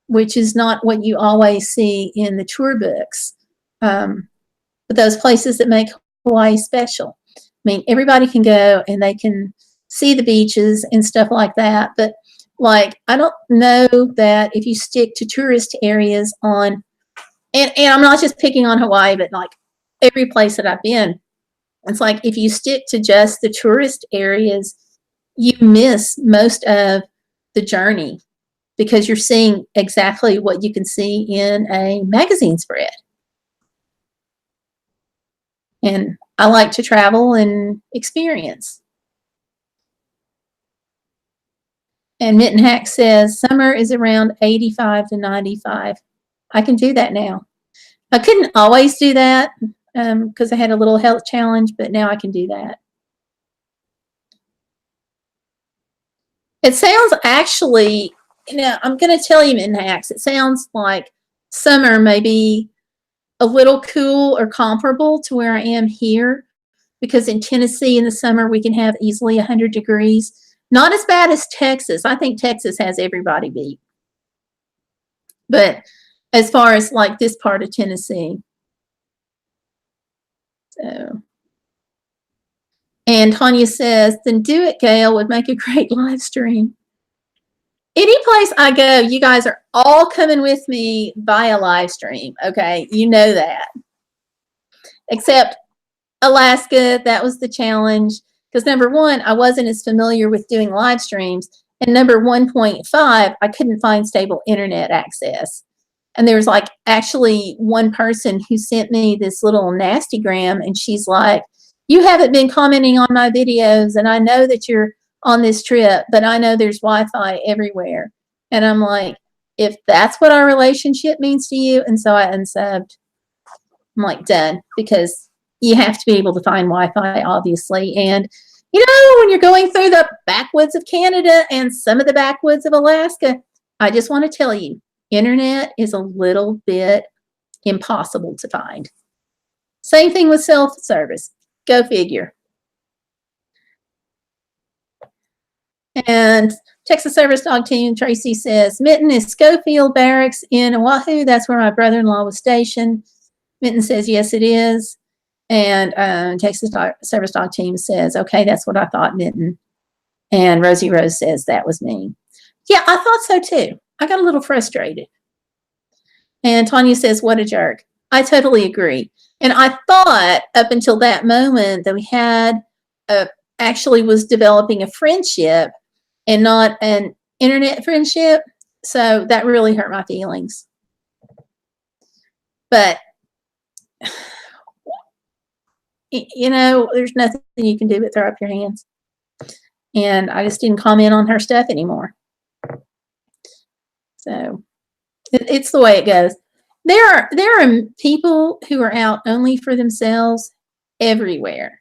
which is not what you always see in the tour books. But those places that make Hawaii special. I mean, everybody can go and they can see the beaches and stuff like that. But like, I don't know that if you stick to tourist areas on, and I'm not just picking on Hawaii, but like every place that I've been, it's like if you stick to just the tourist areas, you miss most of the journey because you're seeing exactly what you can see in a magazine spread. And I like to travel and experience. And Mitten Hack says, summer is around 85 to 95. I can do that now. I couldn't always do that because I had a little health challenge, but now I can do that. It sounds actually I'm going to tell you in hacks, it sounds like summer may be a little cool or comparable to where I am here, because in Tennessee in the summer we can have easily 100 degrees. Not as bad as Texas. I think Texas has everybody beat. But as far as like this part of Tennessee. So. And Tanya says, then do it, Gayle, would make a great live stream. Any place I go, you guys are all coming with me via live stream. Okay, you know that. Except Alaska, that was the challenge. Because number one, I wasn't as familiar with doing live streams. And number 1.5, I couldn't find stable internet access. And there was like actually one person who sent me this little nastygram, and she's like, you haven't been commenting on my videos, and I know that you're on this trip, but I know there's Wi-Fi everywhere. And I'm like, if that's what our relationship means to you, and so I unsubbed. I'm like, done, because you have to be able to find Wi-Fi, obviously. And, when you're going through the backwoods of Canada and some of the backwoods of Alaska, I just want to tell you, internet is a little bit impossible to find. Same thing with self-service. Go figure. And Texas Service Dog Team, Tracy says, Mitten is Schofield Barracks in Oahu. That's where my brother-in-law was stationed. Mitten says, yes, it is. And Texas Service Dog Team says, okay, that's what I thought, Mitten. And Rosie Rose says, that was me. Yeah, I thought so too. I got a little frustrated. And Tanya says, what a jerk. I totally agree. And I thought up until that moment that we had actually was developing a friendship and not an internet friendship. So that really hurt my feelings. But, there's nothing you can do but throw up your hands. And I just didn't comment on her stuff anymore. So it's the way it goes. There are people who are out only for themselves everywhere,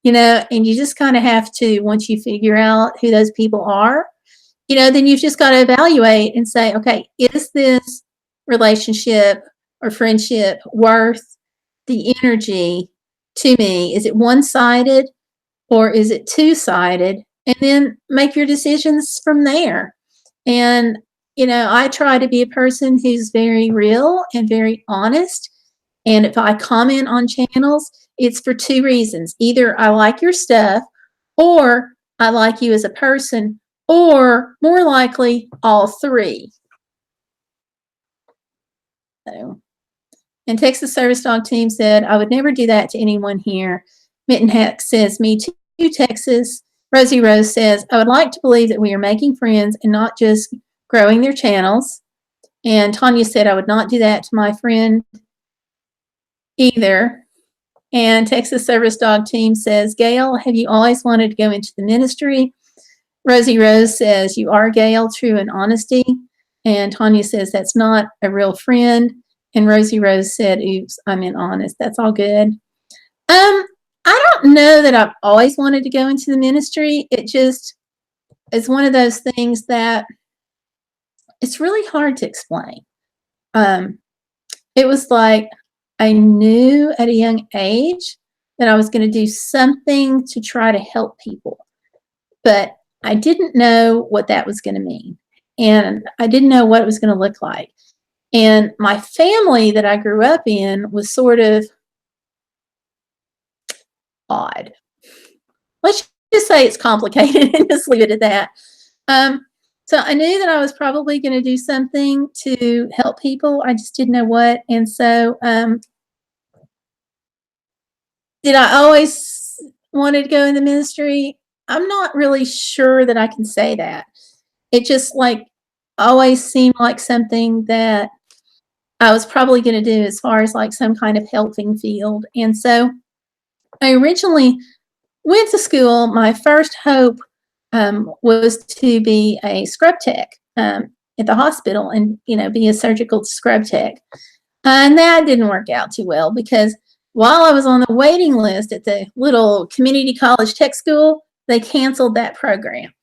and you just kind of have to, once you figure out who those people are, then you've just got to evaluate and say, okay, is this relationship or friendship worth the energy to me? Is it one-sided or is it two-sided? And then make your decisions from there. And I try to be a person who's very real and very honest. And if I comment on channels, it's for two reasons. Either I like your stuff, or I like you as a person, or more likely, all three. So, and Texas Service Dog Team said, I would never do that to anyone here. Mitten Hack says, me too, Texas. Rosie Rose says, I would like to believe that we are making friends and not just growing their channels. And Tanya said, I would not do that to my friend either. And Texas Service Dog Team says, Gayle, have you always wanted to go into the ministry? Rosie Rose says, you are, Gayle, true and honesty. And Tanya says, that's not a real friend. And Rosie Rose said, oops, I meant honest. That's all good. I don't know that I've always wanted to go into the ministry. It just is one of those things that it's really hard to explain. It was like I knew at a young age that I was going to do something to try to help people, but I didn't know what that was going to mean. And I didn't know what it was going to look like. And my family that I grew up in was sort of odd. Let's just say it's complicated and just leave it at that. So I knew that I was probably going to do something to help people. I just didn't know what. And so did I always wanted to go in the ministry? I'm not really sure that I can say that. It just always seemed like something that I was probably going to do as far as some kind of helping field. And so I originally went to school. My first hope was to be a scrub tech at the hospital and, be a surgical scrub tech. And that didn't work out too well because while I was on the waiting list at the little community college tech school, they canceled that program.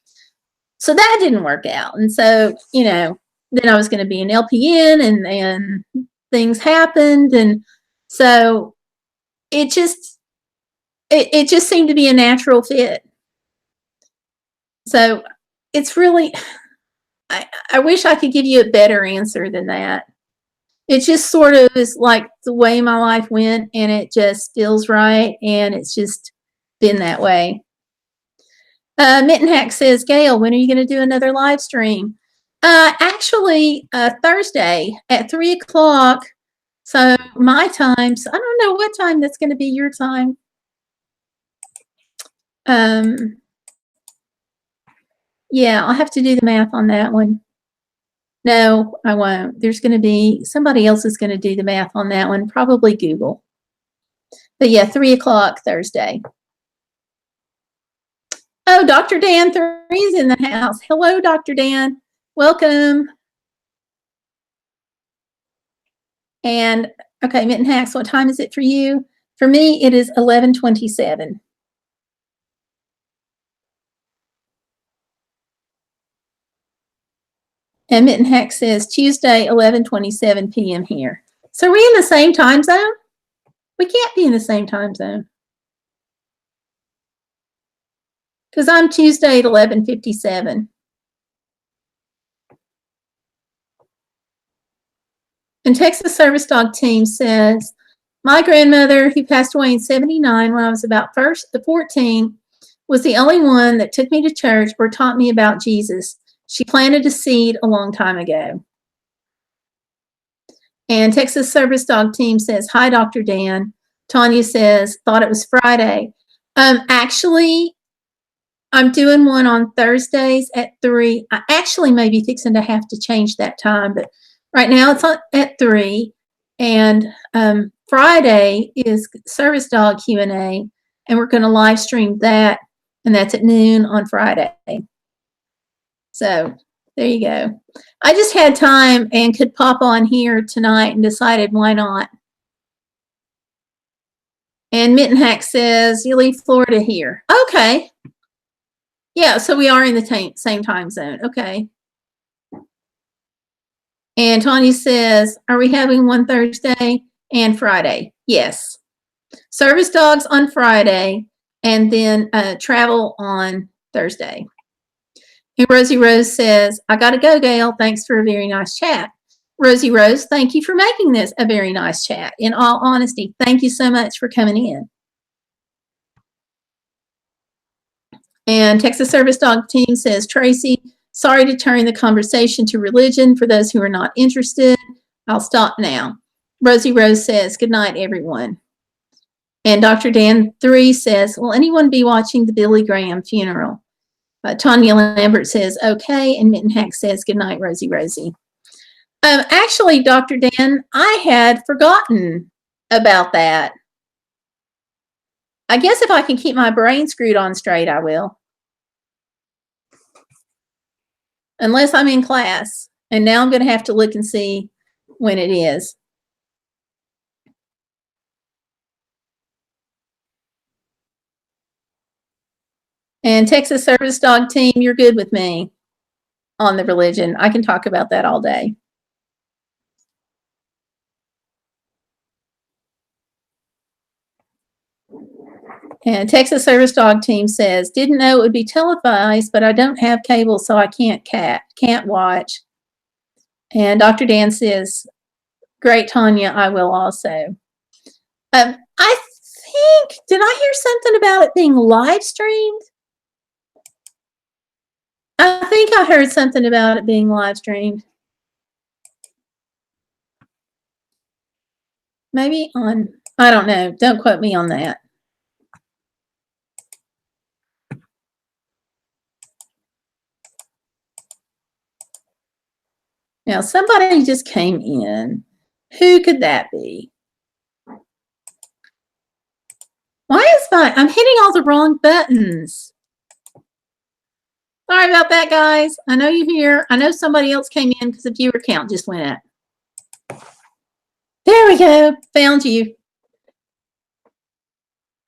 So that didn't work out. And so, then I was going to be an LPN and things happened. And so it just seemed to be a natural fit. So it's really, I wish I could give you a better answer than that. It just sort of is like the way my life went, and it just feels right, and it's just been that way. Mittenhack says, Gayle, when are you going to do another live stream? Actually, Thursday at 3:00. So my time, so I don't know what time that's going to be your time. Yeah, I'll have to do the math on that one. No, I won't. There's going to be somebody else is going to do the math on that one, probably Google. But yeah, 3:00 Thursday. Oh, Dr. Dan 3 is in the house. Hello, Dr. Dan. Welcome. And okay, Mittenhacks, what time is it for you? For me, it is 11:27. And Mittenhack says Tuesday, 11:27 p.m. here. So are we in the same time zone? We can't be in the same time zone. Because I'm Tuesday at 11:57. And Texas Service Dog Team says, my grandmother, who passed away in 79 when I was about 14, was the only one that took me to church or taught me about Jesus. She planted a seed a long time ago. And Texas Service Dog Team says, hi, Dr. Dan. Tanya says, thought it was Friday. Actually, I'm doing one on Thursdays at 3. I actually may be fixing to have to change that time, but right now it's at 3. And Friday is Service Dog Q&A, and we're going to live stream that, and that's at noon on Friday. So there you go. I just had time and could pop on here tonight and decided why not. And Mittenhack says, you leave Florida here. Okay. Yeah, so we are in the same time zone. Okay. And Tanya says, are we having one Thursday and Friday? Yes. Service dogs on Friday, and then travel on Thursday. And Rosie Rose says, I got to go, Gayle. Thanks for a very nice chat. Rosie Rose, thank you for making this a very nice chat. In all honesty, thank you so much for coming in. And Texas Service Dog Team says, Tracy, sorry to turn the conversation to religion. For those who are not interested, I'll stop now. Rosie Rose says, good night, everyone. And Dr. Dan 3 says, will anyone be watching the Billy Graham funeral? Tanya Lambert says, okay. And Mittenhack says, good night, Rosie. Actually, Dr. Dan, I had forgotten about that. I guess if I can keep my brain screwed on straight, I will. Unless I'm in class. And now I'm going to have to look and see when it is. And Texas Service Dog Team, you're good with me on the religion. I can talk about that all day. And Texas Service Dog Team says, didn't know it would be televised, but I don't have cable, so I can't watch. And Dr. Dan says, great, Tanya, I will also. I think, did I hear something about it being live streamed? I think I heard something about it being live streamed. Maybe on, I don't know. Don't quote me on that. Now, somebody just came in. Who could that be? Why is I'm hitting all the wrong buttons. Sorry about that, guys. I know you're here. I know somebody else came in because the viewer count just went up. There we go. Found you.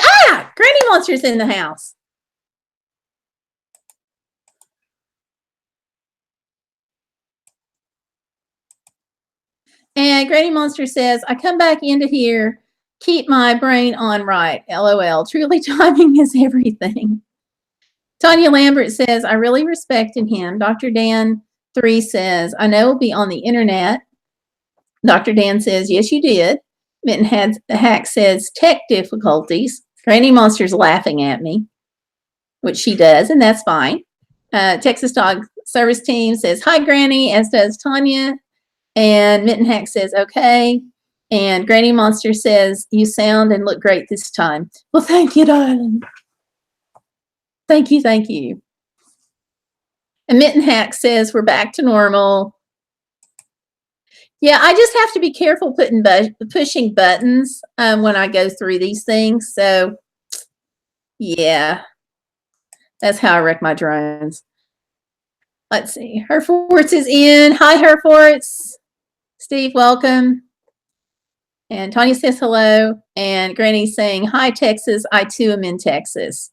Ah! Granny Monster's in the house. And Granny Monster says, I come back into here, keep my brain on right. LOL. Truly, timing is everything. Tanya Lambert says, I really respected him. Dr. Dan 3 says, I know it'll be on the internet. Dr. Dan says, yes, you did. Mitten Hack says, tech difficulties. Granny Monster's laughing at me, which she does, and that's fine. Texas Dog Service Team says, hi, Granny, as does Tanya. And Mitten Hack says, okay. And Granny Monster says, you sound and look great this time. Well, thank you, darling. Thank you, thank you. And Mitten Hack says, we're back to normal. Yeah, I just have to be careful pushing buttons when I go through these things. So, yeah, that's how I wreck my drones. Let's see. Herforts is in. Hi, Herforts. Steve, welcome. And Tanya says hello. And Granny's saying, hi, Texas. I, too, am in Texas.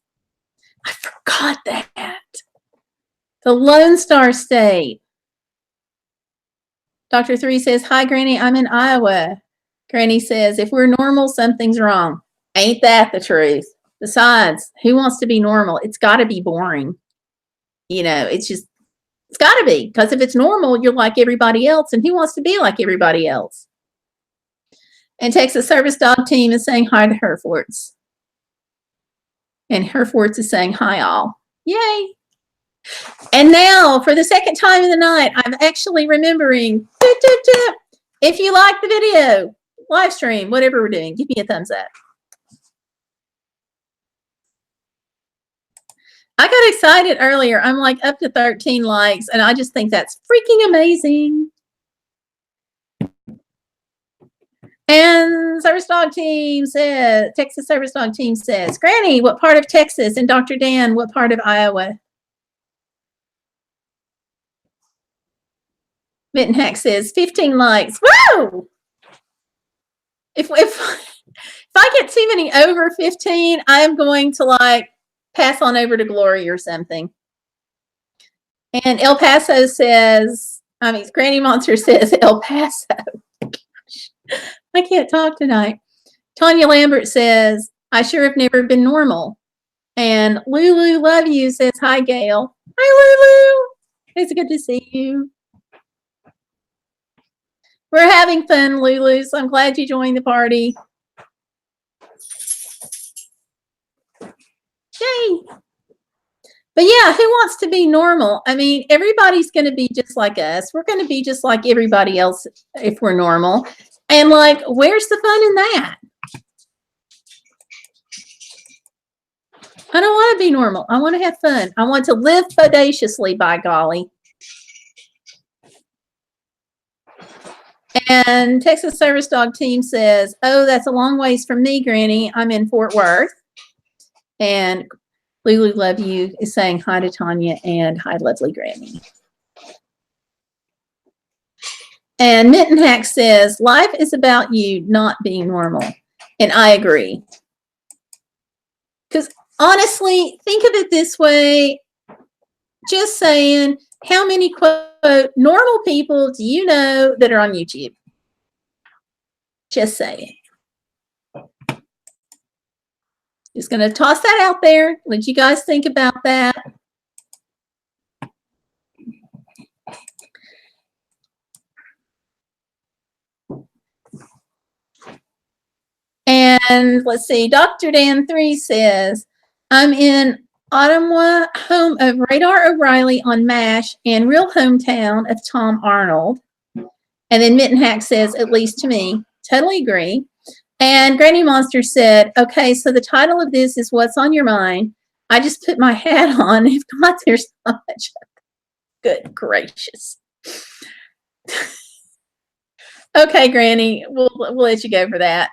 I forgot that. The Lone Star State. Dr. 3 says, hi, Granny, I'm in Iowa. Granny says, if we're normal, something's wrong. Ain't that the truth? Besides, who wants to be normal? It's got to be boring. You know, it's got to be. Because if it's normal, you're like everybody else. And who wants to be like everybody else? And Texas Service Dog Team is saying hi to Herforts. And Herforts is saying hi, all. Yay. And now, for the second time in the night, I'm actually remembering, if you like the video, live stream, whatever we're doing, give me a thumbs up. I got excited earlier. I'm like up to 13 likes, and I just think that's freaking amazing. And Service Dog Team says, Texas Service Dog Team says, Granny, what part of Texas? And Dr. Dan, what part of Iowa? Mitten Hack says 15 likes. Woo! If I get too many over 15, I am going to like pass on over to Glory or something. And El Paso says, Granny Monster says El Paso. I can't talk tonight. Tanya Lambert says, I sure have never been normal. And Lulu Love You says, hi, Gayle. Hi, Lulu. It's good to see you. We're having fun, Lulu, so I'm glad you joined the party. Yay. But yeah, who wants to be normal? I mean, everybody's going to be just like us. We're going to be just like everybody else if we're normal. And like, where's the fun in that? I don't want to be normal. I want to have fun. I want to live bodaciously, by golly. And Texas Service Dog Team says, oh, that's a long ways from me, Granny. I'm in Fort Worth. And Lulu Love You is saying hi to Tanya and hi, lovely Granny. And Mitten Hack says, life is about you not being normal. And I agree. Because honestly, think of it this way. Just saying, how many, quote, normal people do you know that are on YouTube? Just saying. Just going to toss that out there. Let you guys think about that. And let's see, Dr. Dan 3 says, I'm in Ottawa, home of Radar O'Reilly on MASH and real hometown of Tom Arnold. And then Mitten Hack says, at least to me. Totally agree. And Granny Monster said, okay, so the title of this is What's on Your Mind. I just put my hat on. If not, there's not much. Good gracious. Okay, Granny, we'll let you go for that.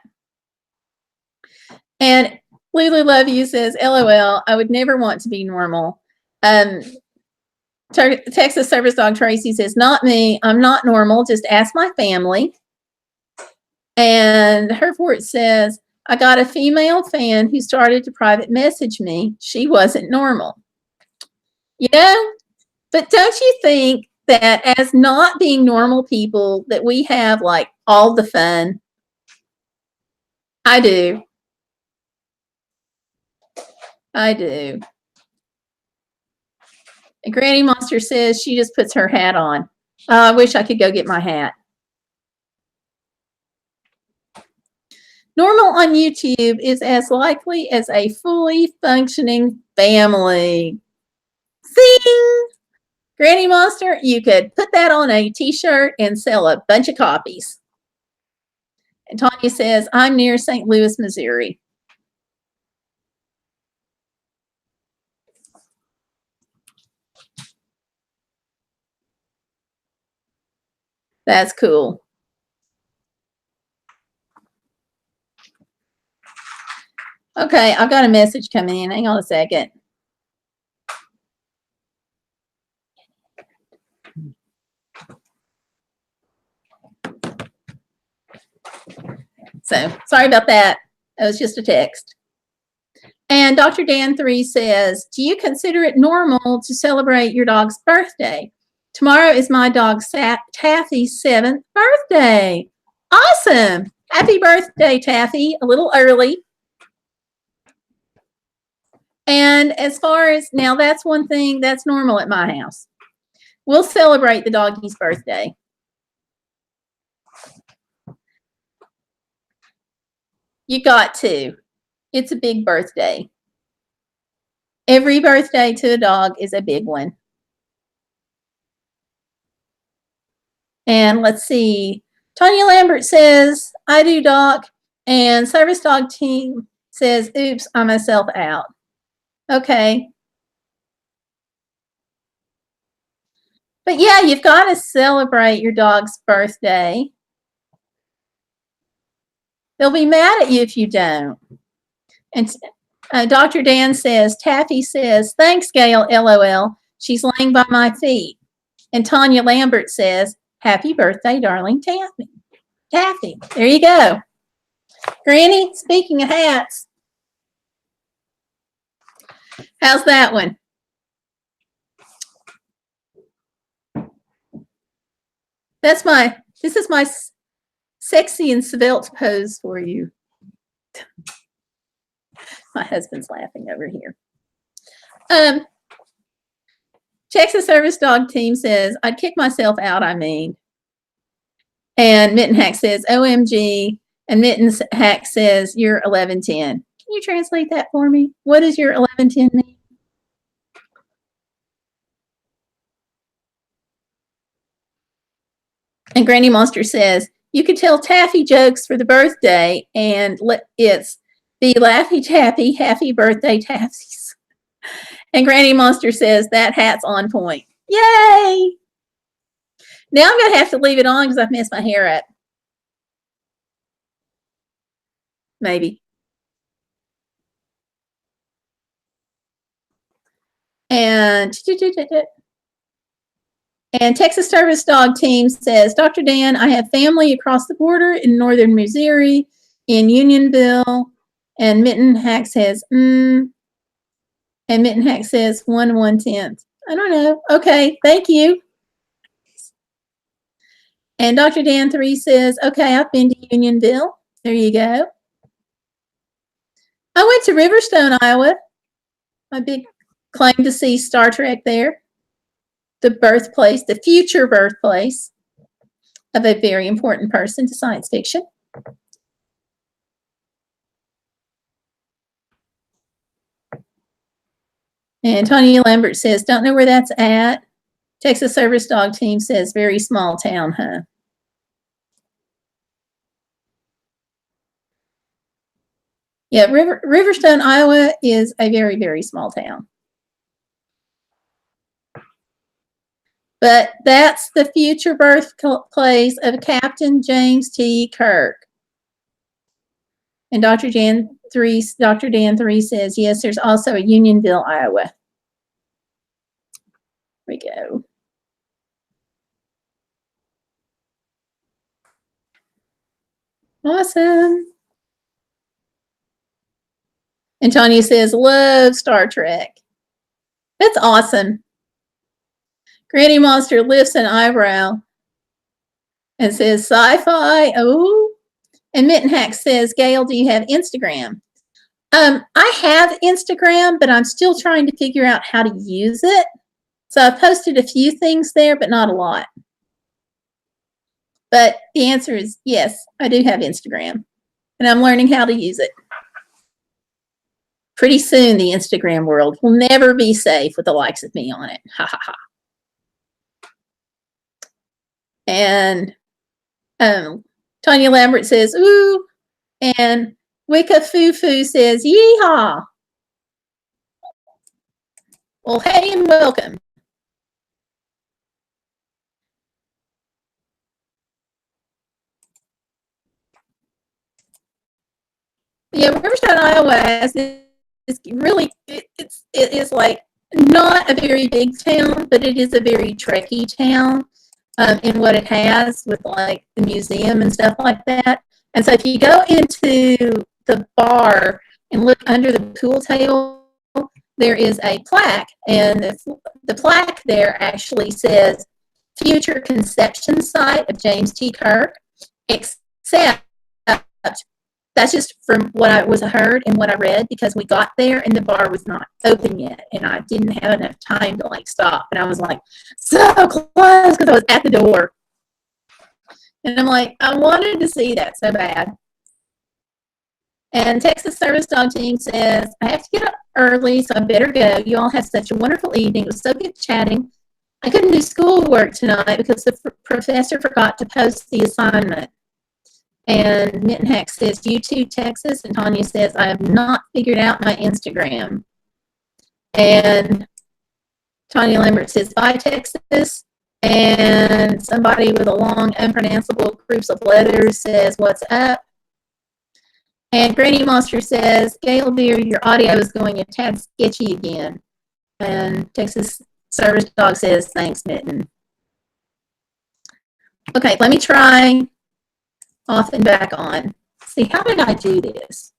And Lulu Love You says, LOL, I would never want to be normal. Texas Service Dog Tracy says, not me. I'm not normal. Just ask my family. And Herford says, I got a female fan who started to private message me. She wasn't normal. You know, but don't you think that as not being normal people, that we have like all the fun? I do. I do. And Granny Monster says she just puts her hat on. I wish I could go get my hat. Normal on YouTube is as likely as a fully functioning family. Zing! Granny Monster, you could put that on a t-shirt and sell a bunch of copies. And Tanya says, I'm near St. Louis, Missouri. That's cool. Okay, I've got a message coming in. Hang on a second. So, sorry about that. It was just a text. And Dr. Dan 3 says, do you consider it normal to celebrate your dog's birthday? Tomorrow is my dog Taffy's 7th birthday. Awesome. Happy birthday, Taffy. A little early. And as far as, now that's one thing that's normal at my house. We'll celebrate the doggy's birthday. You got to. It's a big birthday. Every birthday to a dog is a big one. And let's see. Tanya Lambert says, I do, Doc. And Service Dog Team says, oops, I'm myself out. Okay. But yeah, you've got to celebrate your dog's birthday. They'll be mad at you if you don't. And Dr. Dan says, Taffy says, thanks, Gayle, LOL. She's laying by my feet. And Tanya Lambert says, happy birthday, darling Taffy. Taffy, there you go. Granny, speaking of hats, how's that one? This is my sexy and svelte pose for you. My husband's laughing over here. Texas Service Dog Team says, I'd kick myself out, I mean. And Mitten Hack says, OMG. And Mitten Hack says, you're 1110. Can you translate that for me? What does your 1110 mean? And Granny Monster says, you could tell Taffy jokes for the birthday and it's be Laffy Taffy, happy birthday Taffies. And Granny Monster says, that hat's on point. Yay! Now I'm going to have to leave it on because I've messed my hair up. Maybe. And Texas Service Dog Team says, Dr. Dan, I have family across the border in northern Missouri, in Unionville. And Mitten Hack says, And Mitten Hack says, 1/110. I don't know. Okay, thank you. And Dr. Dan 3 says, okay, I've been to Unionville. There you go. I went to Riverstone, Iowa. My big claim to see Star Trek there. The birthplace, the future birthplace of a very important person to science fiction. And Tony Lambert says, don't know where that's at. Texas Service Dog Team says, very small town, huh? Yeah, Riverstone, Iowa is a very, very small town. But that's the future birthplace of Captain James T. Kirk. And Dr. Dan 3 says, yes, there's also a Unionville, Iowa. Here we go. Awesome. And Tanya says, love Star Trek. That's awesome. Granny Monster lifts an eyebrow and says, sci-fi, oh. And Mitten Hack says, Gayle, do you have Instagram? I have Instagram, but I'm still trying to figure out how to use it. So I've posted a few things there, but not a lot. But the answer is yes, I do have Instagram, and I'm learning how to use it. Pretty soon, the Instagram world will never be safe with the likes of me on it. Ha ha ha. And Tanya Lambert says, ooh. And Wicca Foo Foo says, yeehaw. Well, hey and welcome. Yeah, Riverside, Iowa is really, it is like not a very big town, but it is a very trekky town in what it has with like the museum and stuff like that. And so if you go into the bar and look under the pool table, there is a plaque, and the plaque there actually says future conception site of James T. Kirk, except that's just from what I was heard and what I read, because we got there and the bar was not open yet, and I didn't have enough time to like stop, and I was like so close because I was at the door, and I'm like, I wanted to see that so bad. And Texas Service Dog Team says, I have to get up early, so I better go. You all have such a wonderful evening. It was so good chatting. I couldn't do schoolwork tonight because the professor forgot to post the assignment. And Mitten Hack says, you too, Texas. And Tanya says, I have not figured out my Instagram. And Tanya Lambert says, bye, Texas. And somebody with a long, unpronounceable groups of letters says, what's up? And Granny Monster says, Gayle dear, your audio is going a tad sketchy again. And Texas Service Dog says, thanks, Mitten. Okay, let me try off and back on. See, how did I do this?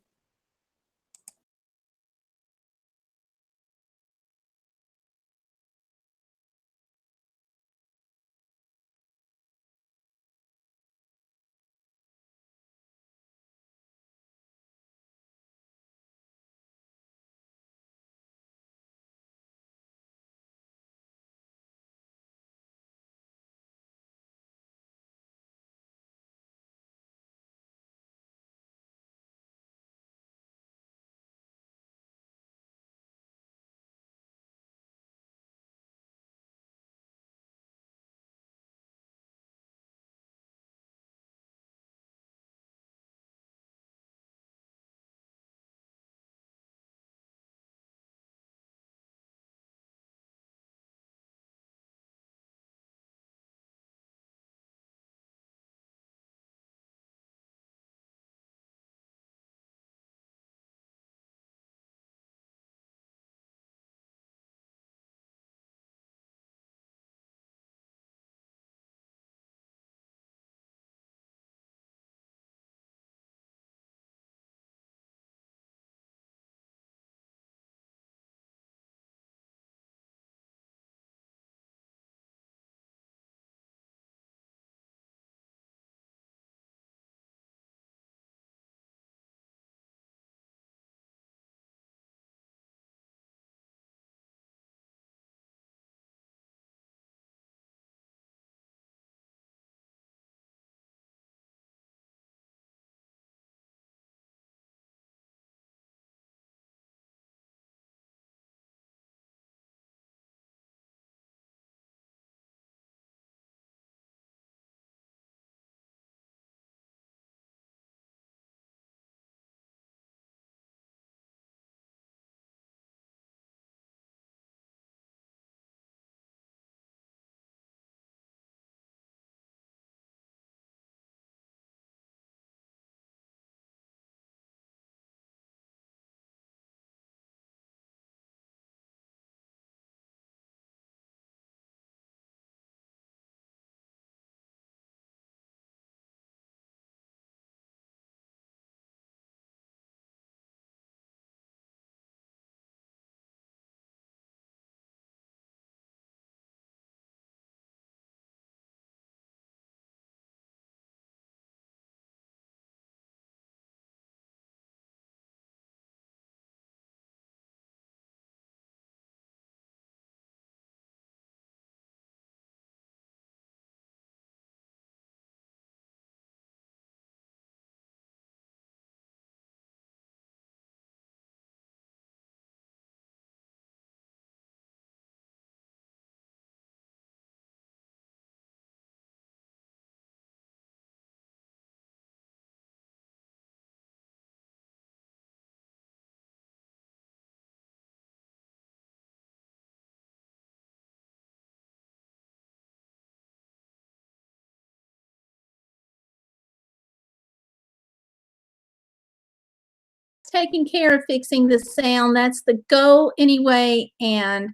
taking care of fixing the sound. That's the goal anyway, and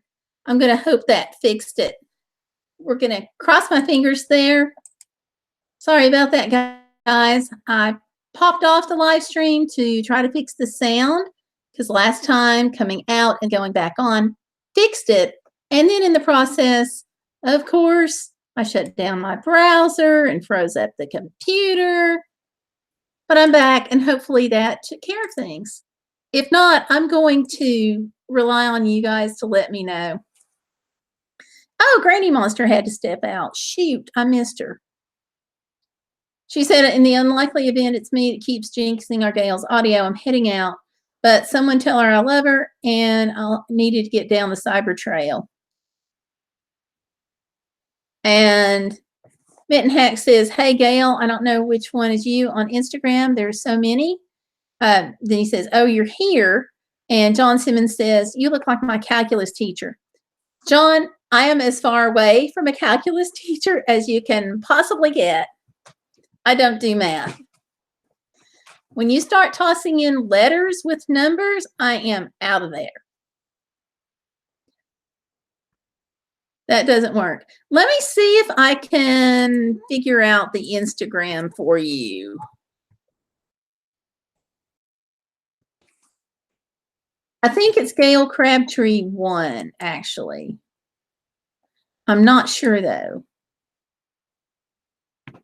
I'm going to hope that fixed it. We're going to cross my fingers there. Sorry about that, guys. I popped off the live stream to try to fix the sound because last time coming out and going back on fixed it. And then in the process, of course, I shut down my browser and froze up the computer. But I'm back, and hopefully that took care of things. If not, I'm going to rely on you guys to let me know. Oh, Granny Monster had to step out. Shoot, I missed her. She said, in the unlikely event it's me that keeps jinxing our Gayle's audio, I'm heading out. But someone tell her I love her, and I needed to get down the cyber trail. And Mitten Hack says, hey, Gayle, I don't know which one is you on Instagram. There's so many. Then he says, oh, you're here. And John Simmons says, you look like my calculus teacher. John, I am as far away from a calculus teacher as you can possibly get. I don't do math. When you start tossing in letters with numbers, I am out of there. That doesn't work. Let me see if I can figure out the Instagram for you. I think it's Gayle Crabtree 1, actually. I'm not sure, though. Let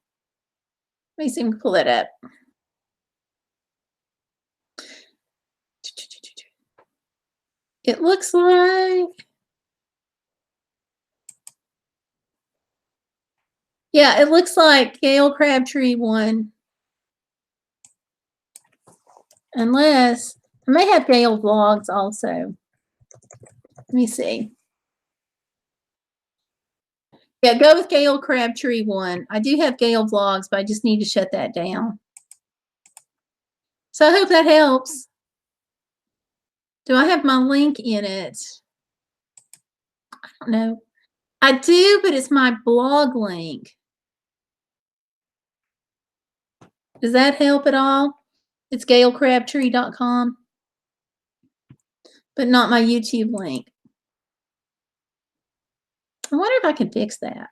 me see if I can pull it up. It looks like... Yeah, it looks like Gayle Crabtree 1. Unless, I may have Gayle Vlogs also. Let me see. Yeah, go with Gayle Crabtree 1. I do have Gayle Vlogs, but I just need to shut that down. So I hope that helps. Do I have my link in it? I don't know. I do, but it's my blog link. Does that help at all? It's GayleCrabtree.com, but not my YouTube link. I wonder if I can fix that.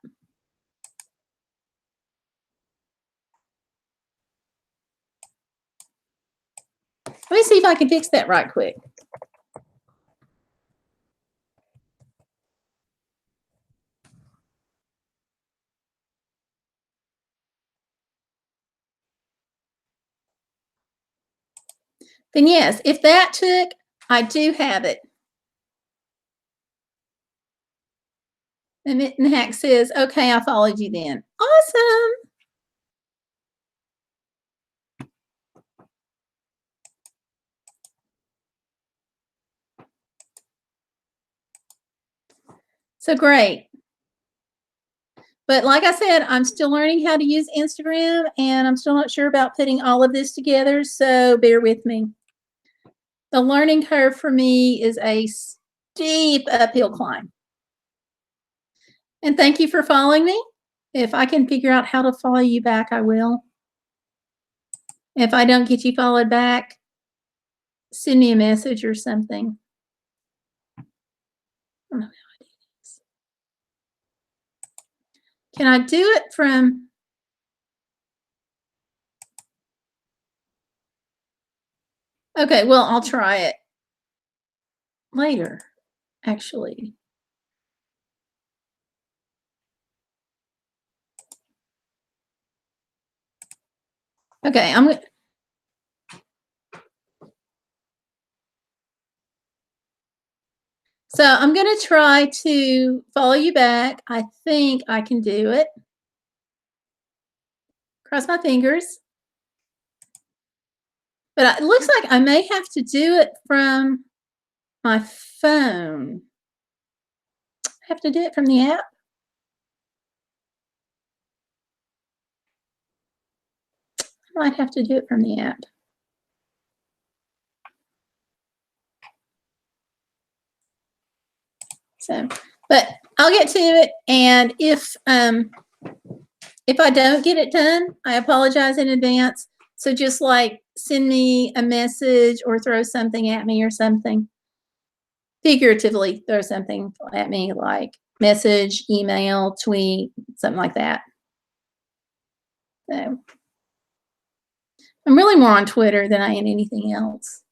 Let me see if I can fix that right quick. Then yes, if that took, I do have it. And Mitten Hack says, okay, I followed you then. Awesome. So great. But like I said, I'm still learning how to use Instagram, and I'm still not sure about putting all of this together, so bear with me. The learning curve for me is a steep uphill climb. And thank you for following me. If I can figure out how to follow you back, I will. If I don't get you followed back, send me a message or something. I don't know how I do this. Can I do it from... Okay, well, I'll try it later, actually. Okay, I'm going to... So I'm going to try to follow you back. I think I can do it. Cross my fingers. But it looks like I may have to do it from my phone. I have to do it from the app. I might have to do it from the app. So, but I'll get to it, and if I don't get it done, I apologize in advance. So just like send me a message or throw something at me or something. Figuratively throw something at me, like message, email, tweet, something like that. So I'm really more on Twitter than I am anything else.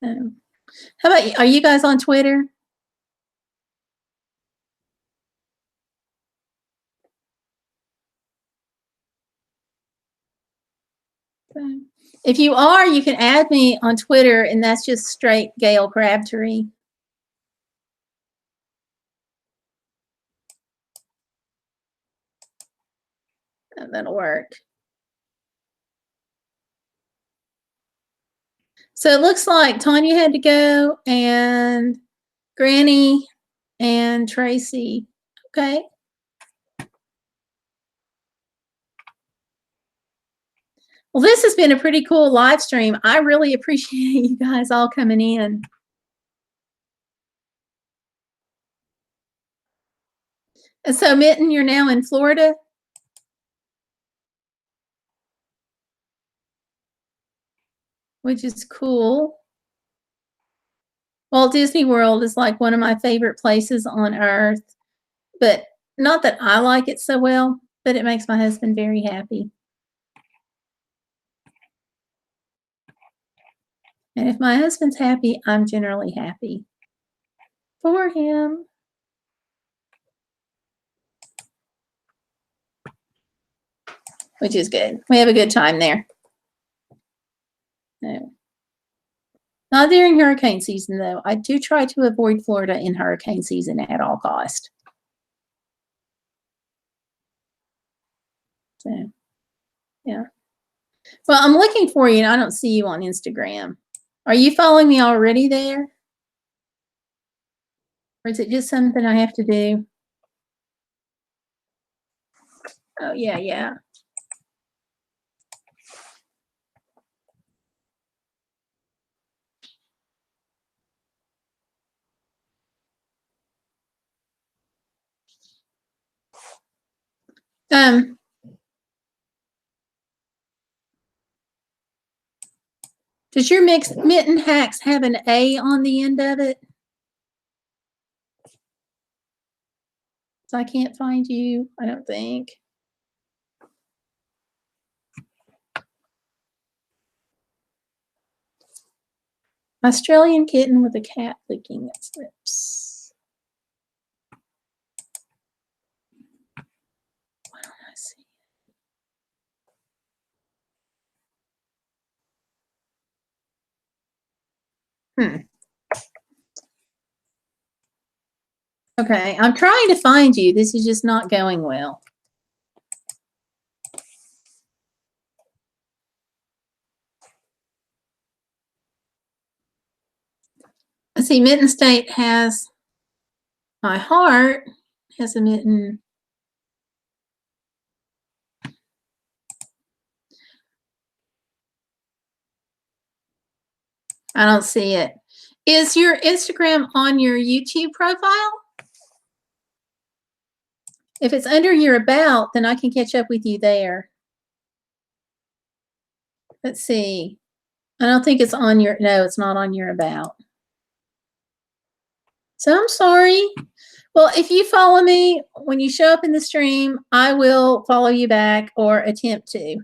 So, how about you? Are you guys on Twitter? So, if you are, you can add me on Twitter, and that's just straight Gayle Crabtree. And that'll work. So it looks like Tanya had to go, and Granny and Tracy. Okay. Well, this has been a pretty cool live stream. I really appreciate you guys all coming in. And so, Mitten, you're now in Florida? Which is cool. Walt Disney World is like one of my favorite places on earth, but not that I like it so well, but it makes my husband very happy. And if my husband's happy, I'm generally happy for him. Which is good. We have a good time there. No. Not during hurricane season, though. I do try to avoid Florida in hurricane season at all cost. So, yeah. Well, I'm looking for you, and I don't see you on Instagram. Are you following me already there? Or is it just something I have to do? Oh, yeah, yeah. Does your Mitten Hacks have an A on the end of it? So I can't find you, I don't think. Australian kitten with a cat licking its lips. Why don't I see it? Okay, I'm trying to find you. This is just not going well. Let's see, Mitten State has my heart, has a mitten. I don't see it. Is your Instagram on your YouTube profile? If it's under your about, then I can catch up with you there. Let's see. I don't think it's on your, no, it's not on your about. So I'm sorry. Well, if you follow me, when you show up in the stream, I will follow you back or attempt to. It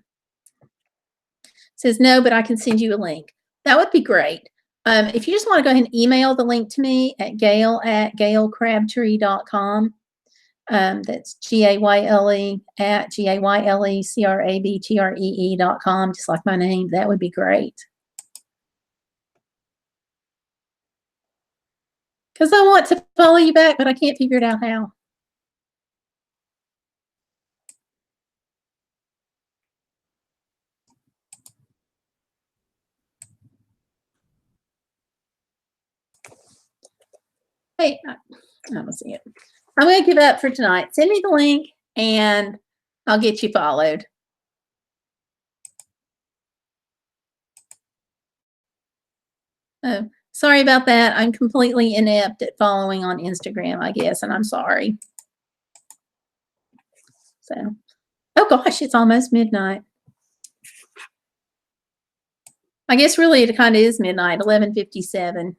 says no, but I can send you a link. That would be great. If you just want to go ahead and email the link to me at gayle@gaylecrabtree.com. That's GAYLE@GAYLECRABTREE.com, just like my name. That would be great. Because I want to follow you back, but I can't figure it out how. Hey, I don't see it. I'm going to give up for tonight. Send me the link, and I'll get you followed. Oh, sorry about that. I'm completely inept at following on Instagram, I guess, and I'm sorry. So, oh gosh, it's almost midnight. I guess really it kind of is midnight, 11:57.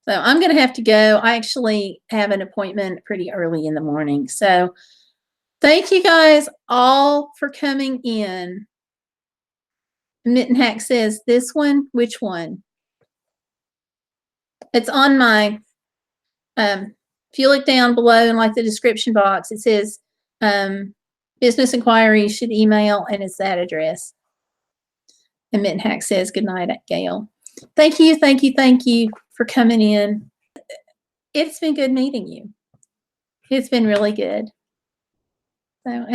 So I'm going to have to go. I actually have an appointment pretty early in the morning. So thank you guys all for coming in. Mitten Hack says, this one, which one? It's on my, if you look down below in like the description box, it says business inquiries should email, and it's that address. And Mitten Hack says, good night, Gayle. Thank you, thank you, thank you for coming in. It's been good meeting you. It's been really good. So.